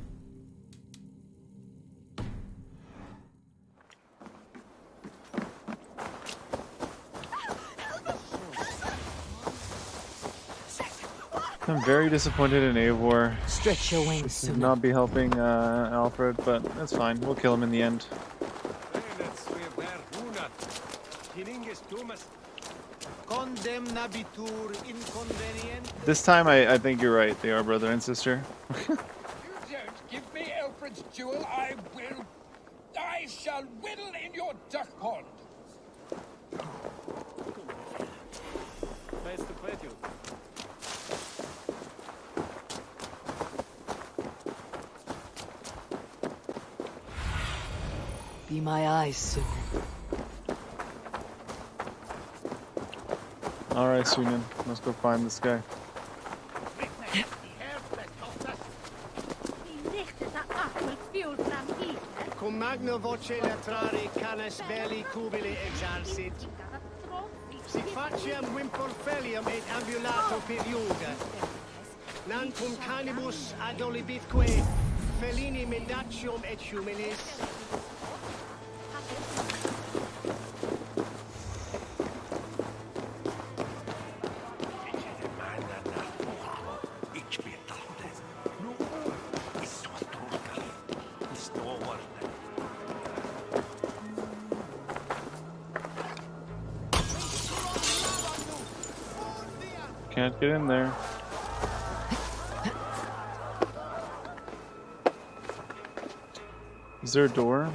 I'm very disappointed in Eivor.
Stretch your wings,
This would not be helping Alfred, but that's fine. We'll kill him in the end. This time, I think you're right. They are brother and sister.
You don't give me Alfred's jewel, I shall whittle in your duck pond.
Nice to meet you.
Be my eyes soon.
Alright, Sunan. Let's go find this guy.
Cum magna voce latrare canis belli cubili exarsit. Sit faciam vimporfelium et ambulato per iuga. Non cum canibus adolibitque felini mendacium et humilis.
Can't get in there. Is there a door?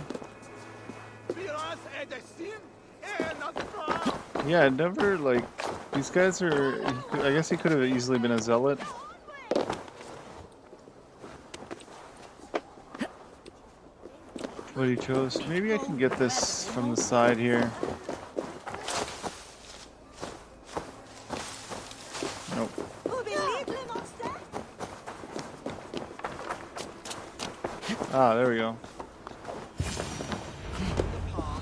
Yeah, it never, like, these guys are, I guess he could have easily been a zealot. But he chose, maybe I can get this from the side here. Nope. Ah, there we go.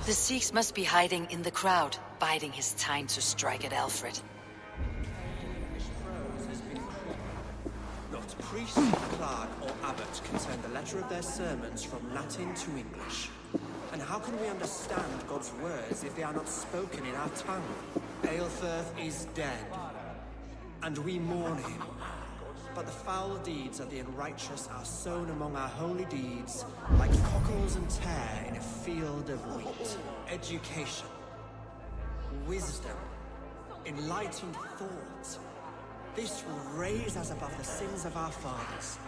The Sikhs must be hiding in the crowd, biding his time to strike at Alfred.
Not priest, clerk, or abbot can send a letter of their sermons from Latin to English. And how can we understand God's words if they are not spoken in our tongue? Aelfirth is dead, and we mourn him. But the foul deeds of the unrighteous are sown among our holy deeds, like cockles and tare in a field of wheat. Education, wisdom, enlightened thought. This will raise us above the sins of our fathers.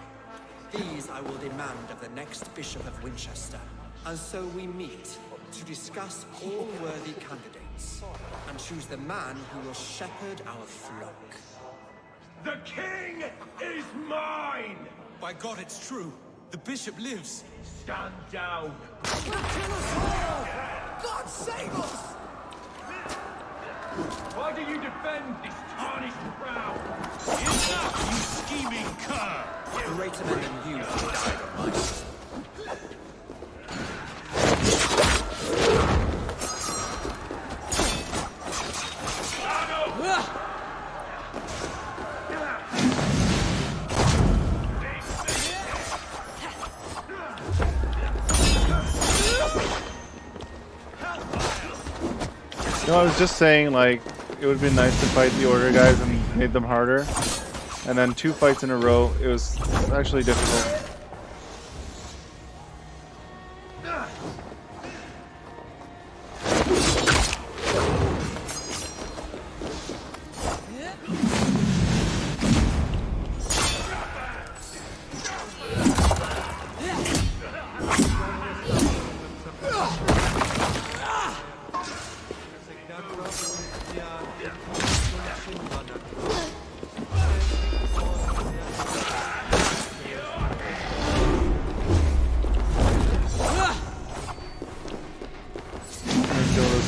These I will demand of the next Bishop of Winchester. And so we meet to discuss all worthy candidates and choose the man who will shepherd our flock.
The king is mine!
By God, it's true. The bishop lives.
Stand down.
God save us!
Why do you defend this tarnished crown?
Enough, you scheming cur!
Greater men than you have died on my side.
No, I was just saying, like, it would have been nice to fight the Order guys and made them harder. And then 2 fights in a row, it was actually difficult.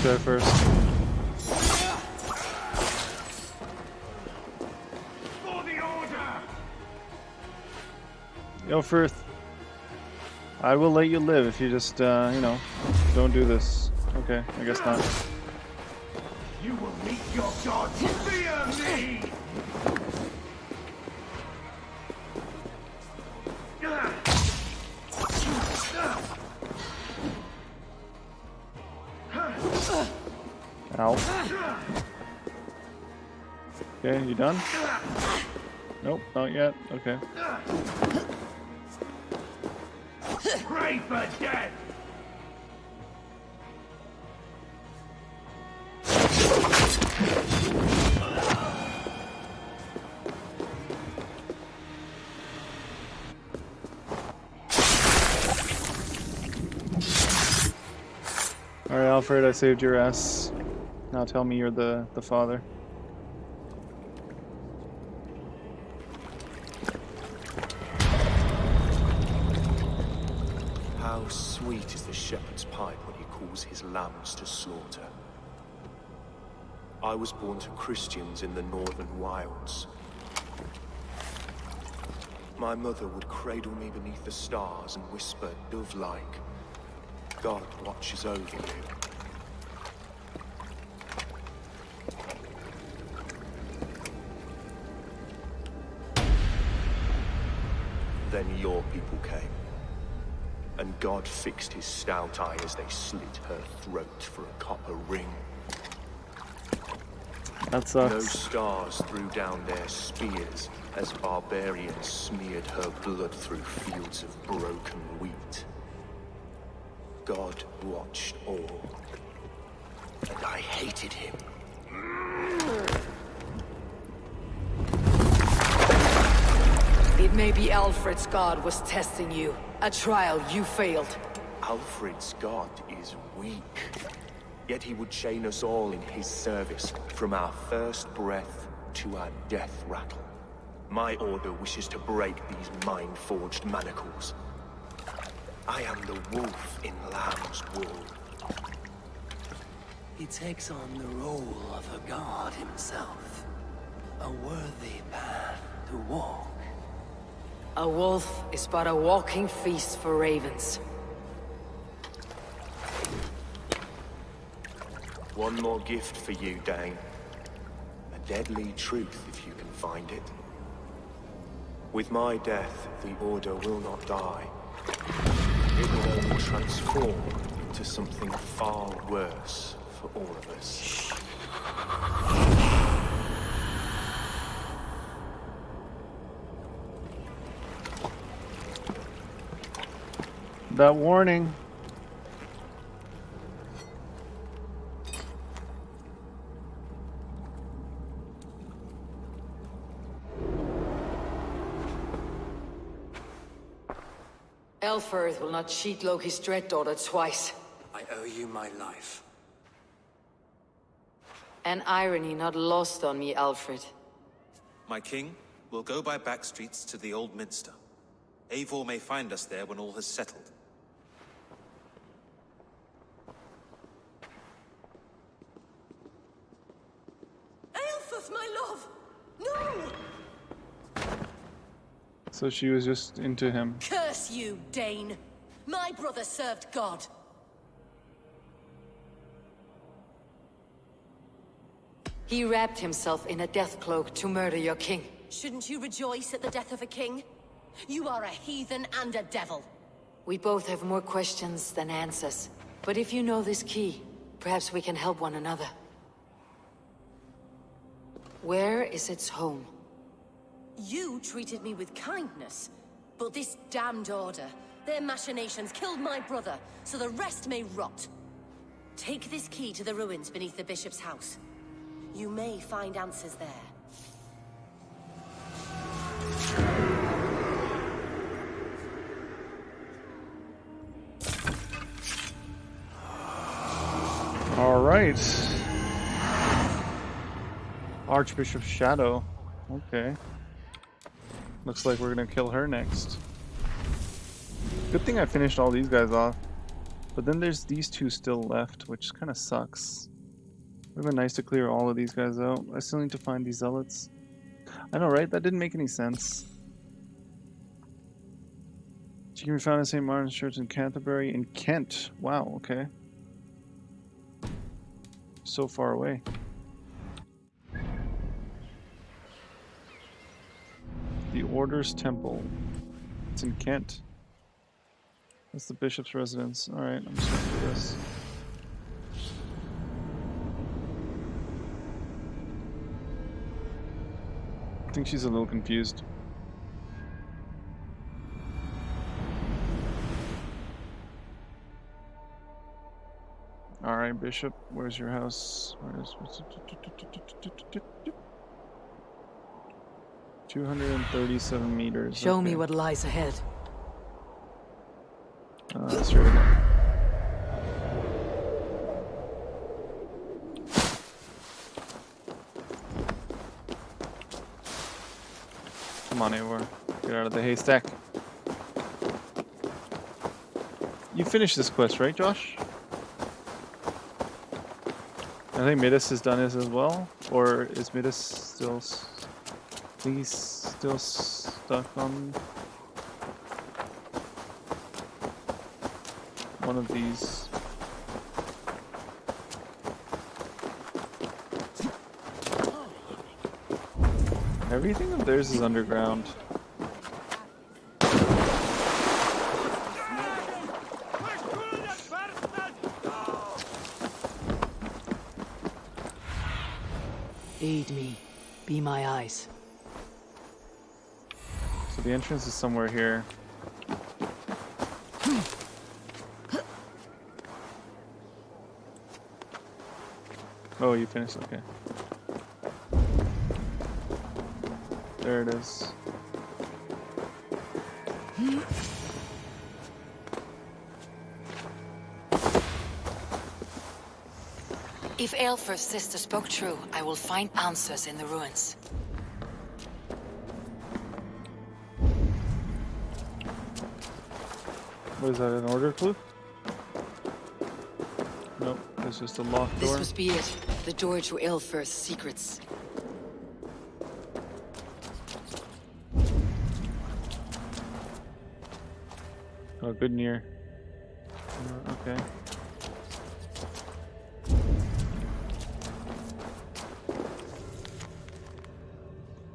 Go first.
For the order!
Ilfrith, I will let you live if you just, you know, don't do this. Okay, I guess not.
You will meet your god. Fear me!
Ow. Okay, you done? Nope, not yet. Okay.
Pray for death!
Alright, Alfred, I saved your ass. Now tell me you're the father.
How sweet is the shepherd's pipe when he calls his lambs to slaughter. I was born to Christians in the northern wilds. My mother would cradle me beneath the stars and whisper, dove-like, God watches over you. Then your people came, and God fixed his stout eye as they slit her throat for a copper ring.
That sucks.
No stars threw down their spears as barbarians smeared her blood through fields of broken wheat. God watched all, and I hated him.
It may be Alfred's god was testing you. A trial you failed.
Alfred's god is weak. Yet he would chain us all in his service, from our first breath to our death rattle. My order wishes to break these mind-forged manacles. I am the wolf in lamb's wool.
He takes on the role of a god himself. A worthy path to walk.
A wolf is but a walking feast for ravens.
One more gift for you, Dane. A deadly truth, if you can find it. With my death, the Order will not die. It will only transform into something far worse for all of us.
That warning.
Elfirth will not cheat Loki's dread daughter twice.
I owe you my life.
An irony not lost on me, Alfred.
My king, we'll go by back streets to the Old Minster. Eivor may find us there when all has settled.
Aelfirth, my love! No!
So she was just into him.
Curse you, Dane! My brother served God.
He wrapped himself in a death cloak to murder your king.
Shouldn't you rejoice at the death of a king? You are a heathen and a devil.
We both have more questions than answers. But if you know this key, perhaps we can help one another. Where is its home?
You treated me with kindness, but this damned Order, their machinations killed my brother, so the rest may rot. Take this key to the ruins beneath the bishop's house. You may find answers there.
All right. Archbishop's Shadow. Okay. Looks like we're gonna kill her next. Good thing I finished all these guys off. But then there's these two still left, which kind of sucks. It would have been nice to clear all of these guys out. I still need to find these zealots. I know, right? That didn't make any sense. She can be found in St. Martin's Church in Canterbury in Kent. Wow, okay. So far away. Order's Temple. It's in Kent. That's the bishop's residence. Alright, I'm just gonna do this. I think she's a little confused. Alright, Bishop, where's your house? Where's 237 meters.
Show me what lies ahead.
Straight up. Come on, Eivor. Get out of the haystack. You finished this quest, right, Josh? I think Midas has done this as well. Or is Midas still... He's still stuck on... one of these. Everything of theirs is underground.
Aid me. Be my eyes.
So the entrance is somewhere here. Oh, you finished? Okay. There it is.
If Aelfr's sister spoke true, I will find answers in the ruins.
What is that, an order clue? Nope, it's just a locked door.
This must be it. The door to Aelfr's secrets.
Oh, good near. Okay.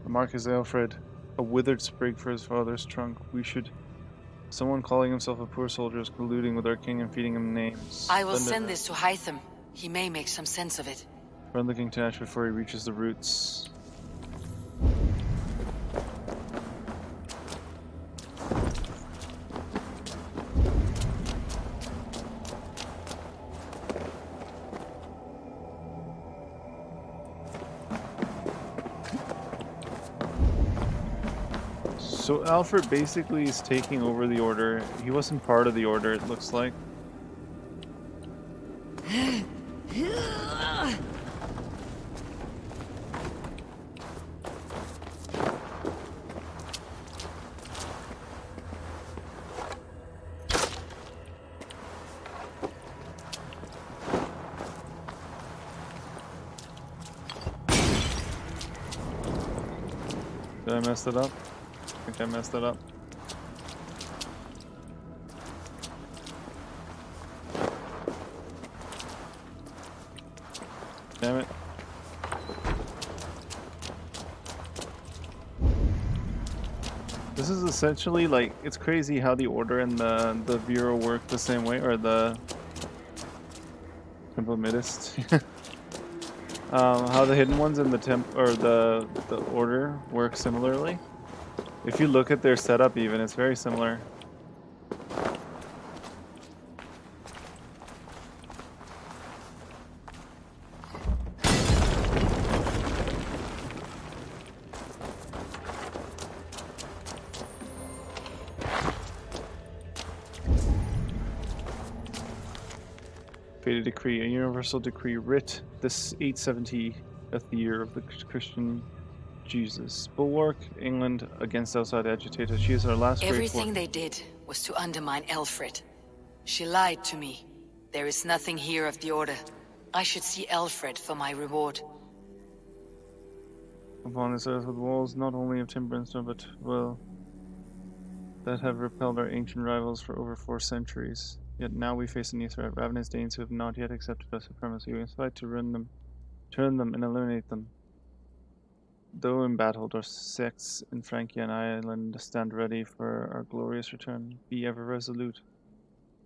The mark is Aelfred, a withered sprig for his father's trunk. We should... Someone calling himself a poor soldier is colluding with our king and feeding him names.
I will send this to Hytham. He may make some sense of it.
Run the king to Ash before he reaches the roots. So Alfred basically is taking over the order. He wasn't part of the order, it looks like. Did I mess it up? I think I messed it up. Damn it. This is essentially like, it's crazy how the Order and the Bureau work the same way, or the Temple Midist. How the Hidden Ones and the the Order work similarly. If you look at their setup even, it's very similar. Fated Decree, a universal decree writ this 870th year of the Christian Jesus. Bulwark, England against outside agitators. She is our last
Everything they did was to undermine Aelfred. She lied to me. There is nothing here of the Order. I should see Aelfred for my reward.
Upon this earth with walls not only of timber and stone, but, well, that have repelled our ancient rivals for over 4 centuries. Yet now we face a new threat, ravenous Danes who have not yet accepted our supremacy. We must fight to turn them, and eliminate them. Though embattled our sects in Francia and Ireland stand ready for our glorious return, be ever resolute.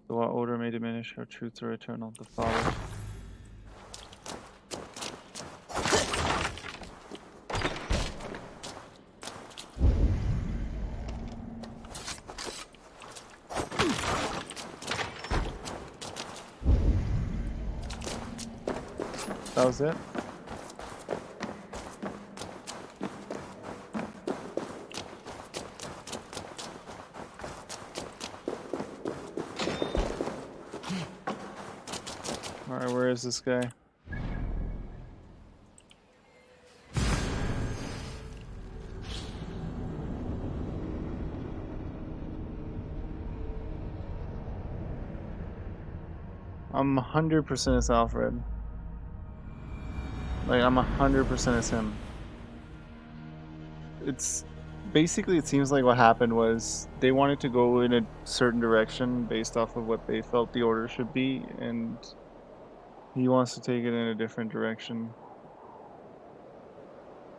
Though our order may diminish, our truths are eternal. The Father. That was it? Alright, where is this guy? I'm 100% as Alfred. Like, I'm 100% as him. It's basically, it seems like what happened was they wanted to go in a certain direction based off of what they felt the order should be, and he wants to take it in a different direction.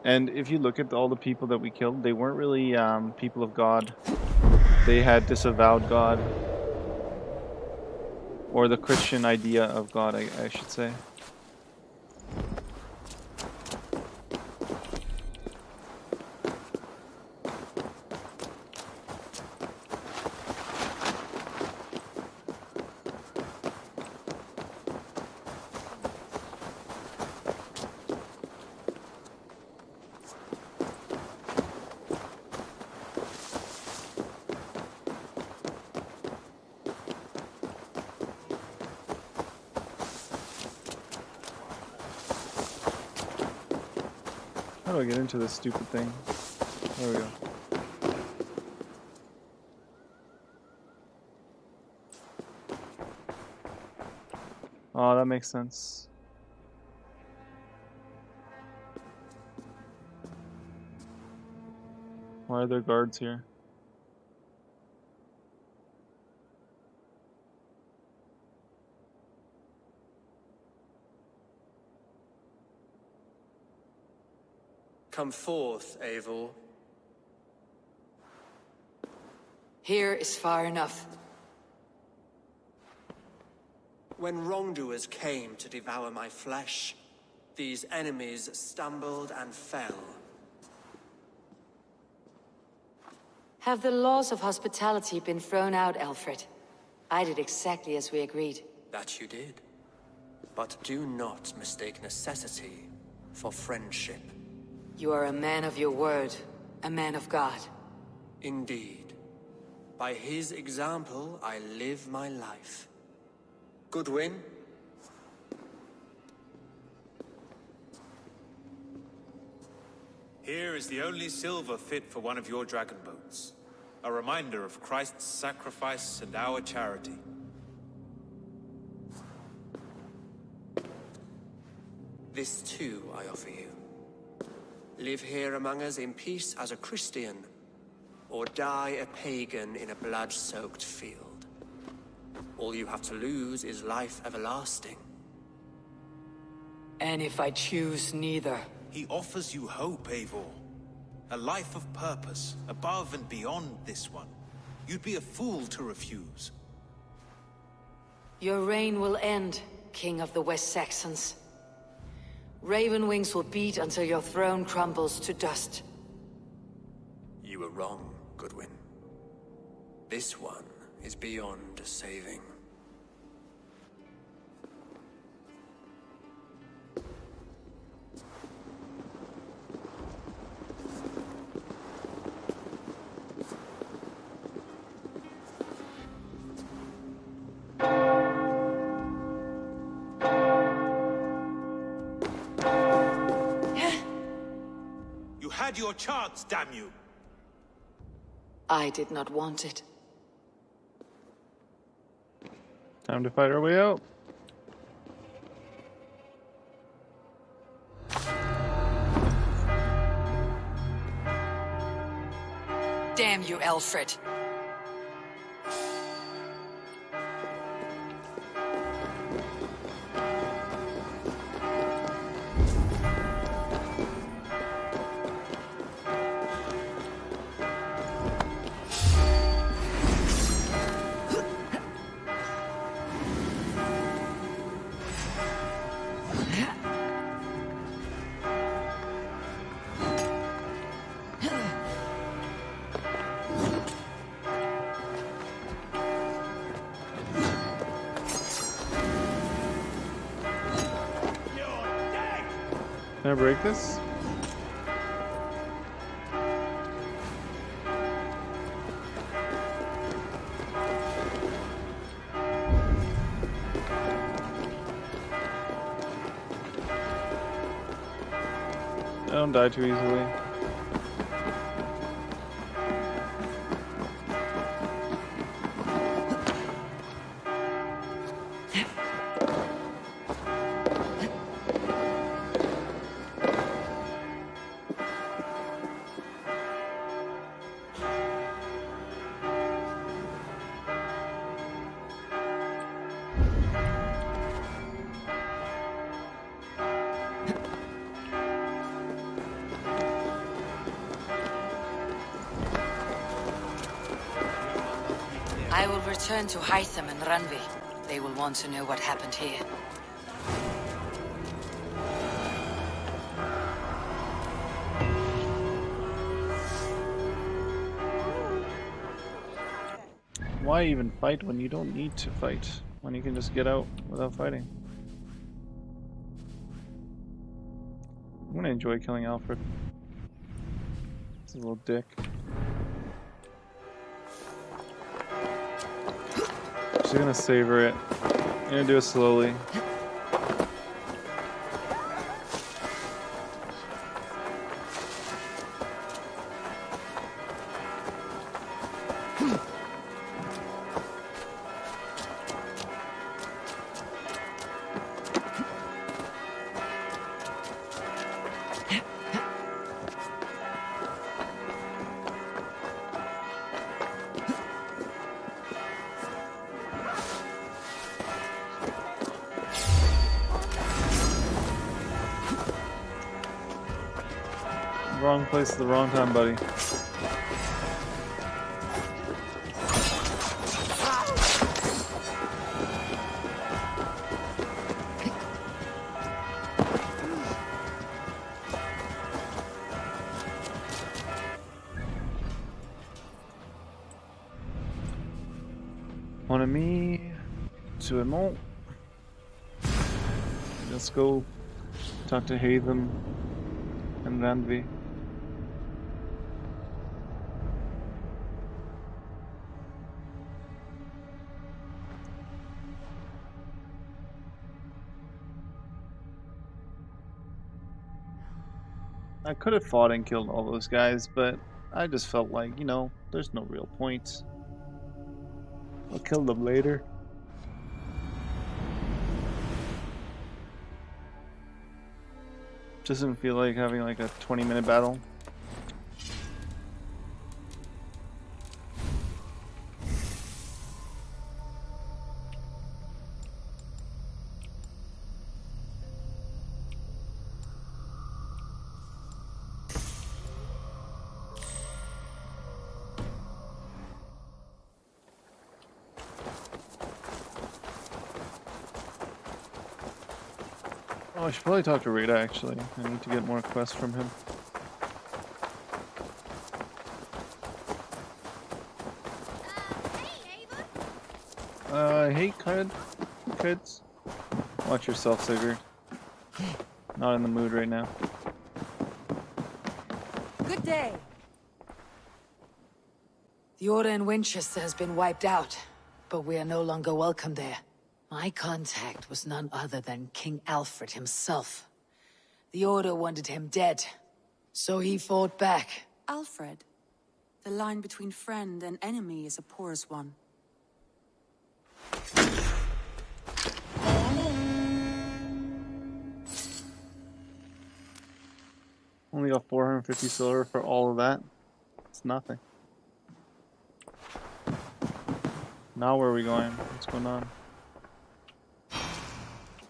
And if you look at all the people that we killed, they weren't really people of God. They had disavowed God. Or the Christian idea of God, I should say. How do I get into this stupid thing? There we go. Oh, that makes sense. Why are there guards here?
Come forth, Eivor.
Here is far enough.
When wrongdoers came to devour my flesh, these enemies stumbled and fell.
Have the laws of hospitality been thrown out, Alfred? I did exactly as we agreed.
That you did. But do not mistake necessity for friendship.
You are a man of your word, a man of God.
Indeed. By his example, I live my life. Goodwin?
Here is the only silver fit for one of your dragon boats. A reminder of Christ's sacrifice and our charity.
This too I offer you. Live here among us in peace as a Christian, or die a pagan in a blood-soaked field. All you have to lose is life everlasting.
And if I choose neither?
He offers you hope, Eivor. A life of purpose, above and beyond this one. You'd be a fool to refuse.
Your reign will end, King of the West Saxons. Raven wings will beat until your throne crumbles to dust.
You were wrong, Goodwin. This one is beyond saving.
Had your chance, damn you!
I did not want it.
Time to fight our way out.
Damn you, Alfred.
Can I break this? I don't die too easily.
I will return to Hytham and Ranvi. They will want to know what happened here.
Why even fight when you don't need to fight? When you can just get out without fighting? I'm gonna enjoy killing Alfred. He's a little dick. Just gonna savor it. I'm gonna do it slowly. Wrong place at the wrong time, buddy. Mon ami, tu es mort. Let's go talk to Hatham and Ranvi. I could have fought and killed all those guys, but I just felt like, you know, there's no real point. I'll kill them later. Doesn't feel like having like a 20-minute battle. Oh, I should probably talk to Rita actually. I need to get more quests from him. Hey, kids. Watch yourself, Sigurd. Not in the mood right now.
Good day. The order in Winchester has been wiped out, but we are no longer welcome there. My contact was none other than King Alfred himself. The order wanted him dead, so he fought back.
Alfred, the line between friend and enemy is a porous one.
Only got 450 silver for all of that. It's nothing. Now where are we going? What's going on?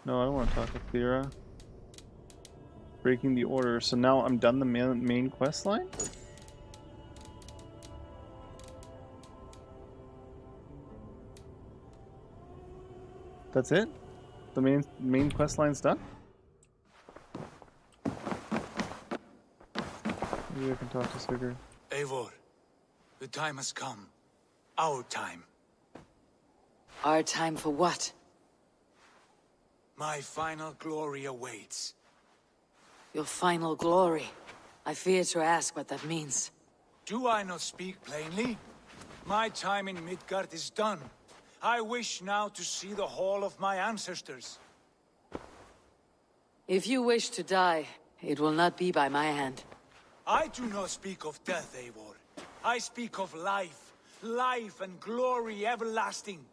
No, I don't want to talk to Thera. Breaking the order. So now I'm done the main quest line? That's it? The main quest line's done? Maybe I can talk to Sigurd.
Eivor, the time has come. Our time.
Our time for what?
My final glory awaits.
Your final glory. I fear to ask what that means.
Do I not speak plainly? My time in Midgard is done. I wish now to see the hall of my ancestors.
If you wish to die, it will not be by my hand.
I do not speak of death, Eivor. I speak of life. Life and glory everlasting.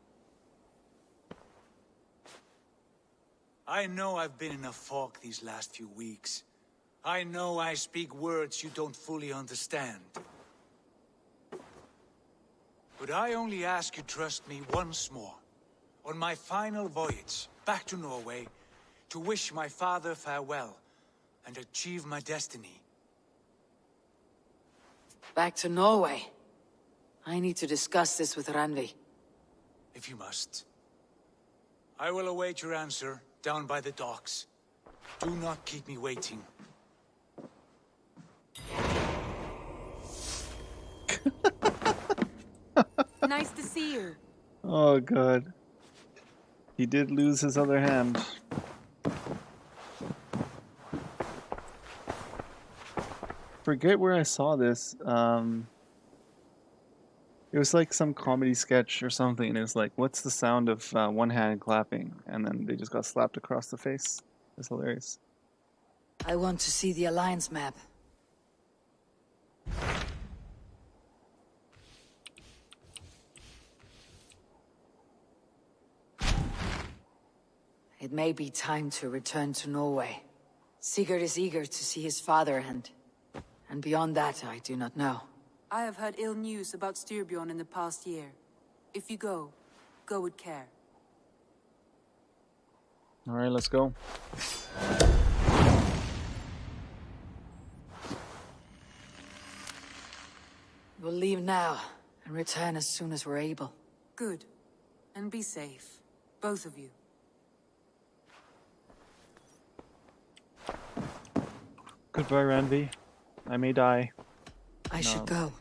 I know I've been in a fog these last few weeks. I know I speak words you don't fully understand. But I only ask you trust me once more. On my final voyage back to Norway, to wish my father farewell and achieve my destiny.
Back to Norway. I need to discuss this with Randvi.
If you must. I will await your answer down by the docks. Do not keep me waiting.
Nice to see you.
Oh god. He did lose his other hand. Forget where I saw this. It was like some comedy sketch or something. It was like, what's the sound of one hand clapping? And then they just got slapped across the face. It's hilarious.
I want to see the Alliance map. It may be time to return to Norway. Sigurd is eager to see his father, and beyond that, I do not know.
I have heard ill news about Styrbjorn in the past year. If you go, go with care.
Alright, let's go.
We'll leave now, and return as soon as we're able.
Good. And be safe. Both of you.
Goodbye, Randvi. I may die.
I should go.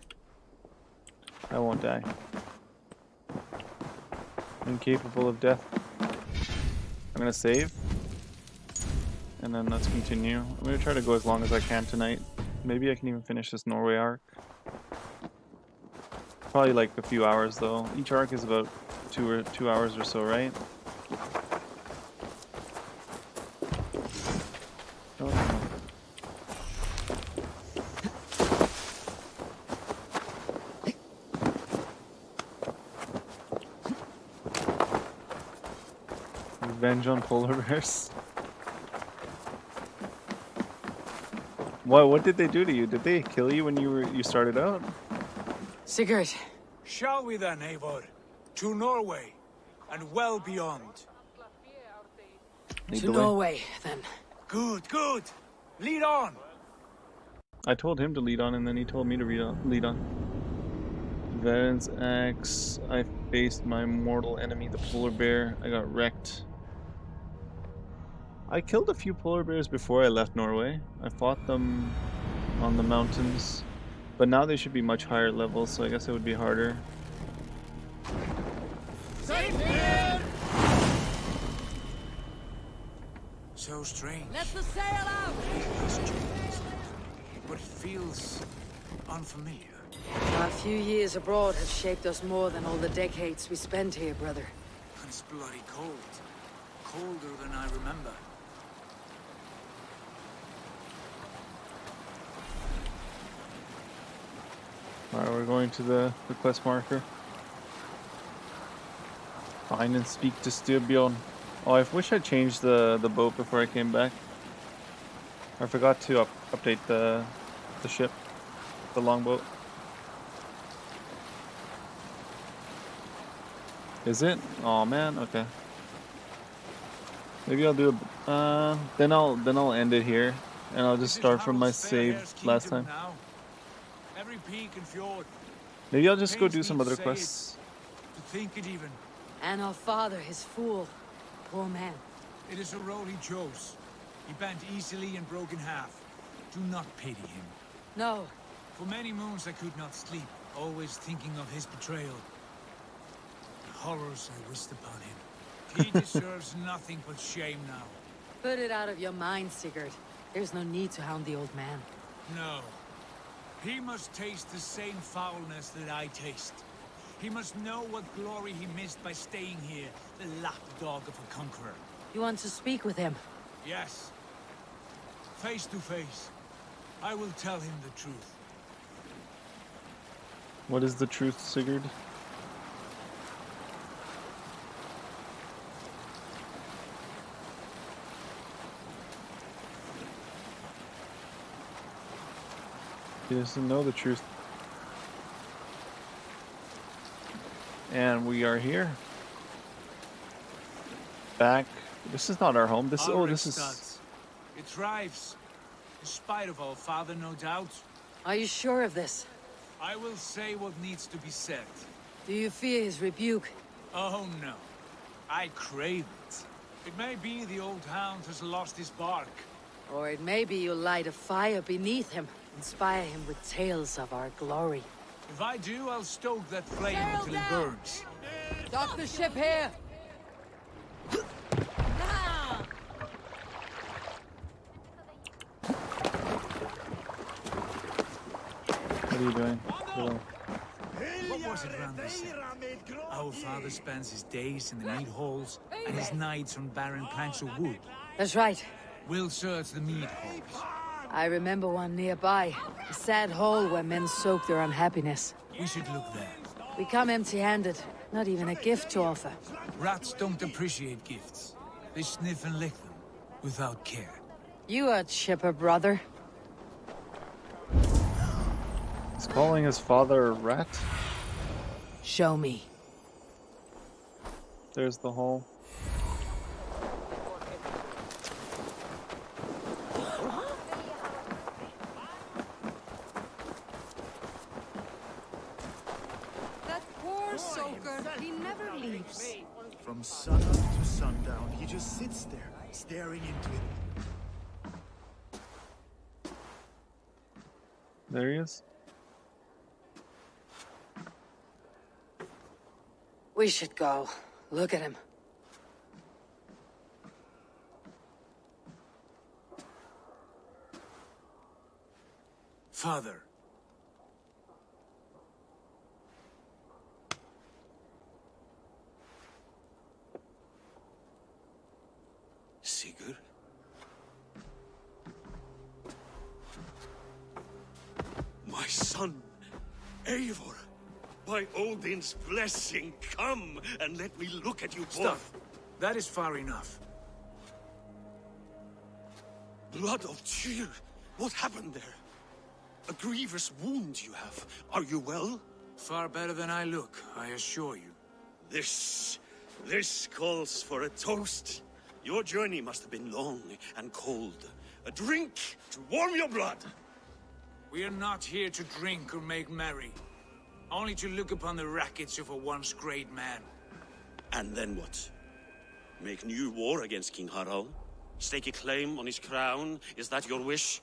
I won't die. Incapable of death. I'm gonna save. And then let's continue. I'm gonna try to go as long as I can tonight. Maybe I can even finish this Norway arc. Probably like a few hours though. Each arc is about 2 hours or so, right? Oh, no. Revenge on polar bears. What did they do to you? Did they kill you when you started out?
Sigurd.
Shall we then, Eivor? To Norway, and well beyond.
To Norway, then.
Good, good. Lead on.
I told him to lead on, and then he told me to lead on. Veterans Axe. I faced my mortal enemy, the polar bear. I got wrecked. I killed a few polar bears before I left Norway. I fought them on the mountains, but now they should be much higher levels, so I guess it would be harder.
So strange.
Let the sail out!
But it feels unfamiliar.
Our few years abroad have shaped us more than all the decades we spent here, brother.
And it's bloody cold. Colder than I remember.
Alright, we're going to the quest marker. Find and speak to Styrbjorn. Oh, I wish I changed the boat before I came back. I forgot to update the ship, the longboat. Is it? Oh man, okay. Maybe I'll do a then I'll end it here, and I'll just start from my save last time.
Every peak and fjord.
Maybe I'll just go do some other quests.
To think it even.
And our father, his fool. Poor man.
It is a role he chose. He bent easily and broke in half. Do not pity him.
No.
For many moons I could not sleep, always thinking of his betrayal. The horrors I wished upon him. He deserves nothing but shame now.
Put it out of your mind, Sigurd. There's no need to hound the old man.
No. He must taste the same foulness that I taste. He must know what glory he missed by staying here, the lapdog of a conqueror.
You want to speak with him?
Yes. Face to face. I will tell him the truth.
What is the truth, Sigurd? He doesn't know the truth. And we are here. Back. This is not our home. This is...
It thrives. In spite of our father, no doubt.
Are you sure of this?
I will say what needs to be said.
Do you fear his rebuke?
Oh no. I crave it. It may be the old hound has lost his bark.
Or it may be you light a fire beneath him. Inspire him with tales of our glory.
If I do, I'll stoke that flame until it burns.
Dock the ship here!
What are you doing?
What was it Randy said? Our father spends his days in the mead halls and his nights on barren planks of wood.
That's right.
We'll search the mead halls.
I remember one nearby. A sad hole where men soak their unhappiness.
We should look there.
We come empty-handed. Not even a gift to offer.
Rats don't appreciate gifts. They sniff and lick them, without care.
You a chipper, brother.
He's calling his father a rat?
Show me.
There's the hole.
That poor soaker, he never leaves.
From sunup to sundown, he just sits there, staring into it.
There he is.
We should go. Look at him.
Father.
Sigurd? My son, Eivor. By Odin's blessing, come and let me look at you both.
Stop. That is far enough.
Blood of Tyr. What happened there? A grievous wound you have. Are you well?
Far better than I look, I assure you.
This calls for a toast. Your journey must have been long and cold. A drink to warm your blood.
We are not here to drink or make merry. Only to look upon the wreckage of a once great man.
And then what? Make new war against King Harald? Stake a claim on his crown? Is that your wish?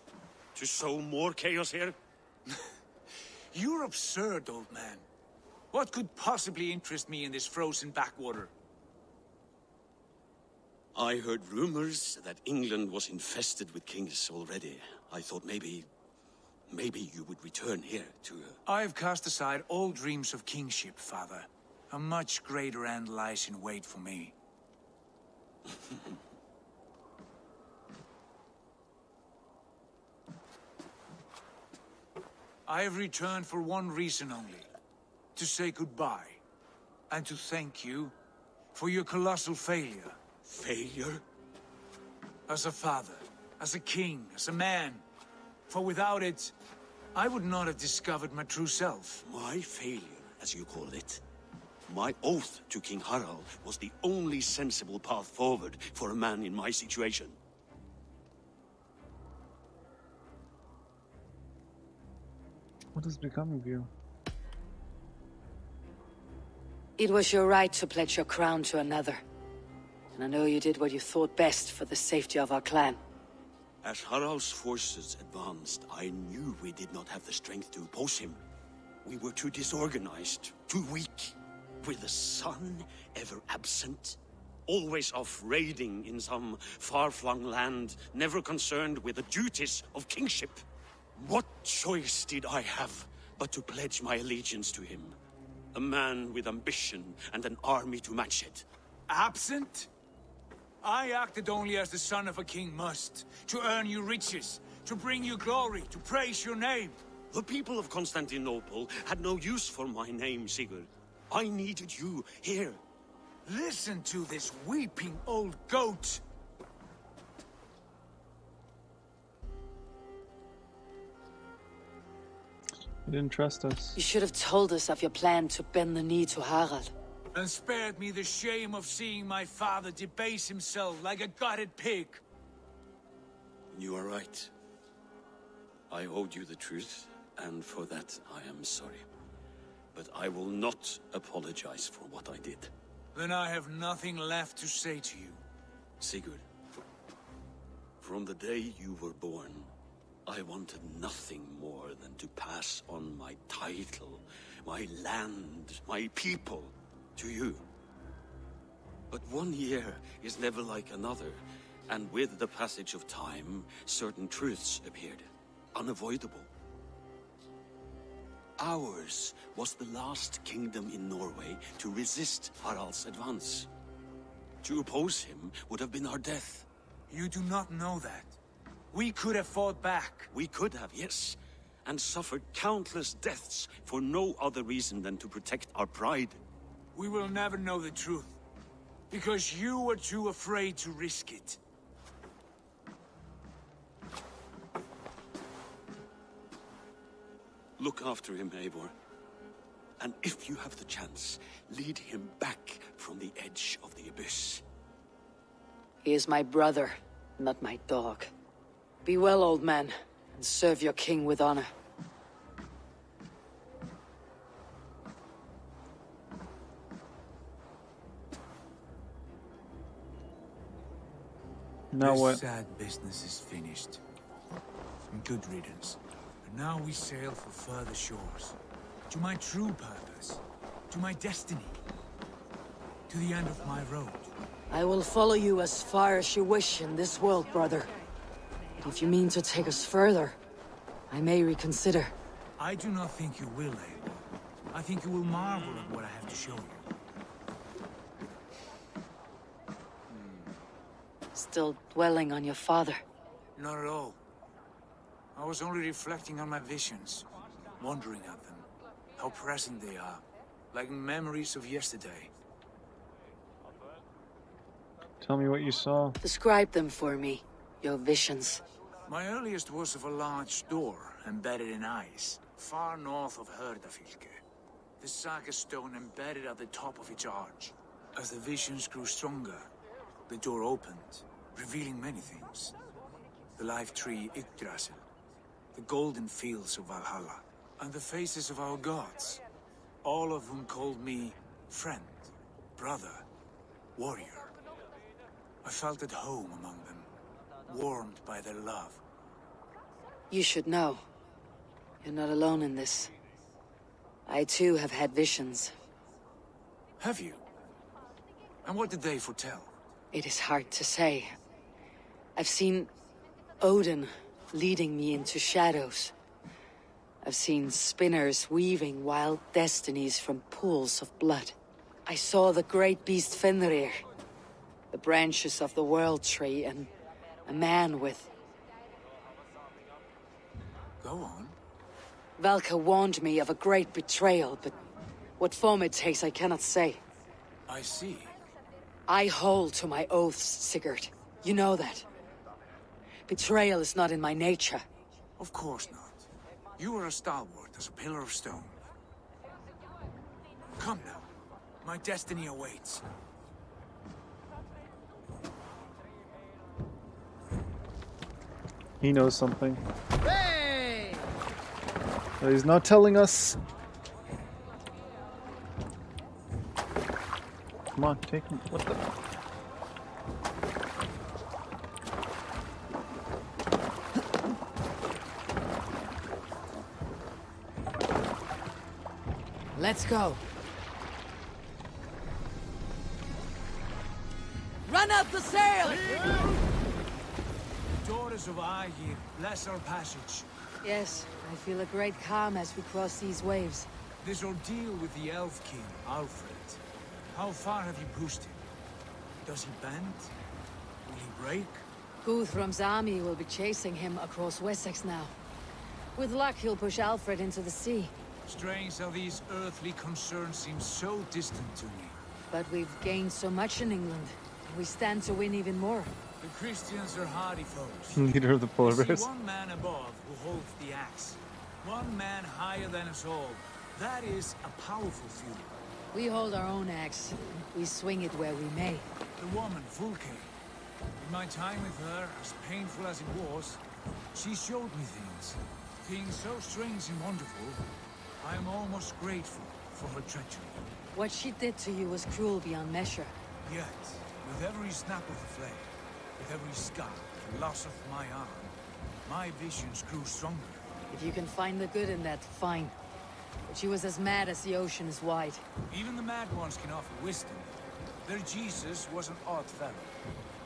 To sow more chaos here?
You're absurd, old man. What could possibly interest me in this frozen backwater?
I heard rumors that England was infested with kings already. I thought maybe you would return here to...
I've cast aside all dreams of kingship, father. A much greater end lies in wait for me. I have returned for one reason only. To say goodbye. And to thank you for your colossal failure.
Failure?
As a father, as a king, as a man. For without it, I would not have discovered my true self.
My failure, as you call it. My oath to King Harald was the only sensible path forward for a man in my situation.
What has become of you?
It was your right to pledge your crown to another. And I know you did what you thought best for the safety of our clan.
As Harald's forces advanced, I knew we did not have the strength to oppose him. We were too disorganized, too weak. With the sun ever absent,
always off raiding in some far-flung land, never concerned with the duties of kingship. What choice did I have but to pledge my allegiance to him? A man with ambition and an army to match it.
Absent? I acted only as the son of a king must, to earn you riches, to bring you glory, to praise your name.
The people of Constantinople had no use for my name, Sigurd. I needed you here.
Listen to this weeping old goat.
You didn't trust us.
You should have told us of your plan to bend the knee to Harald.
And spared me the shame of seeing my father debase himself like a gutted pig.
You are right. I owed you the truth, and for that I am sorry. But I will not apologize for what I did.
Then I have nothing left to say to you.
Sigurd, from the day you were born, I wanted nothing more than to pass on my title, my land, my people, to you. But 1 year is never like another, and with the passage of time, certain truths appeared, unavoidable. Ours was the last kingdom in Norway to resist Harald's advance. To oppose him would have been our death.
You do not know that. We could have fought back.
We could have, yes, and suffered countless deaths for no other reason than to protect our pride.
We will never know the truth, because you were too afraid to risk it.
Look after him, Eivor. And if you have the chance, lead him back from the edge of the abyss.
He is my brother, not my dog. Be well, old man, and serve your king with honor.
Now
This
what?
sad business is finished. And good riddance. And now we sail for further shores. To my true purpose. To my destiny. To the end of my road.
I will follow you as far as you wish in this world, brother. But if you mean to take us further, I may reconsider.
I do not think you will, Eivor. I think you will marvel at what I have to show you.
Still dwelling on your father.
Not at all. I was only reflecting on my visions, wondering at them. How present they are, like memories of yesterday.
Tell me what you saw.
Describe them for me, your visions.
My earliest was of a large door embedded in ice, far north of Herdafylke. The saga stone embedded at the top of its arch. As the visions grew stronger, the door opened, revealing many things. The life tree Yggdrasil, the golden fields of Valhalla, and the faces of our gods, all of whom called me friend, brother, warrior. I felt at home among them, warmed by their love.
You should know. You're not alone in this. I too have had visions.
Have you? And what did they foretell?
It is hard to say. I've seen Odin leading me into shadows. I've seen spinners weaving wild destinies from pools of blood. I saw the great beast Fenrir, the branches of the world tree, and a man with...
Go on.
Valka warned me of a great betrayal, but what form it takes I cannot say.
I see.
I hold to my oaths, Sigurd. You know that. Betrayal is not in my nature.
Of course not. You are as stalwart as a pillar of stone. Come now. My destiny awaits.
He knows something.
Hey!
But he's not telling us. Come on, take him. What the?
Let's go.
Run up the sail!
Daughters of Aegir, bless our passage.
Yes, I feel a great calm as we cross these waves.
This ordeal with the Elf King, Alfred. How far have you pushed him? Does he bend? Will he break?
Guthrum's army will be chasing him across Wessex now. With luck, he'll push Alfred into the sea.
Strange how these earthly concerns seem so distant to me.
But we've gained so much in England. We stand to win even more.
The Christians are hardy foes.
Leader of the polar
You see
bears.
one man above who holds the axe. One man higher than us all. That is a powerful feud.
We hold our own axe. We swing it where we may.
The woman, Fulke. In my time with her, as painful as it was, she showed me things. Things so strange and wonderful. I am almost grateful for her treachery.
What she did to you was cruel beyond measure.
Yet, with every snap of the flame, with every scar, the loss of my arm, my visions grew stronger.
If you can find the good in that, fine. But she was as mad as the ocean is wide.
Even the mad ones can offer wisdom. Their Jesus was an odd fellow.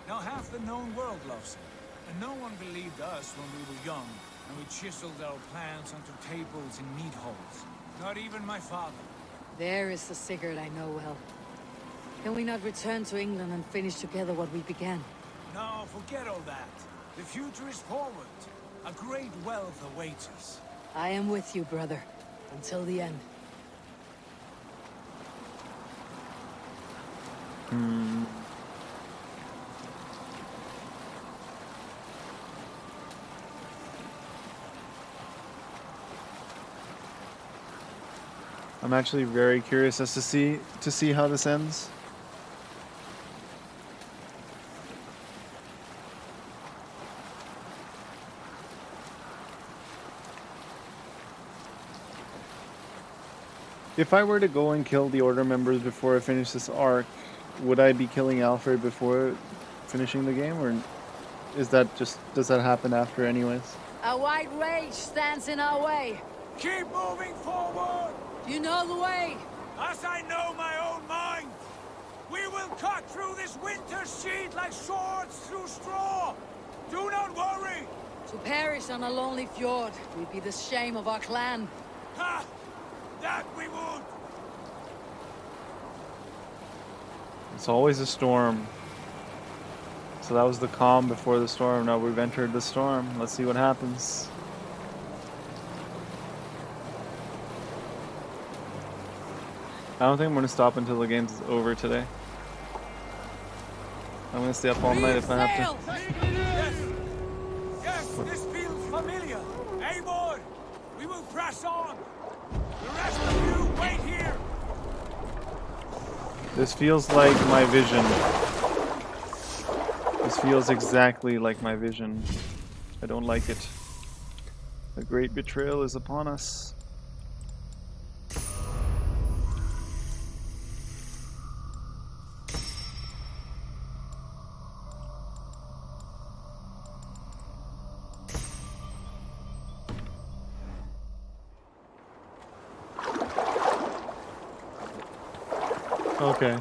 Now half the known world loves him. And no one believed us when we were young, and we chiseled our plans onto tables in mead halls. Not even my father.
There is the Sigurd I know well. Can we not return to England and finish together what we began?
No, forget all that. The future is forward. A great wealth awaits us.
I am with you, brother. Until the end.
I'm actually very curious as to see how this ends. If I were to go and kill the Order members before I finish this arc, would I be killing Alfred before finishing the game, or is that does that happen after anyways?
A white rage stands in our way.
Keep moving forward!
You know the way!
As I know my own mind! We will cut through this winter sheet like swords through straw! Do not worry!
To perish on a lonely fjord would be the shame of our clan.
Ha! That we would!
It's always a storm. So that was the calm before the storm. Now we've entered the storm. Let's see what happens. I don't think I'm going to stop until the game's over today. I'm going to stay up all night if I have to.
Yes, this feels familiar. Eivor, we will press on. The rest of you, wait here.
This feels like my vision. This feels exactly like my vision. I don't like it. A great betrayal is upon us. Okay.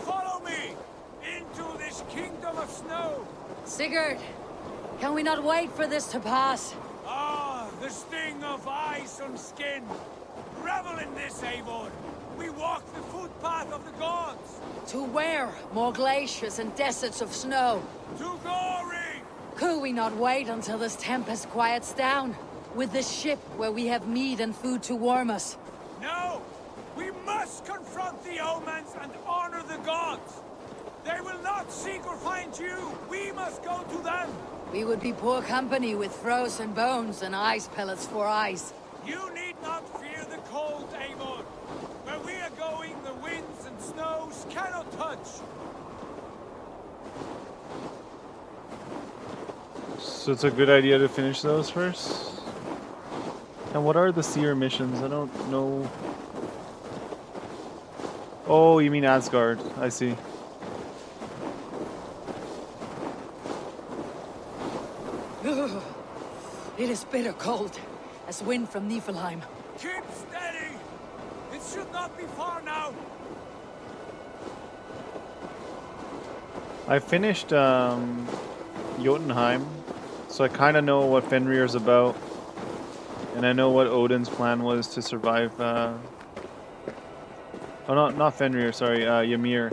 Follow me into this kingdom of snow.
Sigurd, can we not wait for this to pass?
Ah, the sting of ice on skin. Revel in this, Eivor. We walk the footpath of the gods.
To where? More glaciers and deserts of snow.
To glory!
Could we not wait until this tempest quiets down? With this ship where we have meat and food to warm us.
No! We must confront the omens and honor the gods! They will not seek or find you! We must go to them!
We would be poor company with frozen bones and ice pellets for eyes.
You need not fear the cold, Eivor. Where we are going, the winds and snows cannot touch.
So it's a good idea to finish those first? And what are the seer missions? I don't know. Oh, you mean Asgard. I see.
It is bitter cold, as wind from Niflheim.
Keep steady! It should not be far now.
I finished Jotunheim, so I kind of know what Fenrir's about, and I know what Odin's plan was to survive. Oh, not Fenrir. Sorry, Ymir.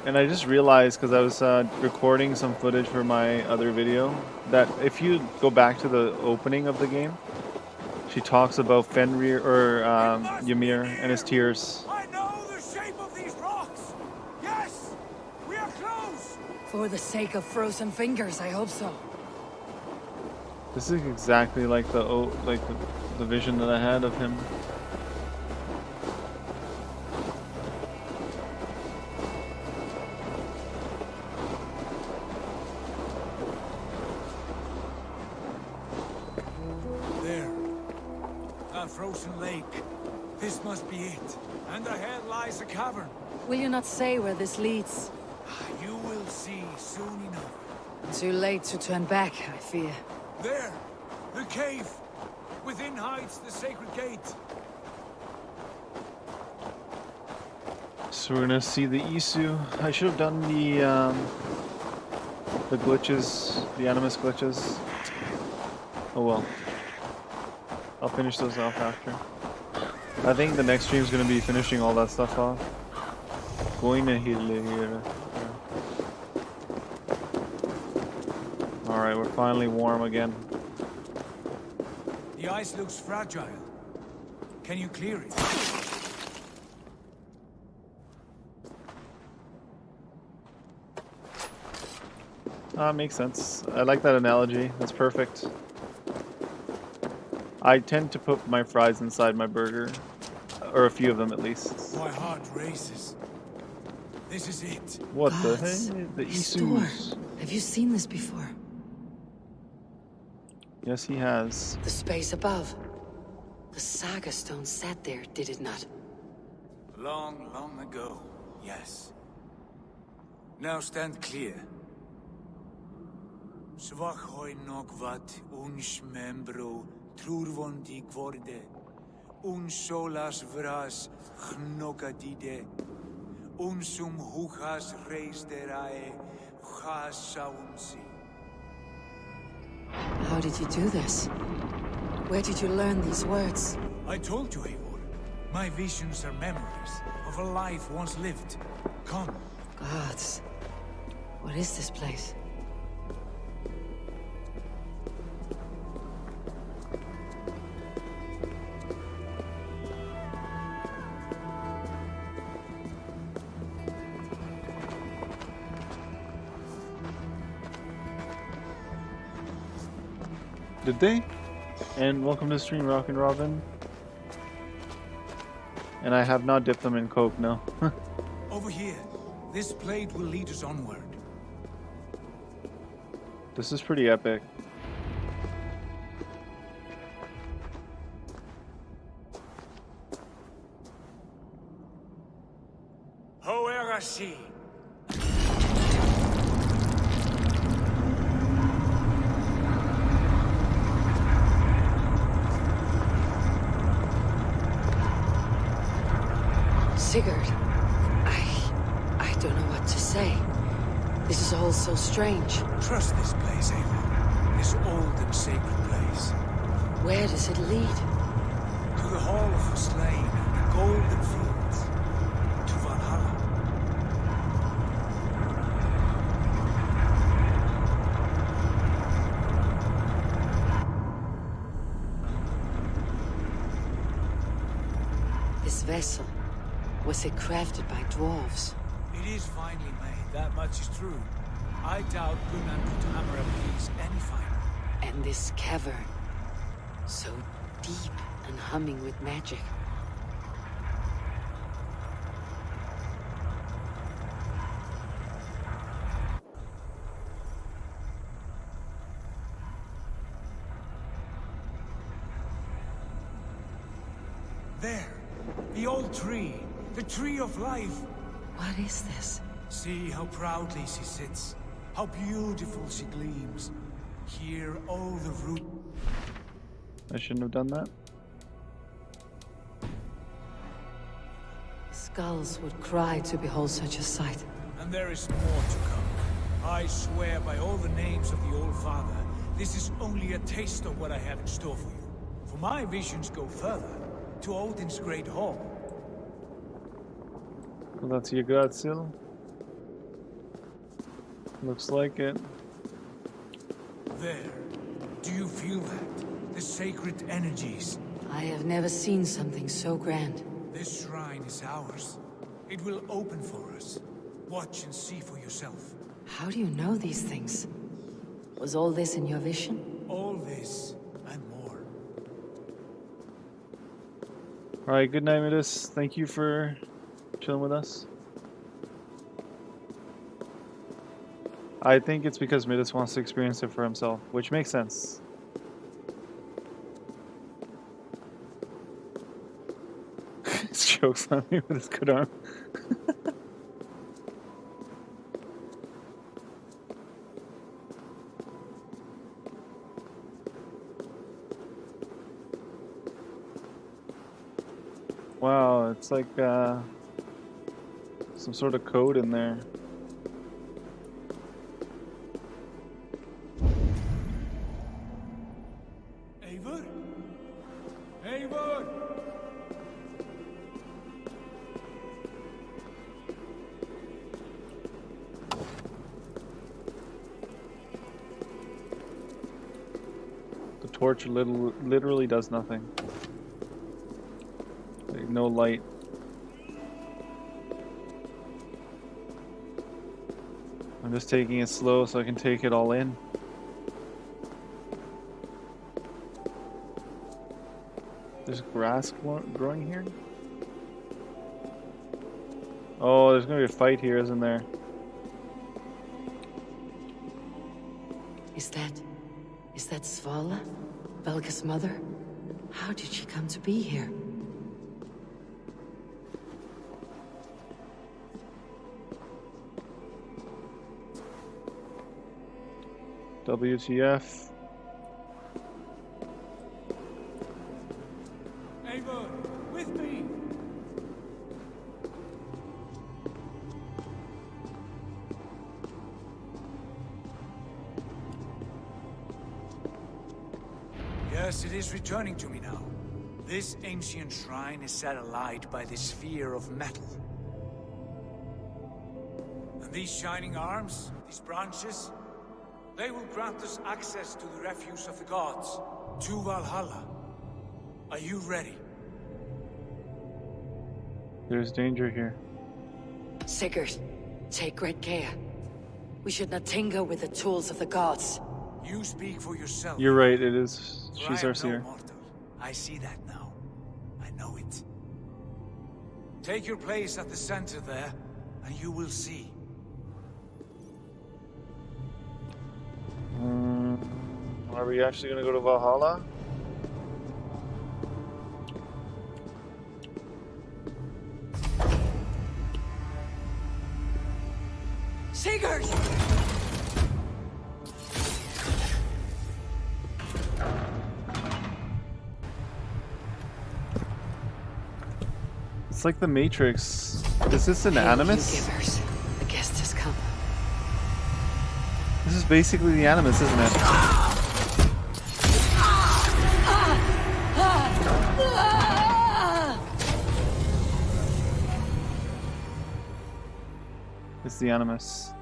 And I just realized, because I was recording some footage for my other video, that if you go back to the opening of the game, she talks about Fenrir or Ymir and his tears.
I know the shape of these rocks. Yes, we are close.
For the sake of frozen fingers, I hope so.
This is exactly like the vision that I had of him.
There, a frozen lake. This must be it. And ahead lies a cavern.
Will you not say where this leads?
You will see soon enough.
Too late to turn back, I fear.
There, the cave. Within hides the sacred gate.
So we're gonna see the Isu. I should have done the glitches, the animus glitches. Oh well. I'll finish those off after. I think the next stream is gonna be finishing all that stuff off. Going to heal here. Alright, we're finally warm again.
The ice looks fragile. Can you clear it?
Makes sense. I like that analogy. That's perfect. I tend to put my fries inside my burger. Or a few of them at least.
My heart races. This is it.
What the
Gods,
heck? The
this door.
Isus.
Have you seen this before?
Yes, he has.
The space above. The Saga Stone sat there, did it not?
Long, long ago, yes. Now stand clear. Svachoi nokvat uns membro trurvondi gvorde uns solas vras gnokadide unsum huchas reisterae chasaunsi.
How did you do this? Where did you learn these words?
I told you, Eivor. My visions are memories of a life once lived. Come.
Gods. What is this place?
Did they? And welcome to stream, Rockin' Robin. And I have not dipped them in Coke, no.
Over here. This blade will lead us onward.
This is pretty epic.
Hoerasi.
Sigurd, I don't know what to say. This is all so strange.
Trust this place, Eivor. This old and sacred place.
Where does it lead?
To the Hall of the Slain and the Golden Fields. To Valhalla.
This vessel, was it crafted by dwarves?
It is finely made, that much is true. I doubt Gunnar could hammer a piece any finer.
And this cavern, so deep and humming with magic.
There, the old tree, the tree of life.
What is this?
See how proudly she sits, how beautiful she gleams. Hear all the root.
I shouldn't have done that.
Skulls would cry to behold such a sight.
And there is more to come. I swear by all the names of the Old Father, this is only a taste of what I have in store for you. For my visions go further, to Odin's Great Hall.
That's Yggdrasil. Looks like it.
There. Do you feel that? The sacred energies.
I have never seen something so grand.
This shrine is ours. It will open for us. Watch and see for yourself.
How do you know these things? Was all this in your vision?
All this and more.
Alright, good night, Midas. Thank you for chilling with us. I think it's because Midas wants to experience it for himself, which makes sense. Jokes on me with his good arm. Wow, it's like some sort of code in there.
Eivor? Eivor!
The torch literally does nothing. Like, no light. I'm just taking it slow so I can take it all in. There's grass growing here? Oh, there's gonna be a fight here, isn't there?
Is that Svala? Belga's mother? How did she come to be here?
WTF.
Eivor, with me! Yes, it is returning to me now. This ancient shrine is set alight by the sphere of metal. And these shining arms, these branches, they will grant us access to the refuse of the gods, to Valhalla. Are you ready?
There's danger here.
Sigurd, take great care. We should not tinker with the tools of the gods.
You speak for yourself.
You're right, it is.
For
She's
I
our
am
seer.
no mortal. I see that now. I know it. Take your place at the center there, and you will see.
Are we actually gonna go to Valhalla?
Sigurd!
It's like the Matrix. Is this an
Hail,
Animus?
you givers. The guest has come.
This is basically the Animus, isn't it? It's the Animus.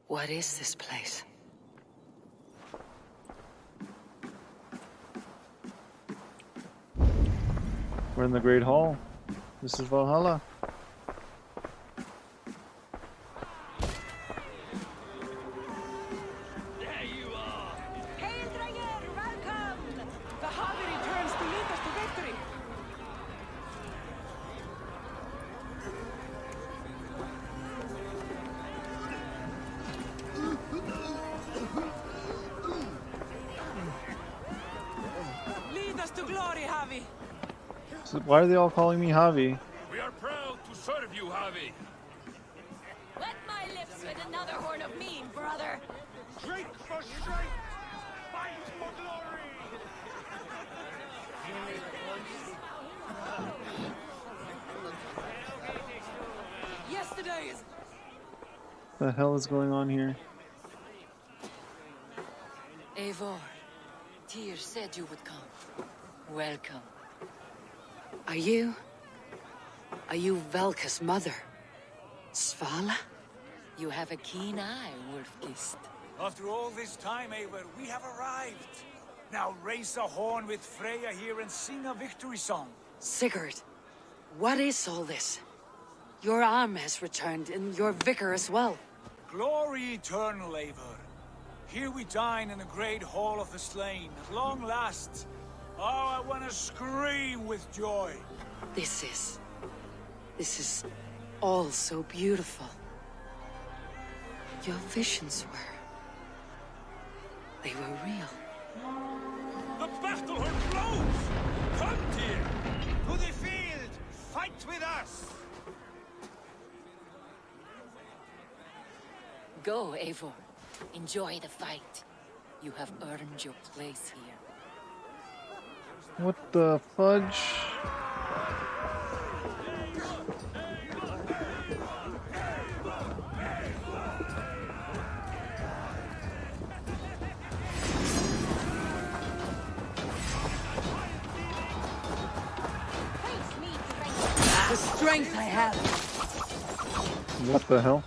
What is this place?
We're in the Great Hall. This is Valhalla.
There you are! Hail, Dranger! Welcome! Valhalla returns to lead us to victory!
So why are they all calling me Javi?
We are proud to serve you, Javi.
Wet my lips with another horn of mead, brother.
Drink for strength! Fight for glory!
Yesterday is...
The hell is going on here?
Eivor, Tyr said you would come. Welcome. Are you Valka's mother? Svala? You have a keen eye, Wolfgist.
After all this time, Eivor, we have arrived. Now raise a horn with Freya here and sing a victory song.
Sigurd, what is all this? Your arm has returned, and your vicar as well.
Glory eternal, Eivor. Here we dine in the great hall of the slain, at long last. Oh, I want to scream with joy.
This is all so beautiful. Your visions they were real.
The battle herd blows! Come, Tyr!
To the field! Fight with us!
Go, Eivor. Enjoy the fight. You have earned your place here.
What the fudge?
The strength I have.
What the hell?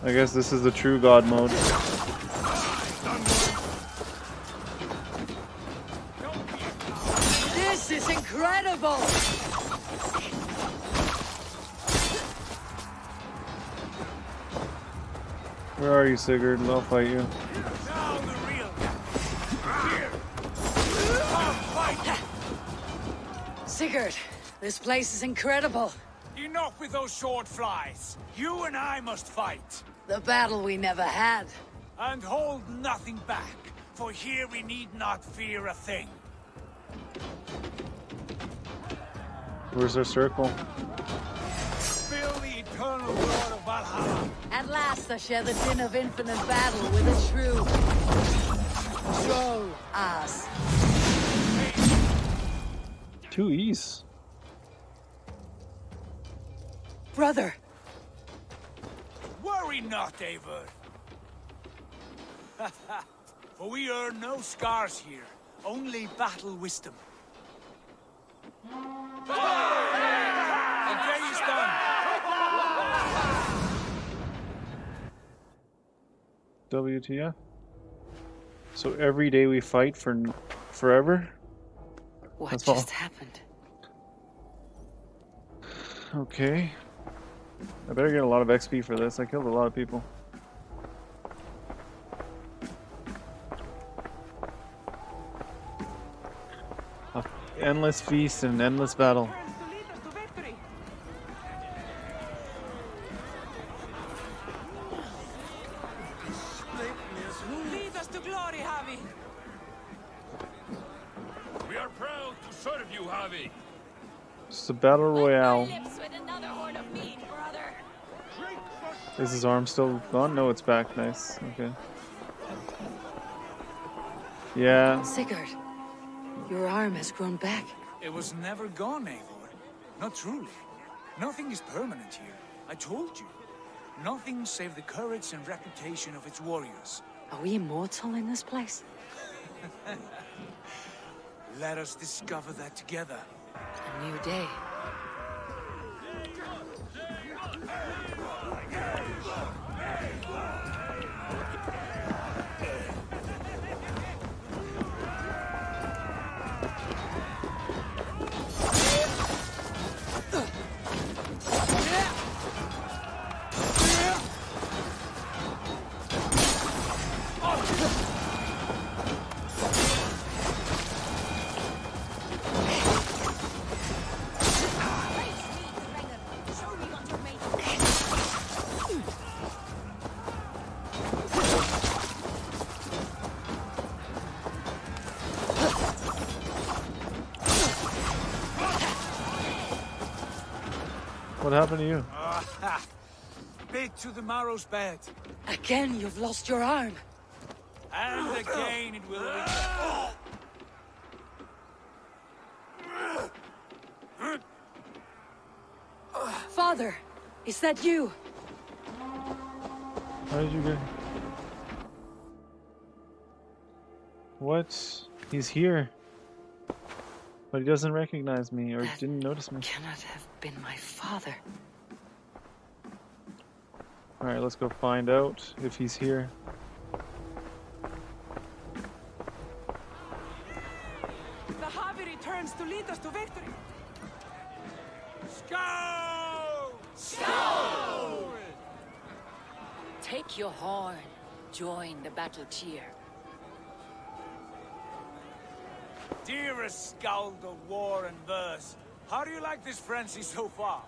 I guess this is the true god mode.
This is incredible!
Where are you, Sigurd? I'll fight you.
Sigurd, this place is incredible.
Enough with those sword flies. You and I must fight.
The battle we never had.
And hold nothing back, for here we need not fear a thing.
Where's our circle?
Fill the eternal roar of Valhalla.
At last I share the din of infinite battle with a true troll ass.
2 E's.
Brother!
Worry not, Eivor. For we earn no scars here, only battle wisdom. The day is done.
WTF? So every day we fight for forever?
What
That's
just
all.
happened?
Okay. I better get a lot of XP for this. I killed a lot of people. A endless feast and endless battle.
Lead us to glory, Javi.
We are proud to serve you, Javi.
It's a battle royale.
Lips with another horn of mead, brother.
Is his arm still gone? No, it's back. Nice. Okay. Yeah.
Sigurd, your arm has grown back.
It was never gone, Eivor. Not truly. Nothing is permanent here. I told you. Nothing save the courage and reputation of its warriors.
Are we immortal in this place?
Let us discover that together.
A new day.
What happened to you?
Bit to the marrow's bed.
Again, you've lost your arm.
And again it will return.
Father, is that you?
How did you get? What? He's here. But he doesn't recognize me or didn't notice me.
Cannot have been my father.
Alright, let's go find out if he's here.
The Harvey returns to lead us to victory.
Go!
Go!
Take your horn. Join the battle cheer.
Dearest Skald of war and verse, how do you like this frenzy so far?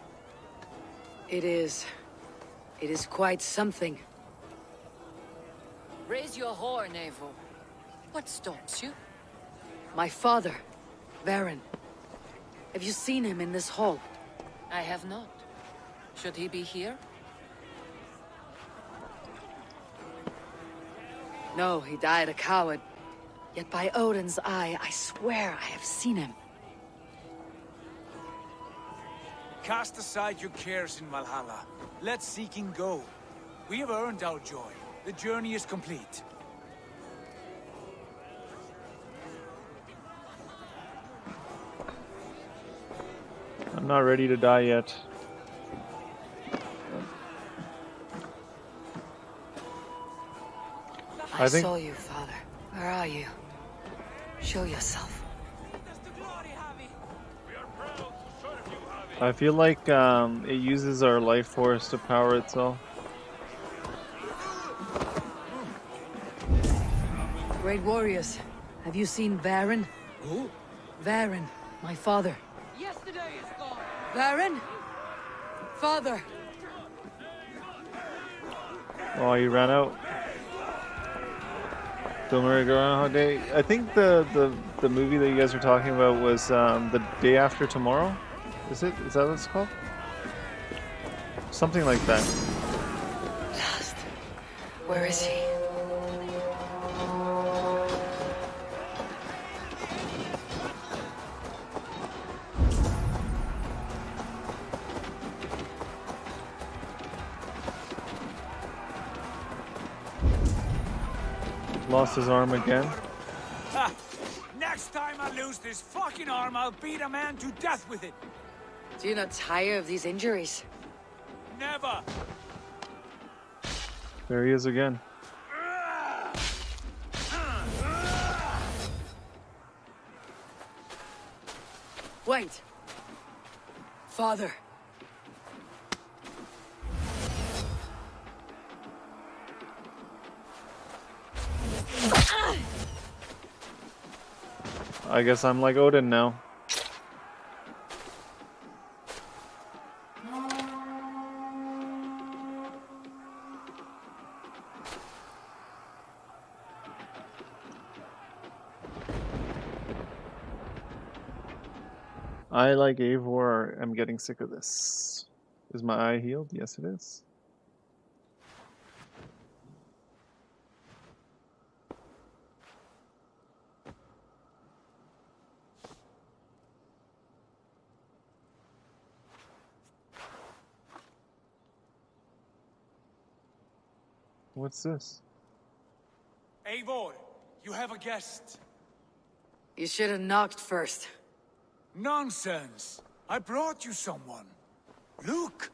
It is quite something. Raise your horn, Eivor. What stops you? My father, Varin. Have you seen him in this hall? I have not. Should he be here? No, he died a coward. Yet by Odin's eye, I swear I have seen him.
Cast aside your cares in Valhalla. Let seeking go. We have earned our joy. The journey is complete.
I'm not ready to die yet.
I saw you, Father. Where are you? Show yourself.
I feel like it uses our life force to power itself.
Great warriors, have you seen Varin?
Who?
Varin, my father.
Yesterday is gone.
Varin? Father!
Oh, he ran out. Don't worry, Groundhog Day. I think the movie that you guys were talking about was The Day After Tomorrow. Is it? Is that what it's called? Something like that.
Lost. Where is he?
Lost his arm again.
Ha! Next time I lose this fucking arm, I'll beat a man to death with it.
Do you not tire of these injuries?
Never!
There he is again.
Wait! Father!
I guess I'm like Odin now. I, like Eivor, am getting sick of this. Is my eye healed? Yes, it is. What's this?
Eivor, you have a guest.
You should have knocked first.
Nonsense! I brought you someone. Look!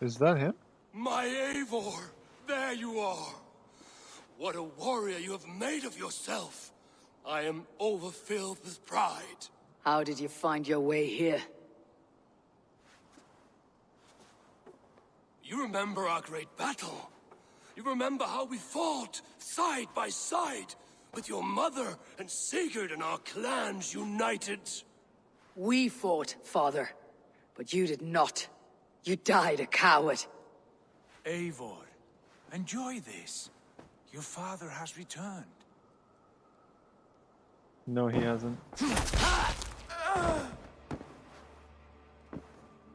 Is that him?
My Eivor, there you are. What a warrior you have made of yourself. I am overfilled with pride.
How did you find your way here?
You remember our great battle. You remember how we fought, side by side, with your mother and Sigurd and our clans united.
We fought, Father, but you did not. You died a coward.
Eivor, enjoy this. Your father has returned.
No, he hasn't.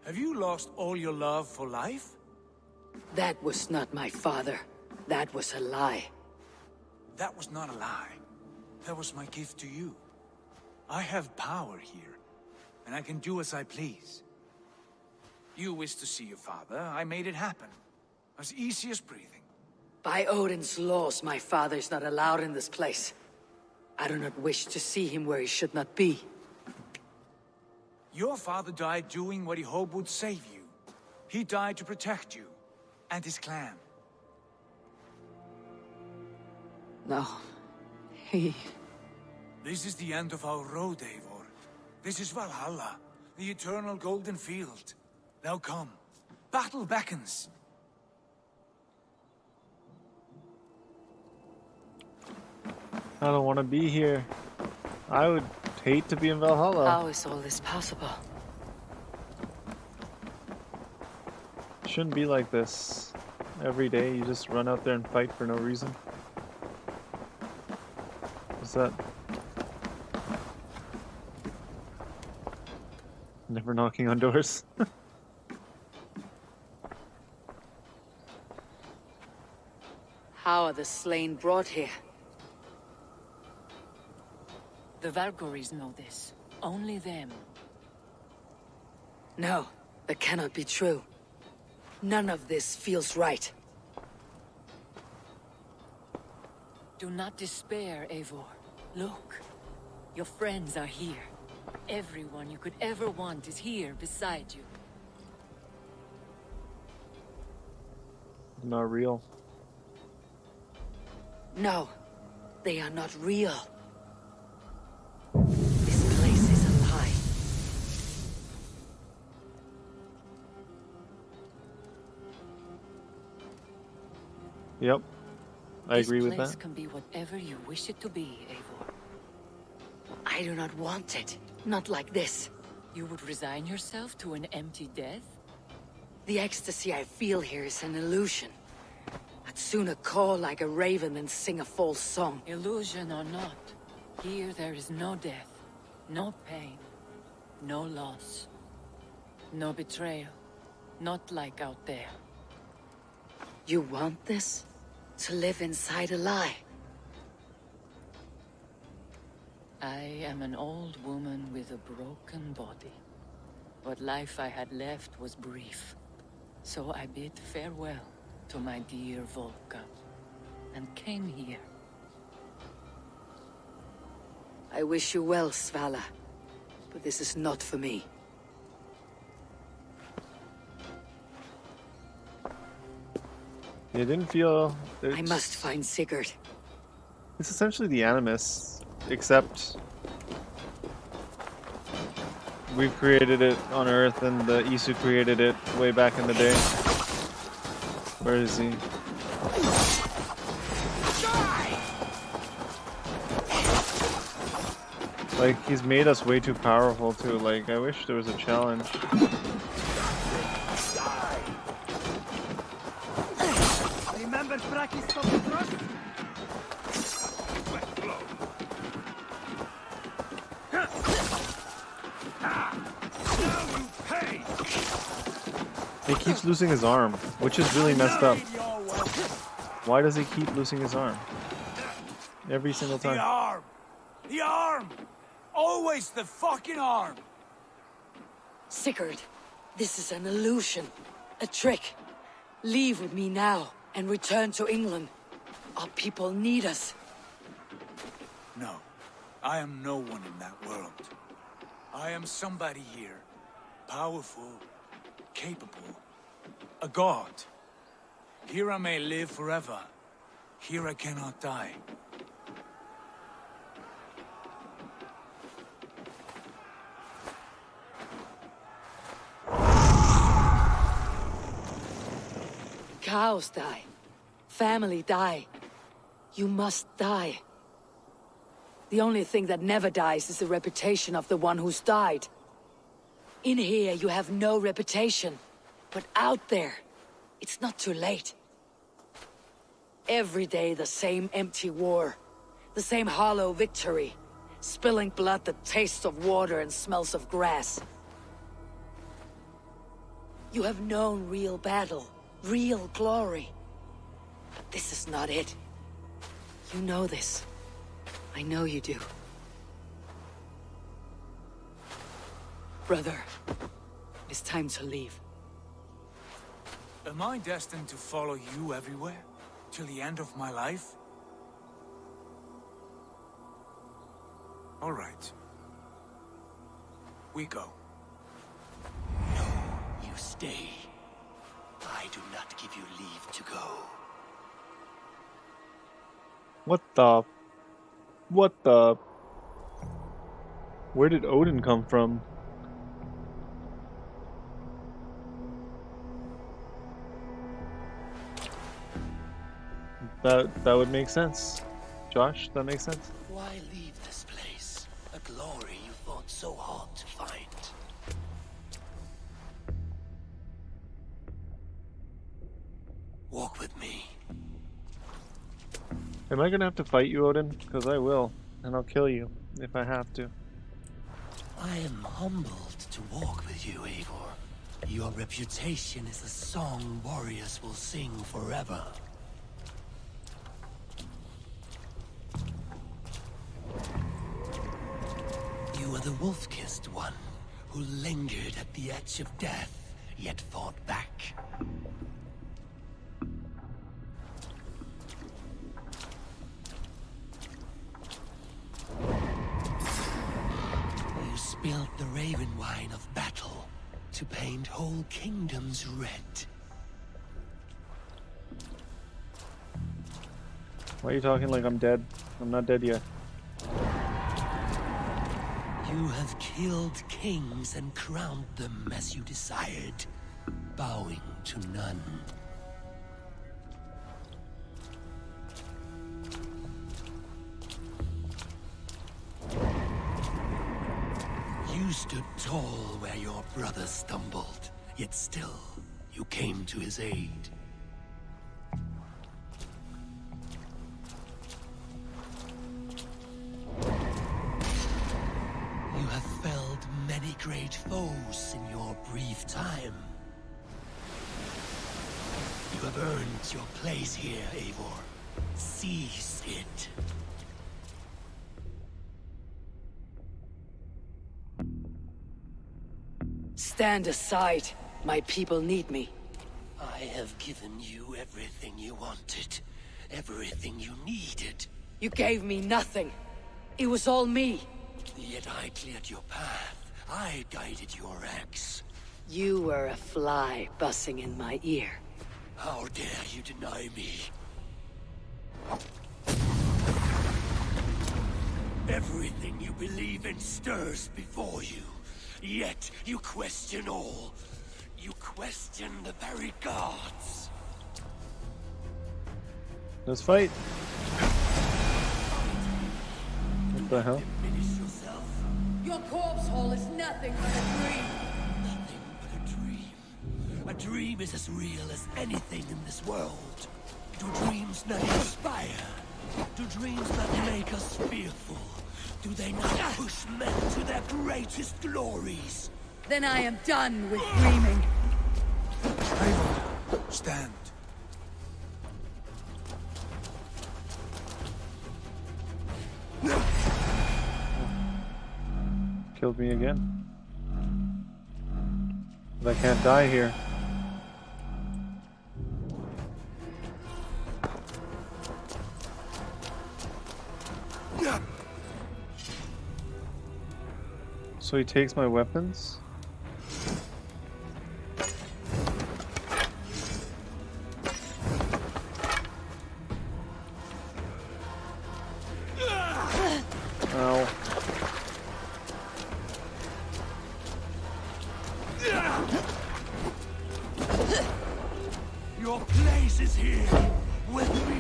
Have you lost all your love for life?
That was not my father. That was a lie.
That was not a lie. That was my gift to you. I have power here, and I can do as I please. You wish to see your father, I made it happen. As easy as breathing.
By Odin's laws, my father is not allowed in this place. I do not wish to see him where he should not be.
Your father died doing what he hoped would save you. He died to protect you, and his clan.
No, he...
This is the end of our road, Eivor. This is Valhalla, the eternal golden field. Now come, battle beckons.
I don't want to be here. I would hate to be in Valhalla.
How is all this possible?
Shouldn't be like this. Every day you just run out there and fight for no reason. What's that? Never knocking on doors.
How are the slain brought here?
The Valkyries know this. Only them.
No, that cannot be true. None of this feels right.
Do not despair, Eivor. Look, your friends are here. Everyone you could ever want is here beside you.
Not real.
No, they are not real. This place is a lie.
Yep, I agree with
This place
that.
can be whatever you wish it to be, Eivor.
I do not want it. Not like this.
You would resign yourself to an empty death?
The ecstasy I feel here is an illusion. I'd sooner call like a raven than sing a false song.
Illusion or not, here there is no death, no pain, no loss, no betrayal, not like out there.
You want this? To live inside a lie?
I am an old woman with a broken body. What life I had left was brief. So I bid farewell to my dear Volka, and came here.
I wish you well, Svala. But this is not for me.
It didn't feel...
I must find Sigurd.
It's essentially the Animus, except we've created it on Earth and the Isu created it way back in the day. Where is he? Like, he's made us way too powerful too. Like, I wish there was a challenge.
Remember Braki's thrust?
He keeps losing his arm, which is really messed up. Why does he keep losing his arm? Every single time.
The arm! The arm! Always the fucking arm!
Sigurd, this is an illusion. A trick. Leave with me now and return to England. Our people need us.
No, I am no one in that world. I am somebody here. Powerful, capable, a god. Here I may live forever. Here I cannot die.
Cows die. Family die. You must die. The only thing that never dies is the reputation of the one who's died. In here, you have no reputation. But out there, it's not too late. Every day, the same empty war. The same hollow victory. Spilling blood that tastes of water and smells of grass. You have known real battle, real glory. But this is not it. You know this. I know you do. Brother, it's time to leave.
Am I destined to follow you everywhere? Till the end of my life? All right. We go.
You stay. I do not give you leave to go.
What the? Where did Odin come from? That would make sense. Josh, that makes sense.
Why leave this place? A glory you fought so hard to find. Walk with me.
Am I gonna have to fight you, Odin? Because I will, and I'll kill you if I have to.
I am humbled to walk with you, Eivor. Your reputation is a song warriors will sing forever. You are the wolf-kissed one, who lingered at the edge of death, yet fought back. You spilled the raven wine of battle to paint whole kingdoms red.
Why are you talking like I'm dead? I'm not dead yet.
You have killed kings and crowned them as you desired, bowing to none. You stood tall where your brother stumbled, yet still you came to his aid. You have felled many great foes in your brief time. You have earned your place here, Eivor. Seize it.
Stand aside. My people need me.
I have given you everything you wanted, everything you needed.
You gave me nothing. It was all me.
Yet I cleared your path. I guided your axe.
You were a fly buzzing in my ear.
How dare you deny me? Everything you believe in stirs before you. Yet you question all. You question the very gods.
Let's fight. What the hell?
Finish yourself.
Your corpse hole is nothing but a dream.
Nothing but a dream. A dream is as real as anything in this world. Do dreams not inspire? Do dreams not make us fearful? Do they not push men to their greatest glories?
Then I am done with dreaming.
Eivor, stand.
Killed me again. But I can't die here. So he takes my weapons? Ow.
Your place is here, with me.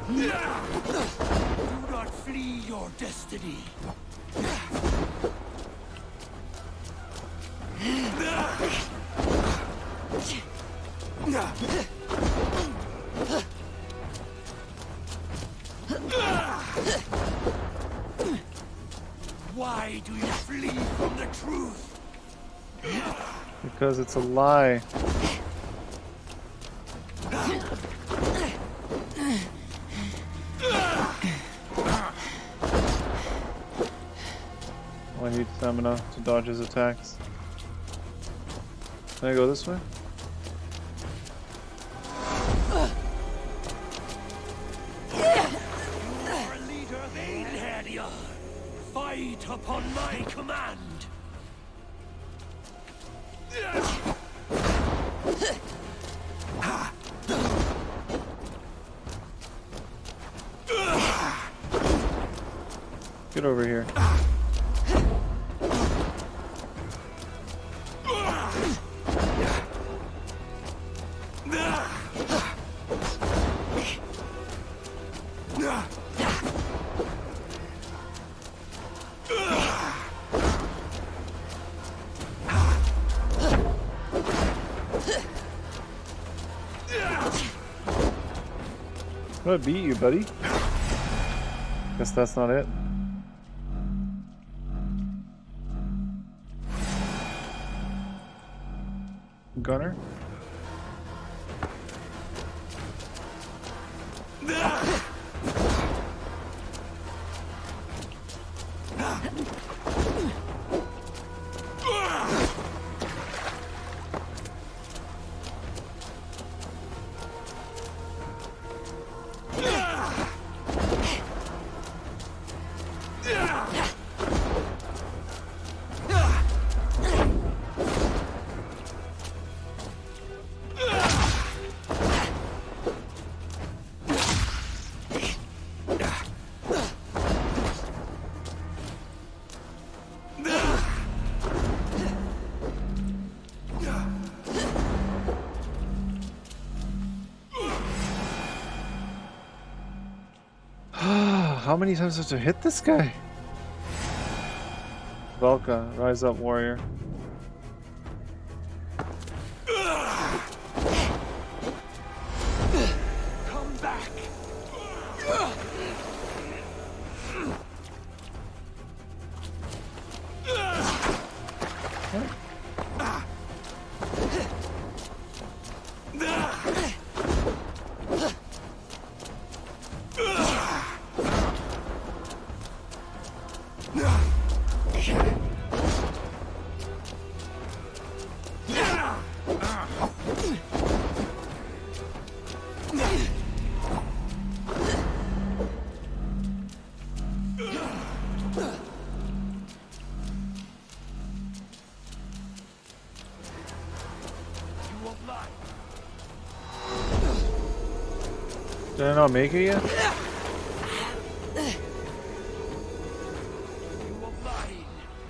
Do not flee your destiny. Why do you flee from the truth?
Because it's a lie. Oh, I need stamina to dodge his attacks. Can I go this way?
Fight upon my command!
Get over here. I beat you, buddy. Guess that's not it. Gunner? How many times have to hit this guy? Velka, rise up, warrior.
Come back!
Did I not make it yet?
You are mine.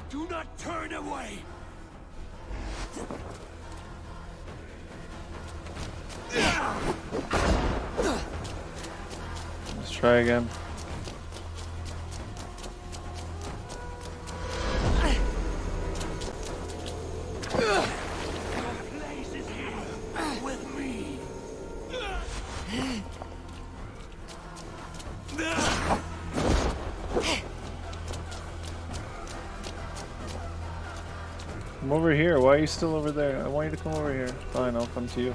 Do not turn away.
Let's try again. Come over here. Why are you still over there? I want you to come over here. Fine, I'll come to you.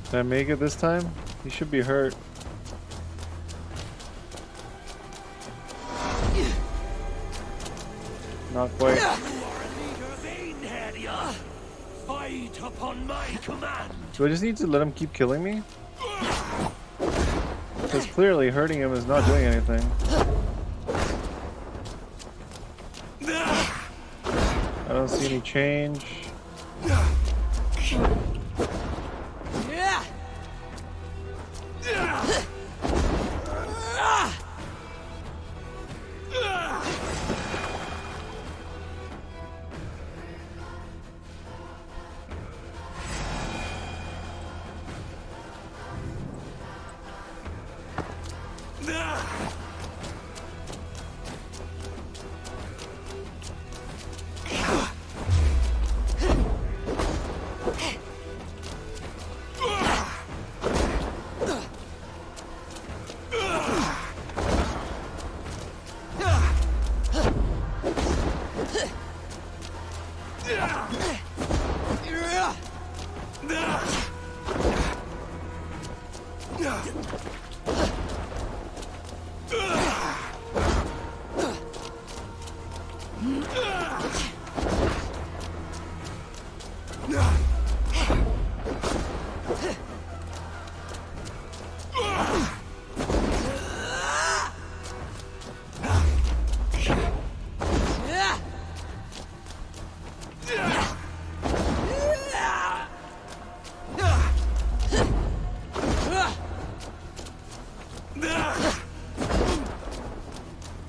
Did I make it this time? He should be hurt. Not quite.
You are a leader, fight upon my command.
Do I just need to let him keep killing me? Because clearly hurting him is not doing anything. I don't see any change.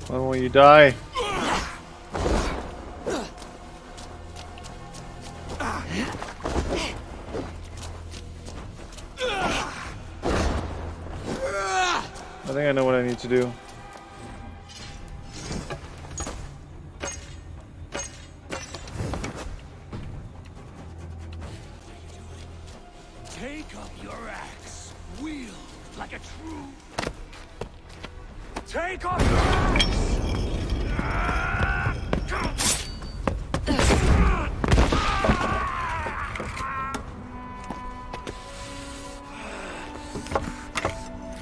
When will you die? I think I know what I need to do.
Take up your axe, wield like a true. Take up your axe!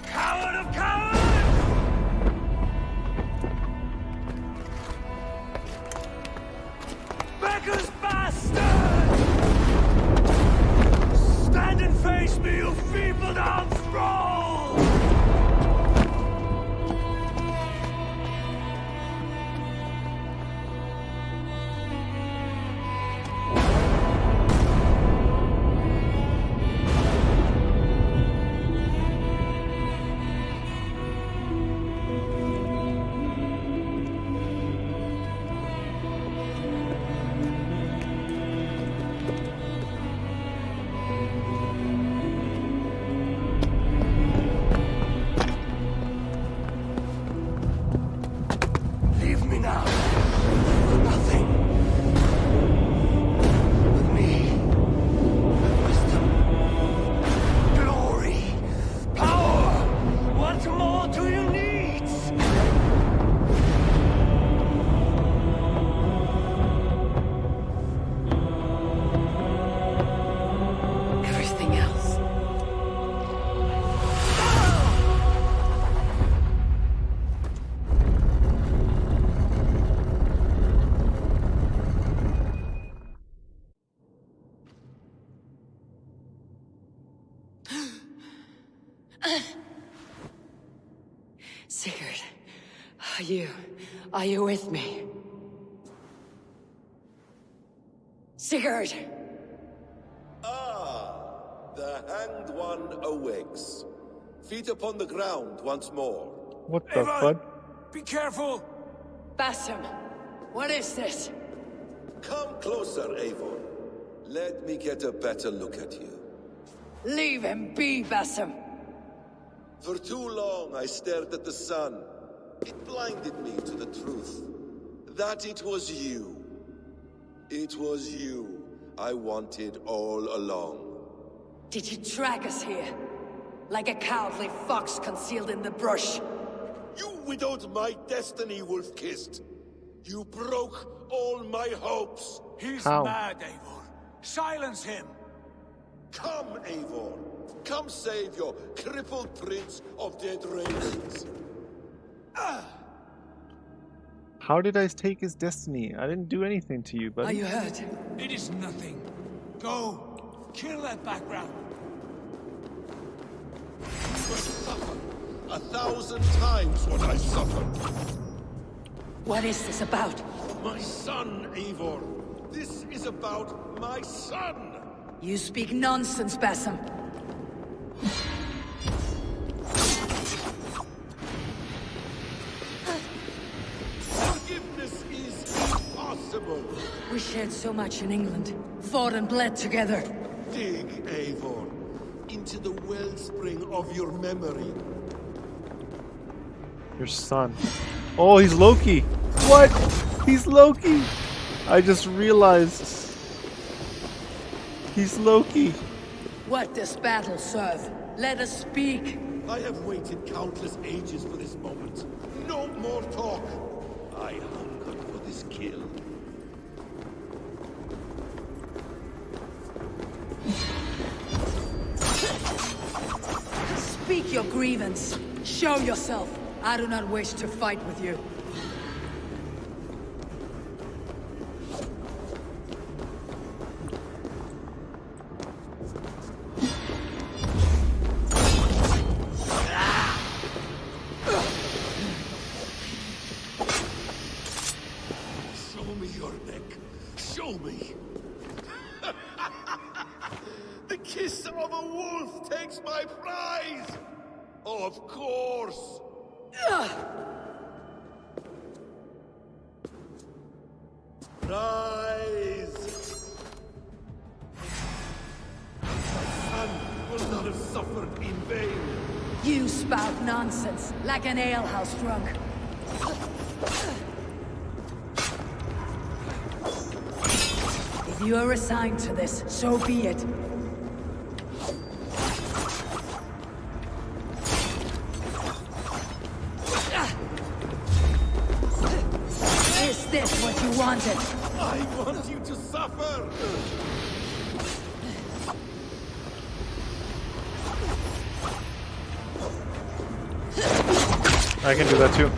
Coward of cowards! Beggar's bastard! Stand and face me, you feeble down thrall! Leave me now. Nothing. With me. Wisdom. Glory. Power. What more do you need?
Everything else. Sigurd, are you with me? Sigurd!
Ah, the Hanged One awakes. Feet upon the ground once more.
What the fuck?
Be careful!
Basim, what is this?
Come closer, Eivor. Let me get a better look at you.
Leave him be, Basim.
For too long I stared at the sun. It blinded me to the truth. That it was you. It was you I wanted all along.
Did you drag us here? Like a cowardly fox concealed in the brush?
You widowed my destiny, wolf-kissed. You broke all my hopes.
He's
How?
mad, Eivor. Silence him.
Come, Eivor. Come save your crippled prince of dead ravens.
How did I take his destiny? I didn't do anything to you, buddy.
Are you hurt?
It is nothing. Go. Kill that background.
You will suffer 1,000 times what I suffered.
What is this about?
My son, Eivor. This is about my son!
You speak nonsense, Basim.
Forgiveness is impossible!
We shared so much in England. Fought and bled together.
Dig, Eivor, into the wellspring of your memory.
Your son. Oh, he's Loki. What? He's Loki. I just realized. He's Loki.
What does battle serve? Let us speak.
I have waited countless ages for this moment. No more talk. I hungered for this kill.
Speak your grievance. Show yourself. I do not wish to fight with you.
Show me your neck. Show me. The kiss of a wolf takes my prize. Of course. Rise. My son will not have suffered in vain.
You spout nonsense, like an alehouse drunk. If you are assigned to this, so be it. Is this what you wanted?
I want you to suffer.
I can do that too.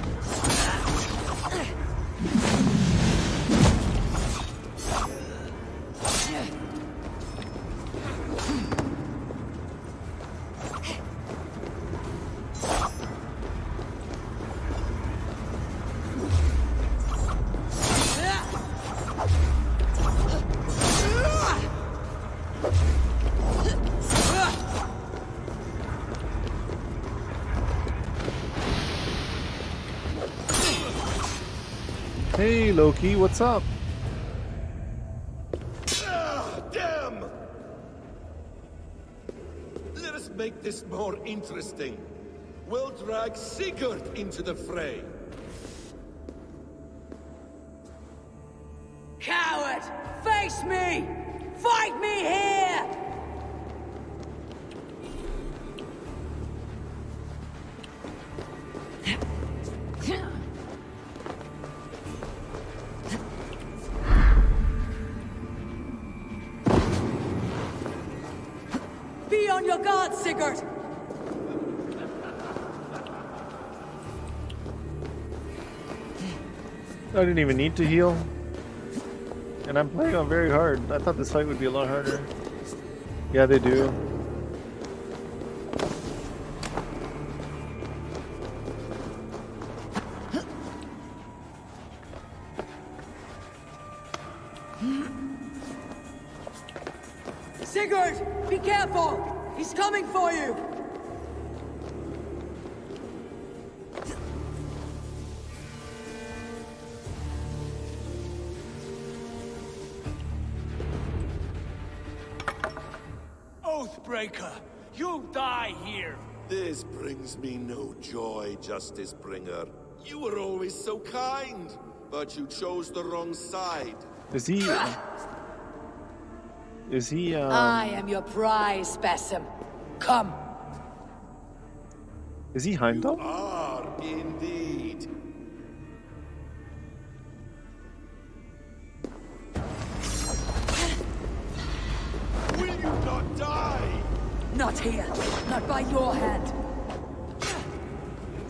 Hey Loki, what's up?
Ah, damn! Let us make this more interesting. We'll drag Sigurd into the fray.
Coward! Face me! Fight me here! Be on your guard, Sigurd!
I didn't even need to heal. And I'm playing on very hard. I thought this fight would be a lot harder. Yeah, they do.
Sigurd! Be careful! He's coming for you!
Oathbreaker! You die here!
This brings me no joy, Justice Bringer. You were always so kind, but you chose the wrong side.
Is he...
I am your prize, Basim. Come.
Is he Heimdall?
You are indeed. Will you not die?
Not here. Not by your hand.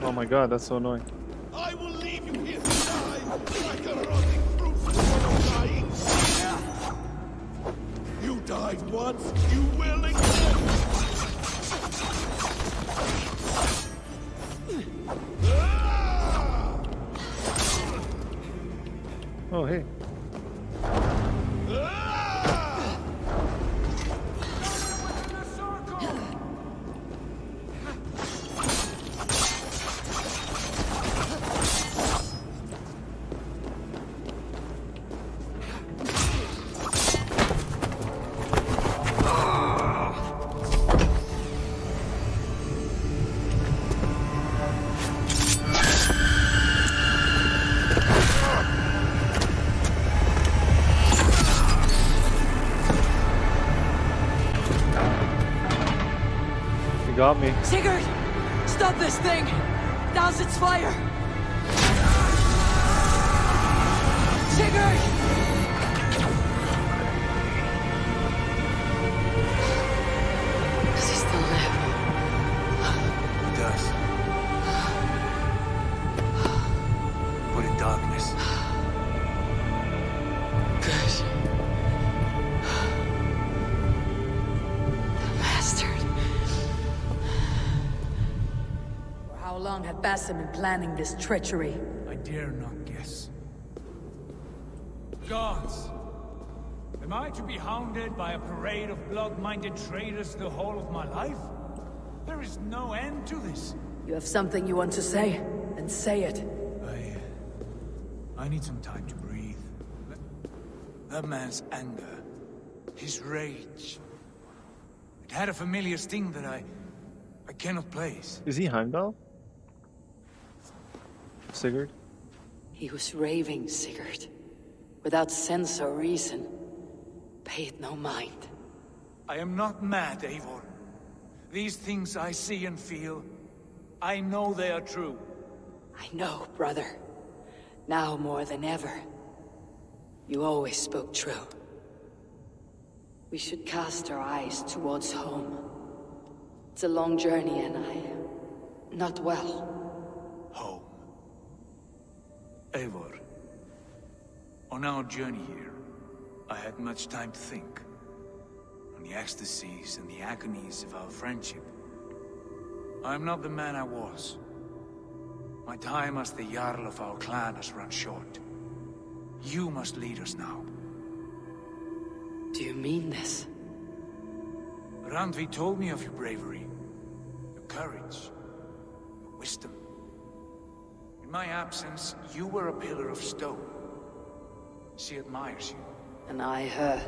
Oh my god, that's so annoying.
I will leave you here to die like a rotting fruit for dying. You died once, you will again.
Oh, hey. got me.
Sigurd! Stop this thing! Douse its fire! Sigurd! Does he still live?
He does. But in darkness.
Good. The bastard. For how long had Basim been planning this treachery?
I dare not guess. Gods! Am I to be hounded by a parade of blood-minded traitors the whole of my life? There is no end to this.
You have something you want to say? Then say it.
I need some time to breathe. That man's anger, his rage. It had a familiar sting that I cannot place.
Is he Heimdall? Sigurd?
He was raving, Sigurd. Without sense or reason. Pay it no mind.
I am not mad, Eivor. These things I see and feel, I know they are true.
I know, brother. Now more than ever. You always spoke true. We should cast our eyes towards home. It's a long journey and I am not well.
Home. Eivor. On our journey here, I had much time to think. On the ecstasies and the agonies of our friendship. I am not the man I was. My time as the Jarl of our clan has run short. You must lead us now.
Do you mean this?
Randvi told me of your bravery, your courage, your wisdom. In my absence, you were a pillar of stone. She admires you.
And I her.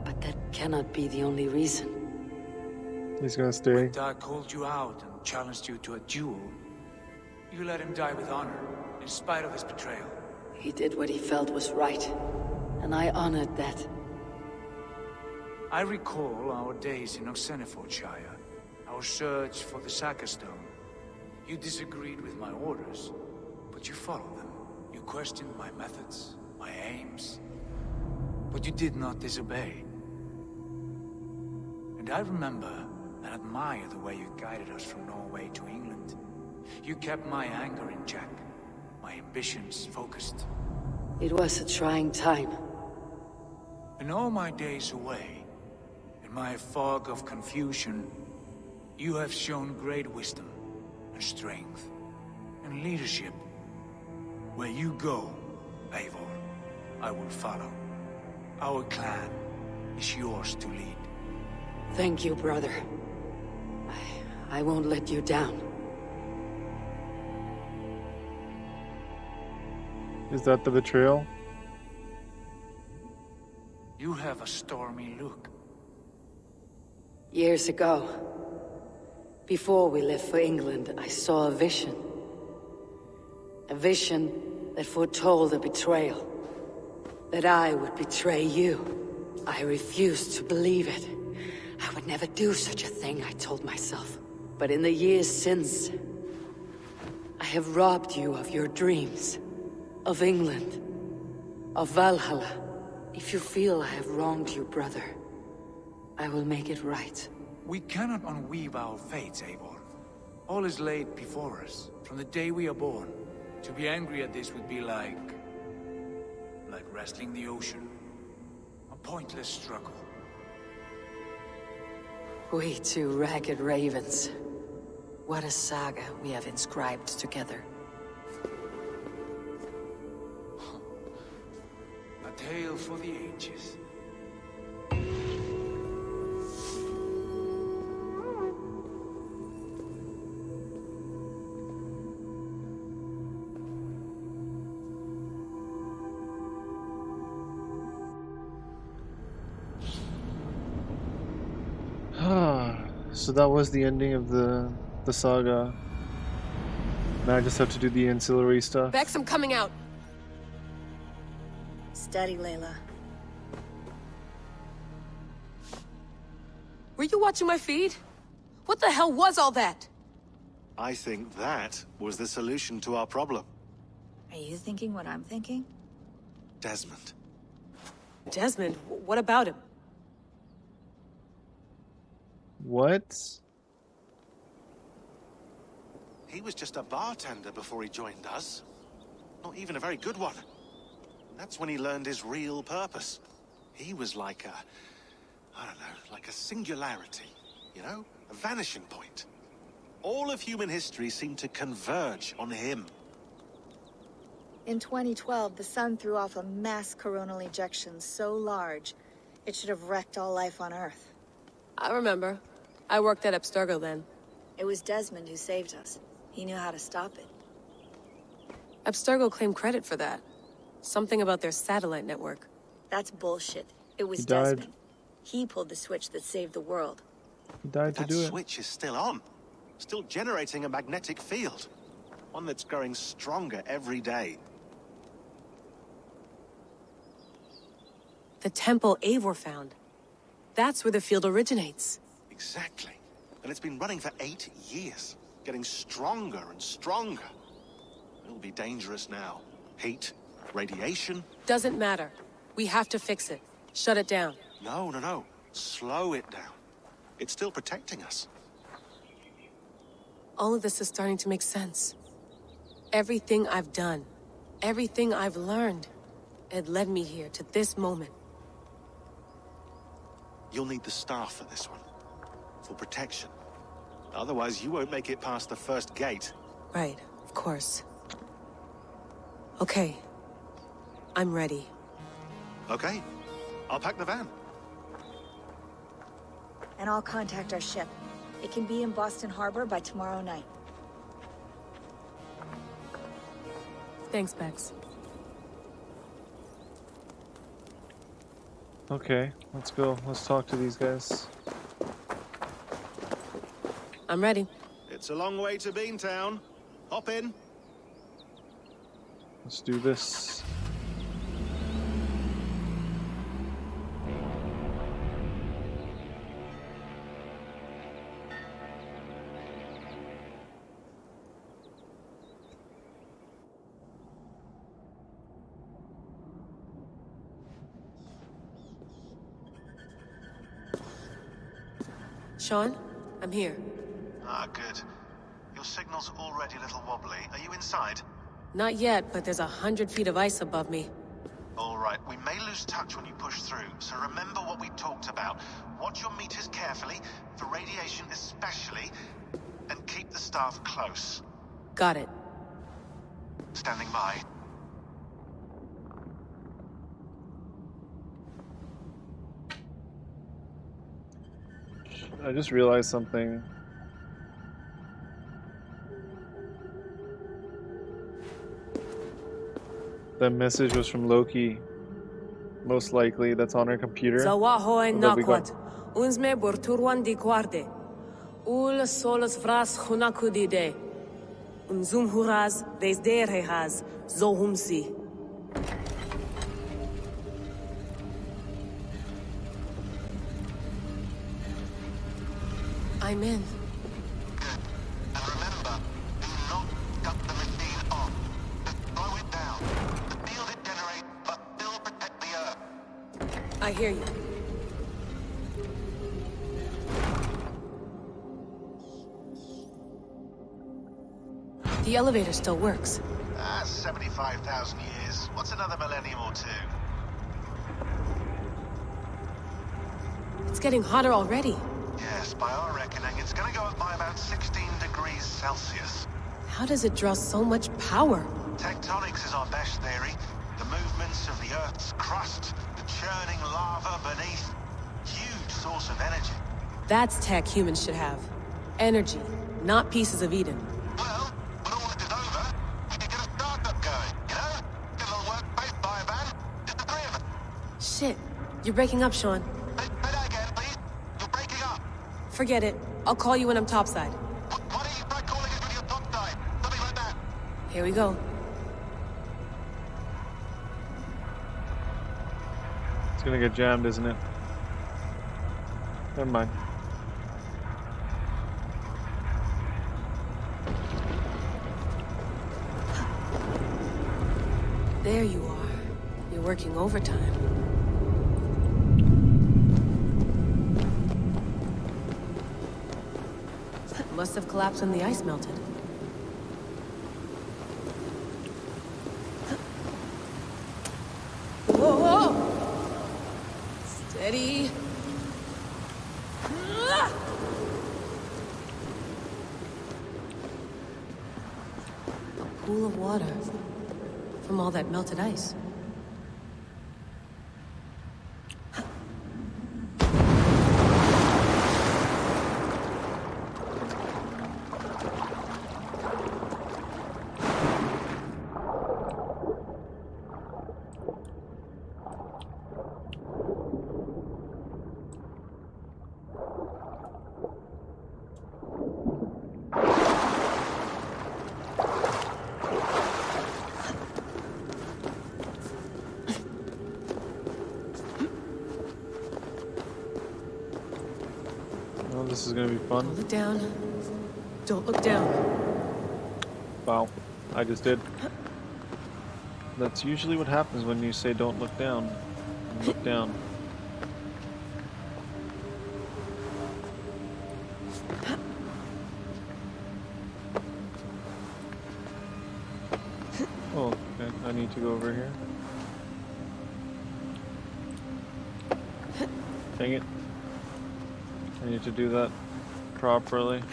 But that cannot be the only reason.
He's gonna stay.
When Dag called you out and challenged you to a duel, you let him die with honor, in spite of his betrayal.
He did what he felt was right. And I honored that.
I recall our days in Oxenfordshire, our search for the Saga Stone. You disagreed with my orders, but you followed them. You questioned my methods, my aims, but you did not disobey. And I remember and admire the way you guided us from Norway to England. You kept my anger in check, my ambitions focused.
It was a trying time.
In all my days away, in my fog of confusion, you have shown great wisdom and strength and leadership. Where you go, Eivor, I will follow. Our clan is yours to lead.
Thank you, brother. I won't let you down.
Is that the betrayal?
You have a stormy look.
Years ago, before we left for England, I saw a vision. A vision that foretold a betrayal. That I would betray you. I refused to believe it. I would never do such a thing, I told myself. But in the years since, I have robbed you of your dreams. Of England. Of Valhalla. If you feel I have wronged you, brother, I will make it right.
We cannot unweave our fates, Eivor. All is laid before us, from the day we are born. To be angry at this would be like wrestling the ocean. A pointless struggle.
We two ragged ravens. What a saga we have inscribed together.
A tale for the ages.
So that was the ending of the saga. Now I just have to do the ancillary stuff.
Bex, I'm coming out.
Steady, Layla.
Were you watching my feed?
What the hell was all that?
I think that was the solution to our problem.
Are you thinking what I'm thinking?
Desmond.
Desmond? What about him?
What?
He was just a bartender before he joined us. Not even a very good one. That's when he learned his real purpose. He was like a... I don't know, like a singularity. You know? A vanishing point. All of human history seemed to converge on him.
In 2012, the sun threw off a mass coronal ejection so large, it should have wrecked all life on Earth.
I remember. I worked at Abstergo then.
It was Desmond who saved us. He knew how to stop it.
Abstergo claimed credit for that. Something about their satellite network.
That's bullshit. It was
He died.
Desmond. He pulled the switch that saved the world.
He died to do it.
That switch is still on. Still generating a magnetic field. One that's growing stronger every day.
The temple Eivor found. That's where the field originates.
Exactly. And it's been running for 8 years. Getting stronger and stronger. It'll be dangerous now. Heat, radiation.
Doesn't matter. We have to fix it. Shut it down.
No. Slow it down. It's still protecting us.
All of this is starting to make sense. Everything I've done, everything I've learned, it led me here to this moment.
You'll need the staff for this one. For protection. Otherwise, you won't make it past the first gate.
Right, of course. Okay. I'm ready.
Okay. I'll pack the van.
And I'll contact our ship. It can be in Boston Harbor by tomorrow night.
Thanks, Bex.
Okay, let's go. Let's talk to these guys.
I'm ready.
It's a long way to Beantown. Hop in.
Let's do this.
Sean, I'm here.
Ah, good. Your signal's already a little wobbly. Are you inside?
Not yet, but there's 100 feet of ice above me.
All right, we may lose touch when you push through, so remember what we talked about. Watch your meters carefully, for radiation especially, and keep the staff close.
Got it.
Standing by.
I just realized something. That message was from Loki. Most likely, that's on our computer.
Zawaho
Although we got-
nakwat. Unsme borturwan di guarde. Ul solos vras hunakudide. Unzum huraz des derehaz. Zohumsi. I'm in.
And remember, do not cut the machine off. Just slow it down. The field it generates, but still protect the Earth.
I hear you. The elevator still works.
75,000 years. What's another millennium or two?
It's getting hotter already.
Yes, by our reckoning, it's gonna go up by about 16 degrees Celsius.
How does it draw so much power?
Tectonics is our best theory. The movements of the Earth's crust, the churning lava beneath. Huge source of energy.
That's tech humans should have. Energy, not pieces of Eden.
Well, when all this is over, we can get a startup going, you know? Get a little workspace, buy a van, just the three of us.
Shit, you're breaking up, Sean.
Say that again, please. You're breaking up.
Forget it. I'll call you when I'm topside.
Why don't you try calling us when you're topside? Something like that.
Here we go.
It's gonna get jammed, isn't it? Never mind.
There you are. You're working overtime. Must have collapsed when the ice melted. Whoa, whoa! Steady. A pool of water from all that melted ice.
Oh, this is gonna be fun.
Don't look down. Don't look down.
Wow, I just did. That's usually what happens when you say don't look down. Look down. Oh, okay. I need to go over here. Dang it. I need to do that properly.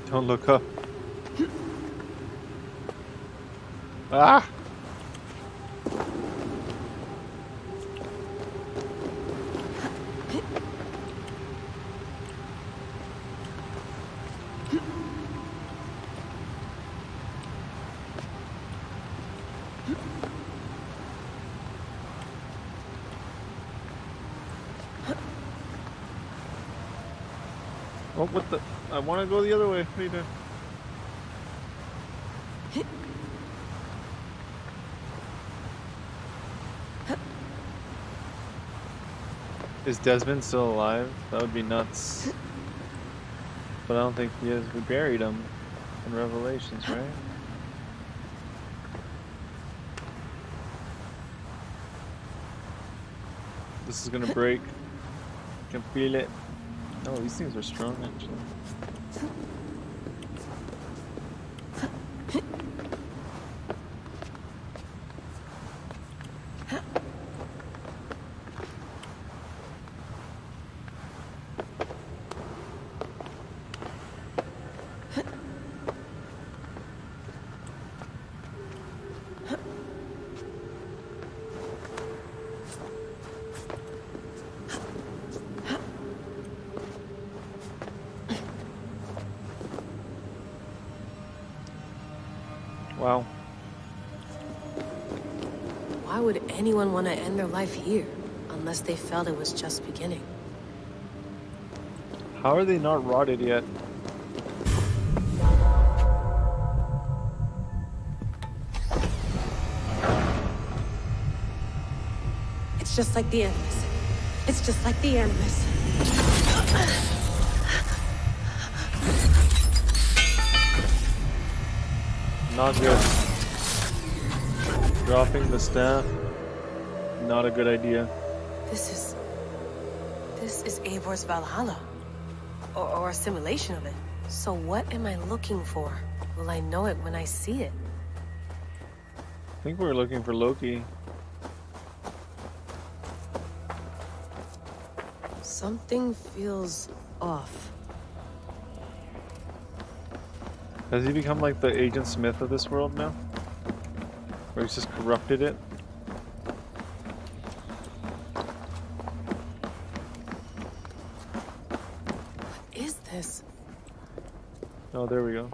Don't look up. Ah! Oh, what the? I want to go the other way. What are you doing? Is Desmond still alive? That would be nuts. But I don't think he is. We buried him in Revelations, right? This is gonna break. I can feel it. Oh, these things are strong, actually. Wow.
Why would anyone want to end their life here? Unless they felt it was just beginning.
How are they not rotted yet?
It's just like the Animus. It's just like the Animus.
Not good. Dropping the staff, not a good idea.
This is Eivor's Valhalla. Or a simulation of it. So what am I looking for? Will I know it when I see it?
I think we're looking for Loki.
Something feels off.
Has he become like the Agent Smith of this world now? Or he's just corrupted it?
What is this?
Oh, there we go.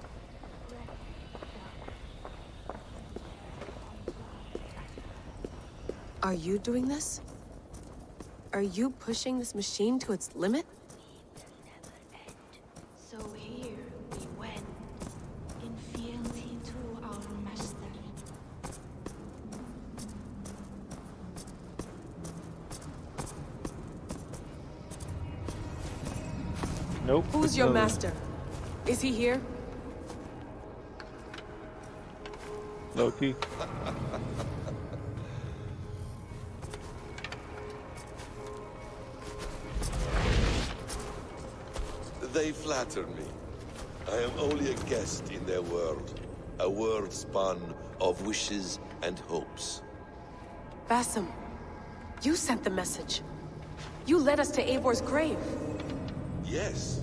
Are you doing this? Are you pushing this machine to its limit?
So here we went, in fealty to our master.
Nope.
Who's your master? Is he here?
Loki.
They flatter me. I am only a guest in their world. A world spun of wishes and hopes.
Basim, you sent the message. You led us to Eivor's grave.
Yes.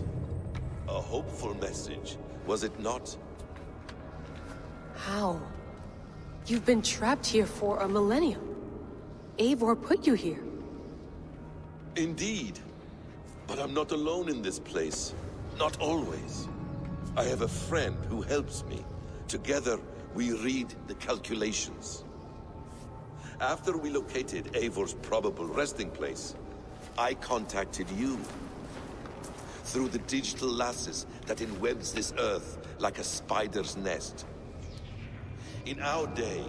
A hopeful message, was it not?
How? You've been trapped here for a millennium. Eivor put you here.
Indeed. But I'm not alone in this place. Not always. I have a friend who helps me. Together, we read the calculations. After we located Eivor's probable resting place, I contacted you. Through the digital lasses that enwebs this earth like a spider's nest. In our day,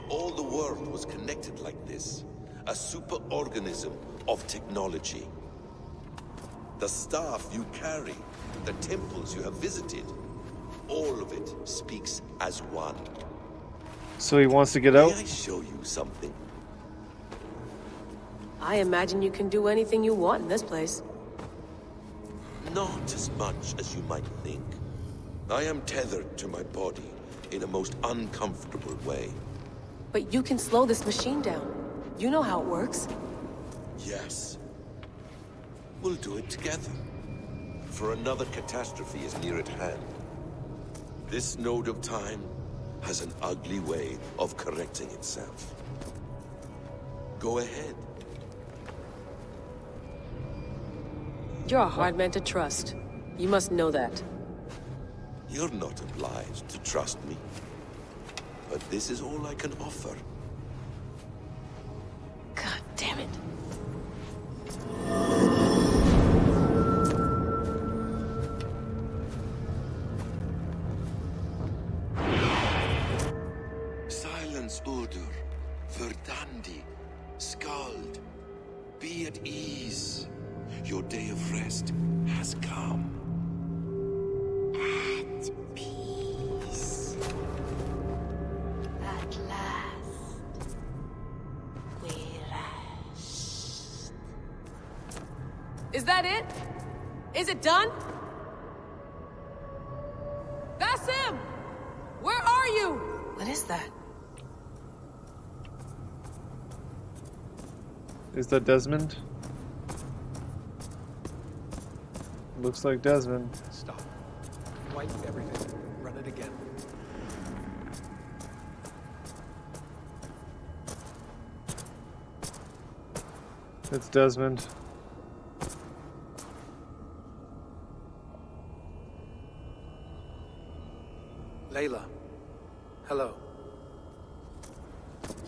all the world was connected like this. A superorganism of technology. The staff you carry, the temples you have visited, all of it speaks as one.
So he wants to get out?
May I show you something?
I imagine you can do anything you want in this place.
Not as much as you might think. I am tethered to my body in a most uncomfortable way.
But you can slow this machine down. You know how it works.
Yes. We'll do it together. For another catastrophe is near at hand. This node of time has an ugly way of correcting itself. Go ahead.
You're a hard man to trust. You must know that.
You're not obliged to trust me. But this is all I can offer.
God damn it.
Silence, Udur. Verdandi. Skald. Be at ease. Your day of rest has come.
At peace. At last, we rest.
Is that it? Is it done? Basim! Where are you? What is that?
Is that Desmond? Looks like Desmond.
Stop. Wipe everything. Run it again.
It's Desmond.
Layla. Hello.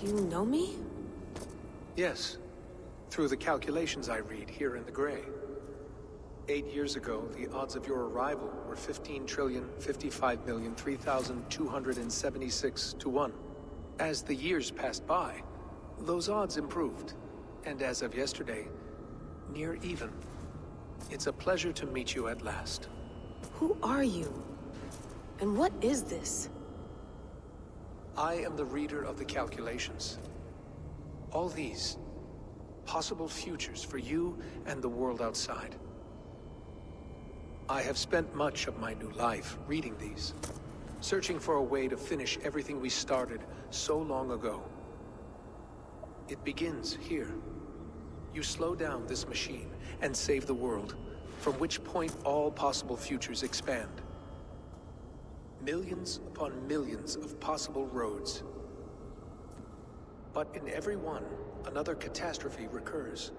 You know me?
Yes. Through the calculations I read here in the gray. 8 years ago, the odds of your arrival were 15,055,003,276 to 1. As the years passed by, those odds improved. And as of yesterday, near even. It's a pleasure to meet you at last.
Who are you? And what is this?
I am the reader of the calculations. All these, possible futures for you and the world outside. I have spent much of my new life reading these, searching for a way to finish everything we started so long ago. It begins here. You slow down this machine and save the world, from which point all possible futures expand. Millions upon millions of possible roads. But in every one, another catastrophe recurs.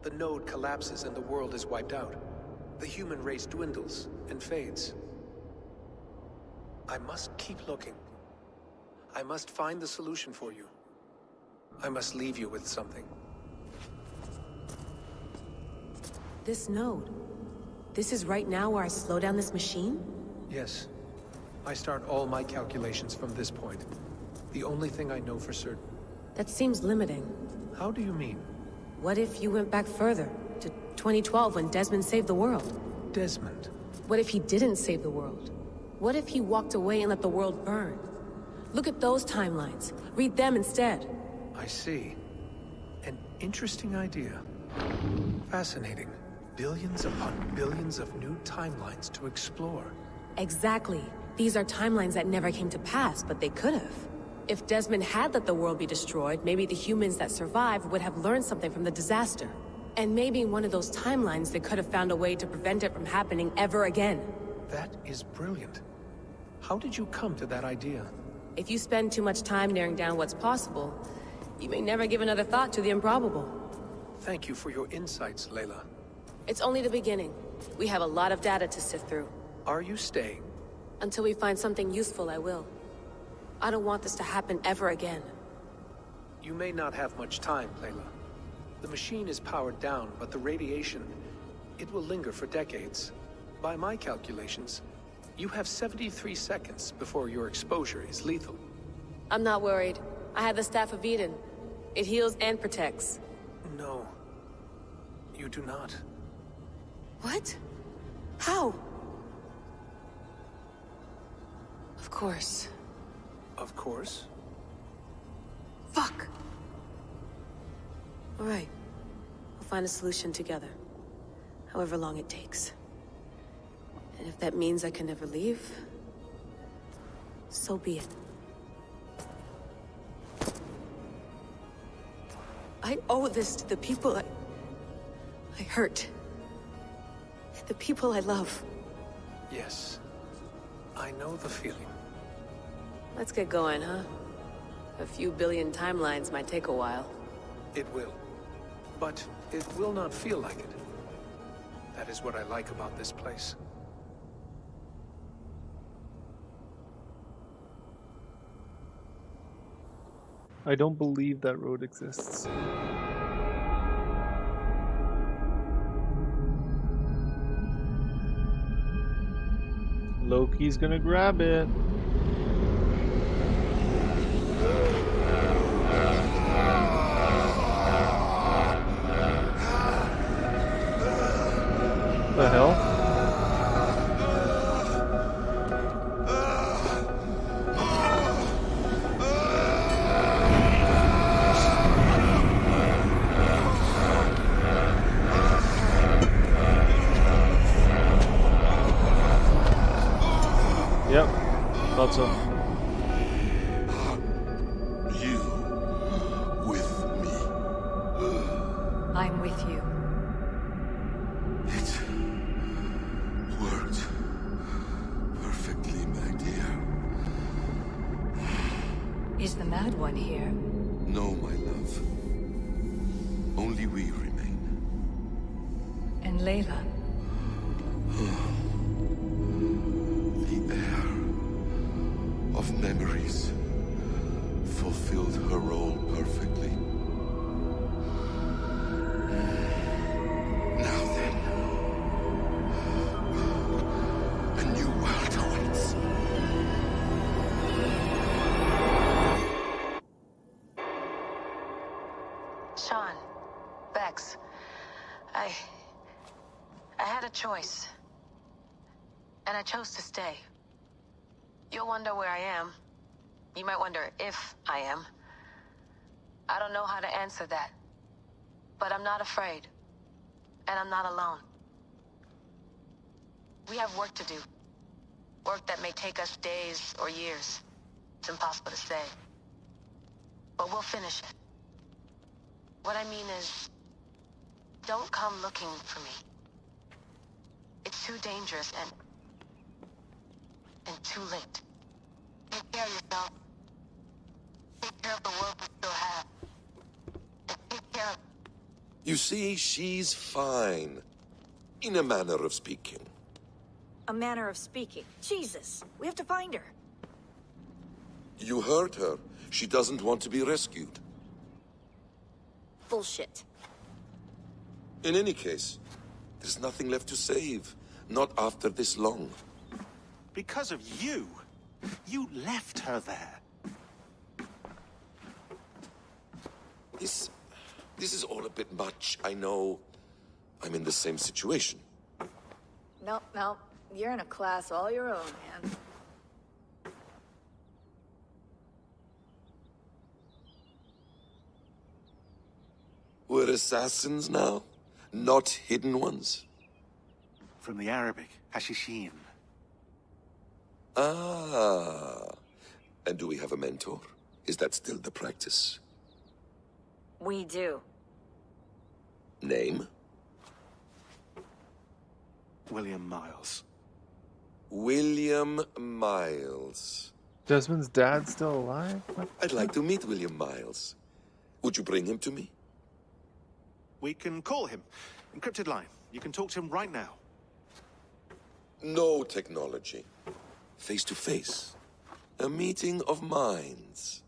The node collapses and the world is wiped out. The human race dwindles and fades. I must keep looking. I must find the solution for you. I must leave you with something.
This node. This is right now where I slow down this machine?
Yes. I start all my calculations from this point. The only thing I know for certain.
That seems limiting.
How do you mean?
What if you went back further, to 2012 when Desmond saved the world?
Desmond?
What if he didn't save the world? What if he walked away and let the world burn? Look at those timelines. Read them instead.
I see. An interesting idea. Fascinating. Billions upon billions of new timelines to explore.
Exactly. These are timelines that never came to pass, but they could have. If Desmond had let the world be destroyed, maybe the humans that survived would have learned something from the disaster. And maybe in one of those timelines they could have found a way to prevent it from happening ever again.
That is brilliant. How did you come to that idea?
If you spend too much time narrowing down what's possible, you may never give another thought to the improbable.
Thank you for your insights, Layla.
It's only the beginning. We have a lot of data to sift through.
Are you staying?
Until we find something useful, I will. I don't want this to happen ever again.
You may not have much time, Layla. The machine is powered down, but the radiation, it will linger for decades. By my calculations, you have 73 seconds before your exposure is lethal.
I'm not worried. I have the Staff of Eden. It heals and protects.
No. You do not.
What? How? Of course.
Of course?
Fuck! Alright. We'll find a solution together. However long it takes. And if that means I can never leave, so be it. I owe this to the people I hurt. The people I love.
Yes. I know the feeling.
Let's get going, huh? A few billion timelines might take a while.
It will. But it will not feel like it. That is what I like about this place.
I don't believe that road exists. Loki's gonna grab it. The hell? Yep, thought so.
You with me.
I'm with you.
It worked perfectly, my dear.
Is the Mad One here?
No, my love. Only we remain.
And Layla?
The air of memories fulfilled her role perfectly. Now then, a new world awaits.
Sean, Bex, I had a choice. And I chose to stay. You'll wonder where I am. You might wonder if I am. I don't know how to answer that. But I'm not afraid. And I'm not alone. We have work to do. Work that may take us days or years. It's impossible to say. But we'll finish it. What I mean is, don't come looking for me. It's too dangerous and too late. Take care of yourself. Take care of the world we still have. And take care of...
You see, she's fine. In a manner of speaking.
A manner of speaking. Jesus, we have to find her.
You heard her. She doesn't want to be rescued.
Bullshit.
In any case, there's nothing left to save. Not after this long.
Because of you. You left her there.
This is all a bit much, I know. I'm in the same situation.
Nope, nope. You're in a class all your own, man.
We're assassins now? Not hidden ones?
From the Arabic, Hashishin.
Ah. And do we have a mentor? Is that still the practice?
We do.
Name?
William Miles.
William Miles.
Desmond's dad still alive? What?
I'd like to meet William Miles. Would you bring him to me?
We can call him. Encrypted line. You can talk to him right now.
No technology. Face to face. A meeting of minds.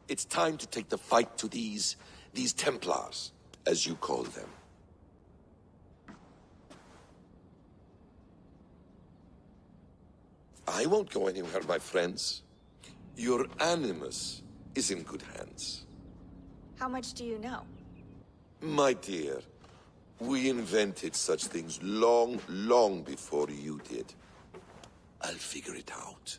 It's time to take the fight to these Templars, as you call them. I won't go anywhere, my friends. Your animus is in good hands.
How much do you know?
My dear, we invented such things long, long before you did. I'll figure it out.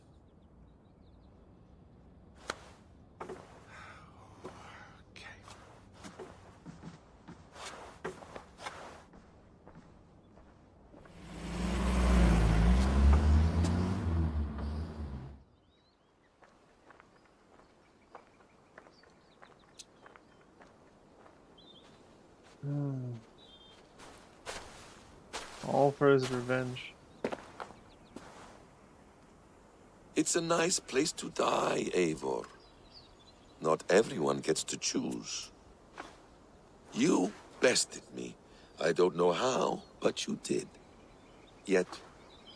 All for his revenge.
It's a nice place to die, Eivor. Not everyone gets to choose. You bested me. I don't know how, but you did. Yet,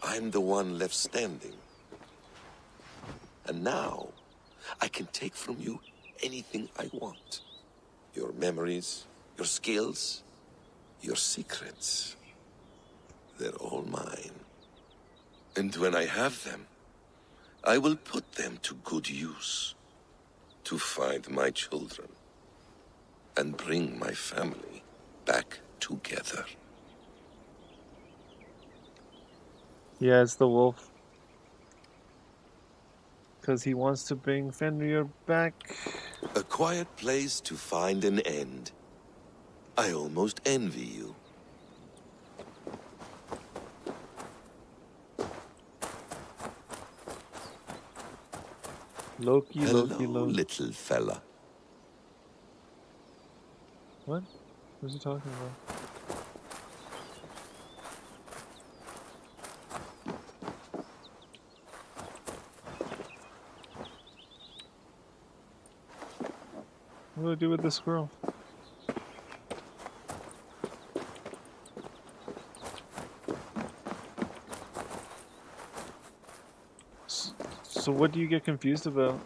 I'm the one left standing. And now, I can take from you anything I want. Your memories, your skills, your secrets. They're all mine. And when I have them, I will put them to good use. To find my children. And bring my family back together.
Yeah, it's the wolf. Because he wants to bring Fenrir back.
A quiet place to find an end. I almost envy you.
Loki,
Hello,
Loki, Loki.
little fella.
What? What's he talking about? What do I do with this squirrel? So what do you get confused about?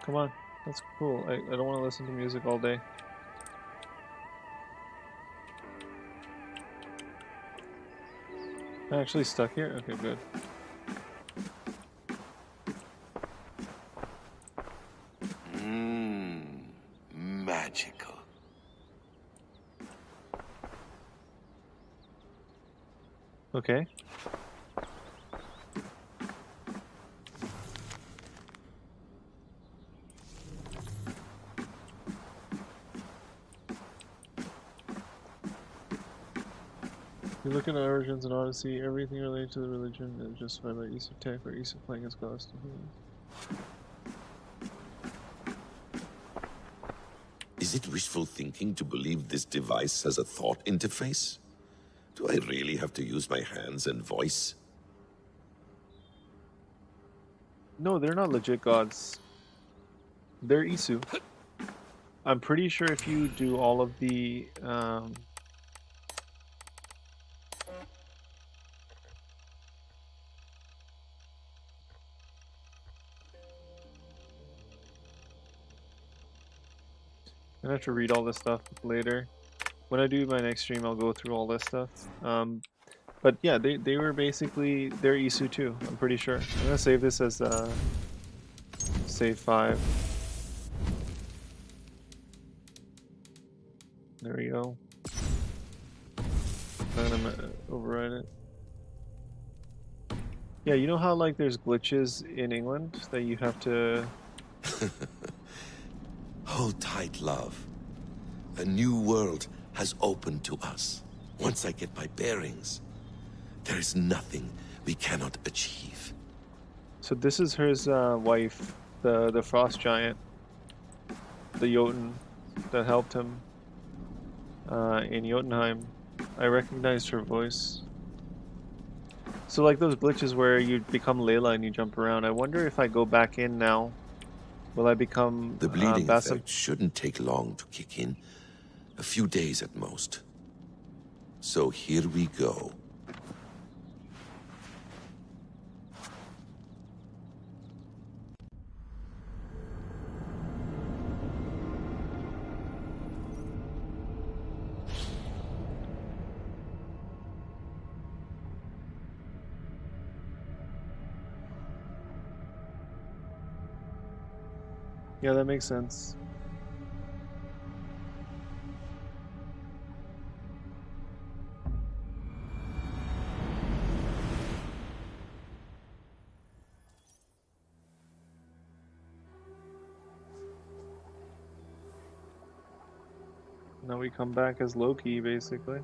Come on, that's cool. I don't want to listen to music all day. I'm actually stuck here? Okay, good.
Magical.
Okay. If you look at Origins and Odyssey, everything related to the religion is justified by Aesop Tech or Aesop playing as gods.
Is it wishful thinking to believe this device has a thought interface? Do I really have to use my hands and voice?
No, they're not legit gods. They're Isu. I'm pretty sure if you do all of the I'm gonna have to read all this stuff later when I do my next stream, I'll go through all this stuff. But yeah, they were basically, they're Isu too, I'm pretty sure. I'm gonna save this as save 5. There we go. I'm gonna override it. Yeah, you know how like there's glitches in England that you have to...
Hold tight, love. A new world has opened to us. Once I get my bearings, there is nothing we cannot achieve.
So this is her wife, the frost giant, the Jotun that helped him in Jotunheim. I recognized her voice. So like those glitches where you become Layla and you jump around, I wonder if I go back in now, will I become
The bleeding
Basim?
effect shouldn't take long to kick in. A few days at most. So here we go.
Yeah, that makes sense. Now we come back as Loki, basically.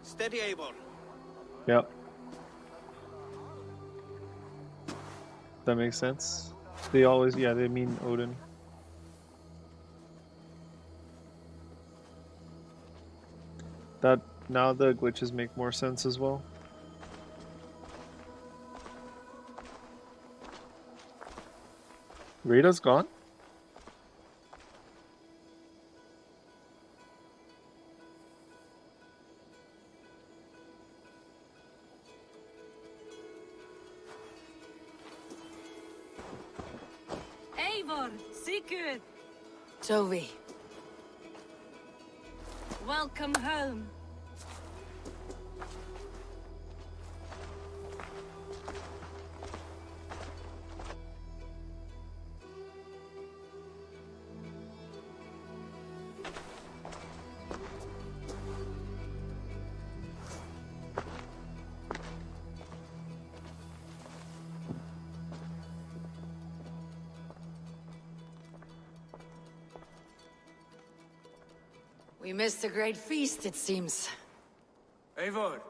Steady, Eivor.
Yep. That makes sense. They always, yeah, they mean Odin. That, now the glitches make more sense as well. Rita's gone?
Eivor, Sigurd,
Toby.
welcome home.
We missed a great feast, it seems.
Eivor!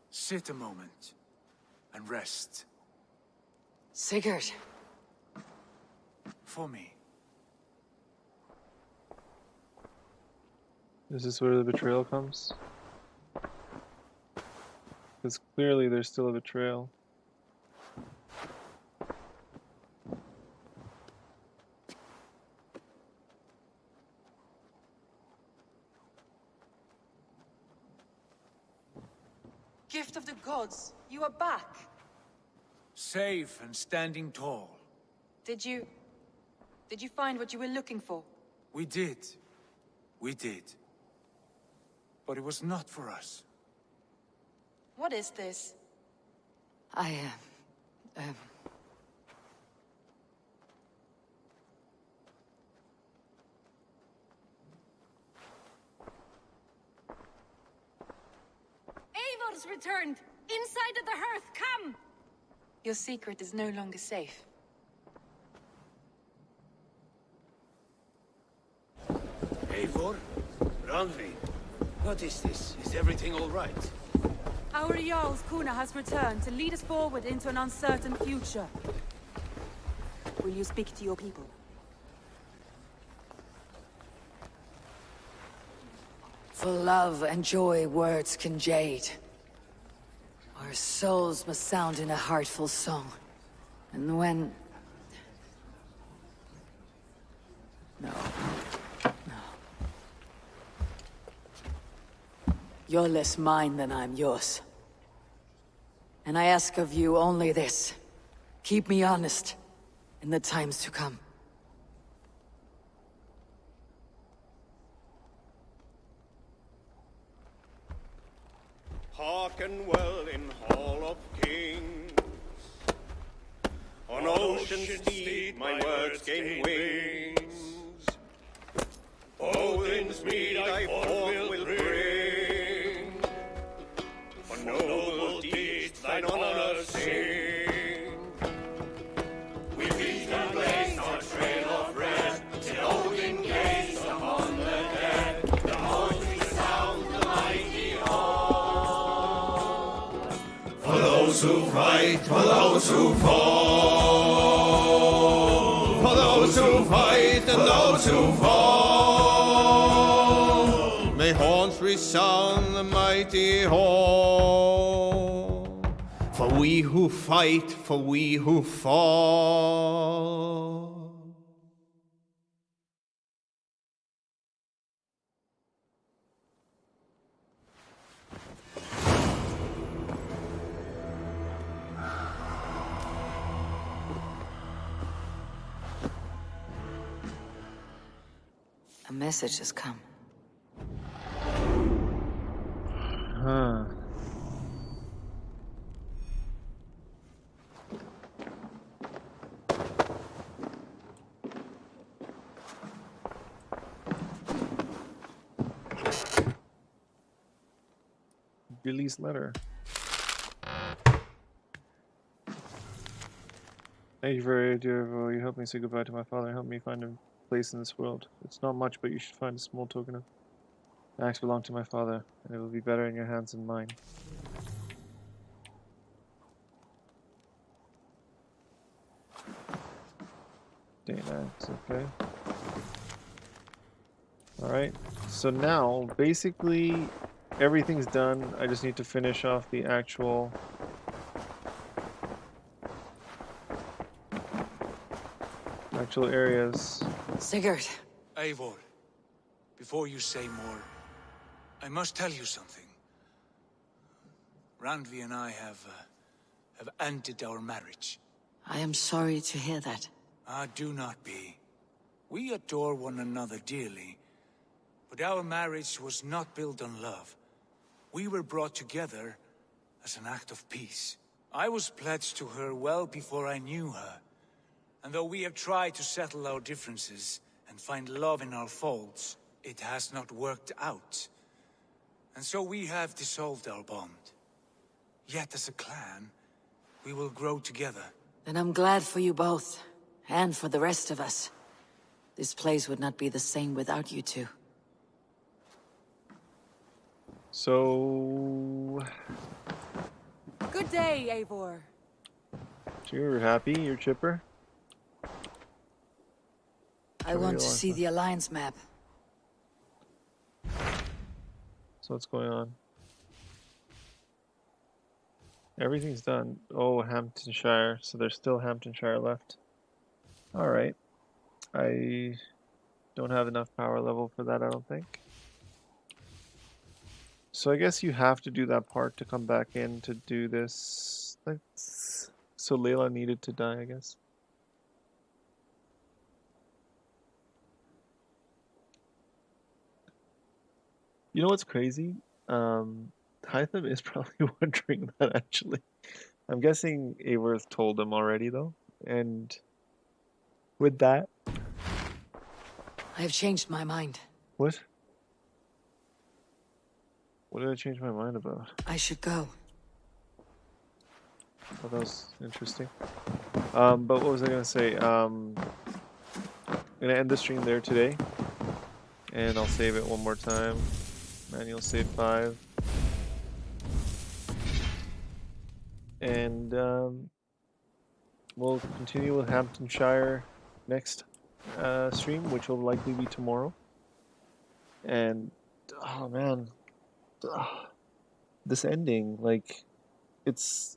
Sit a moment and rest.
Sigurd.
For me.
Is this where the betrayal comes? Because clearly there's still a betrayal.
Gift of the gods, you are back.
Safe and standing tall.
Did you find what you were looking for?
We did. We did. But it was not for us.
What is this? Eivor's returned! Inside of the hearth, come! Your secret is no longer safe.
Eivor? Randvi? What is this? Is everything all right?
Our Jarl's Kuna has returned to lead us forward into an uncertain future. Will you speak to your people?
For love and joy words can jade. Our souls must sound in a heartful song. And when... No. You're less mine than I'm yours. And I ask of you only this. Keep me honest in the times to come.
Hearken well in Hall of Kings. On ocean steed my words gain wings. Odin's mead I forth will bring. For noble deeds thine honor sing. We reach the place our trail of rest, till Odin gaze upon the dead. The voice resound the mighty hall. For those who fight, for those who fall. For those who fight and those who fall. May horns resound the mighty hall. For we who fight, for we who fall.
A message has come.
Huh. Billy's letter. Thank you very dear. You helped me say goodbye to my father. Help me find a place in this world. It's not much, but you should find a small token of the axe belong to my father, and it will be better in your hands than mine. Dane axe, okay. Alright, so now basically everything's done. I just need to finish off the actual areas.
Sigurd.
Eivor, before you say more, I must tell you something. Randvi and I have ended our marriage.
I am sorry to hear that.
Ah, do not be. We adore one another dearly, but our marriage was not built on love. We were brought together as an act of peace. I was pledged to her well before I knew her. And though we have tried to settle our differences and find love in our faults, it has not worked out. And so we have dissolved our bond. Yet as a clan, we will grow together.
Then I'm glad for you both, and for the rest of us. This place would not be the same without you two.
So...
Good day, Eivor.
You're happy? You're chipper?
I want to see the Alliance map.
So what's going on? Everything's done. Oh, Hamptonshire. So there's still Hamptonshire left. Alright. I don't have enough power level for that, I don't think. So I guess you have to do that part to come back in to do this. So Layla needed to die, I guess. You know what's crazy? Hytham is probably wondering that, actually. I'm guessing Aworth told him already, though. And with that...
I have changed my mind.
What? What did I change my mind about?
I should go.
Oh, that was interesting. But what was I going to say? I'm going to end the stream there today. And I'll save it one more time. Manual save 5. And we'll continue with Hamptonshire next stream, which will likely be tomorrow. And, oh man, this ending, like, it's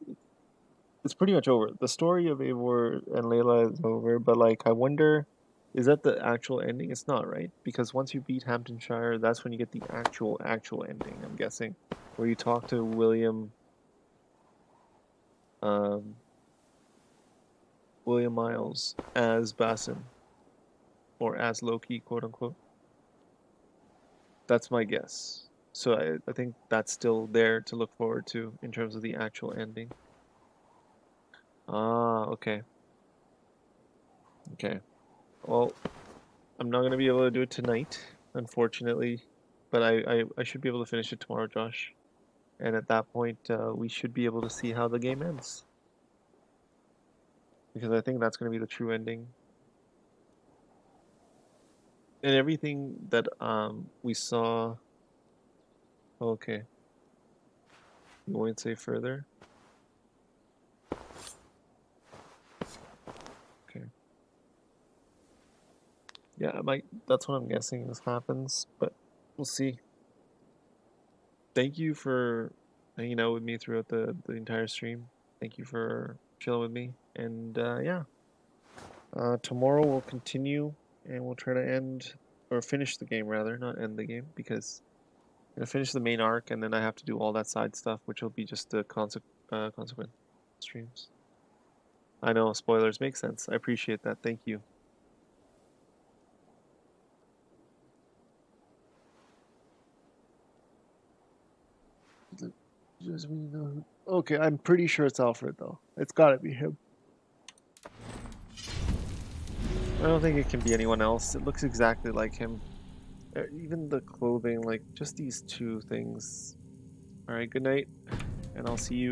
pretty much over. The story of Eivor and Layla is over, but like, I wonder Is that the actual ending? It's not, right? Because once you beat Hamptonshire, that's when you get the actual ending, I'm guessing. Where you talk to William Miles as Basin. Or as Loki, quote unquote. That's my guess. So I think that's still there to look forward to in terms of the actual ending. Ah, okay. Okay. Well, I'm not going to be able to do it tonight, unfortunately. But I should be able to finish it tomorrow, Josh. And at that point, we should be able to see how the game ends. Because I think that's going to be the true ending. And everything that we saw... Okay. You want to say further? Okay. Yeah, that's what I'm guessing this happens, but we'll see. Thank you for hanging out with me throughout the entire stream. Thank you for chilling with me. And yeah. Tomorrow we'll continue and we'll try to end, or finish the game rather, not end the game, because I'm going to finish the main arc and then I have to do all that side stuff, which will be just the consequent streams. I know, spoilers make sense. I appreciate that. Thank you. Okay, I'm pretty sure it's Alfred though. It's gotta be him. I don't think it can be anyone else. It looks exactly like him. Even the clothing, like just these two things. Alright, good night, and I'll see you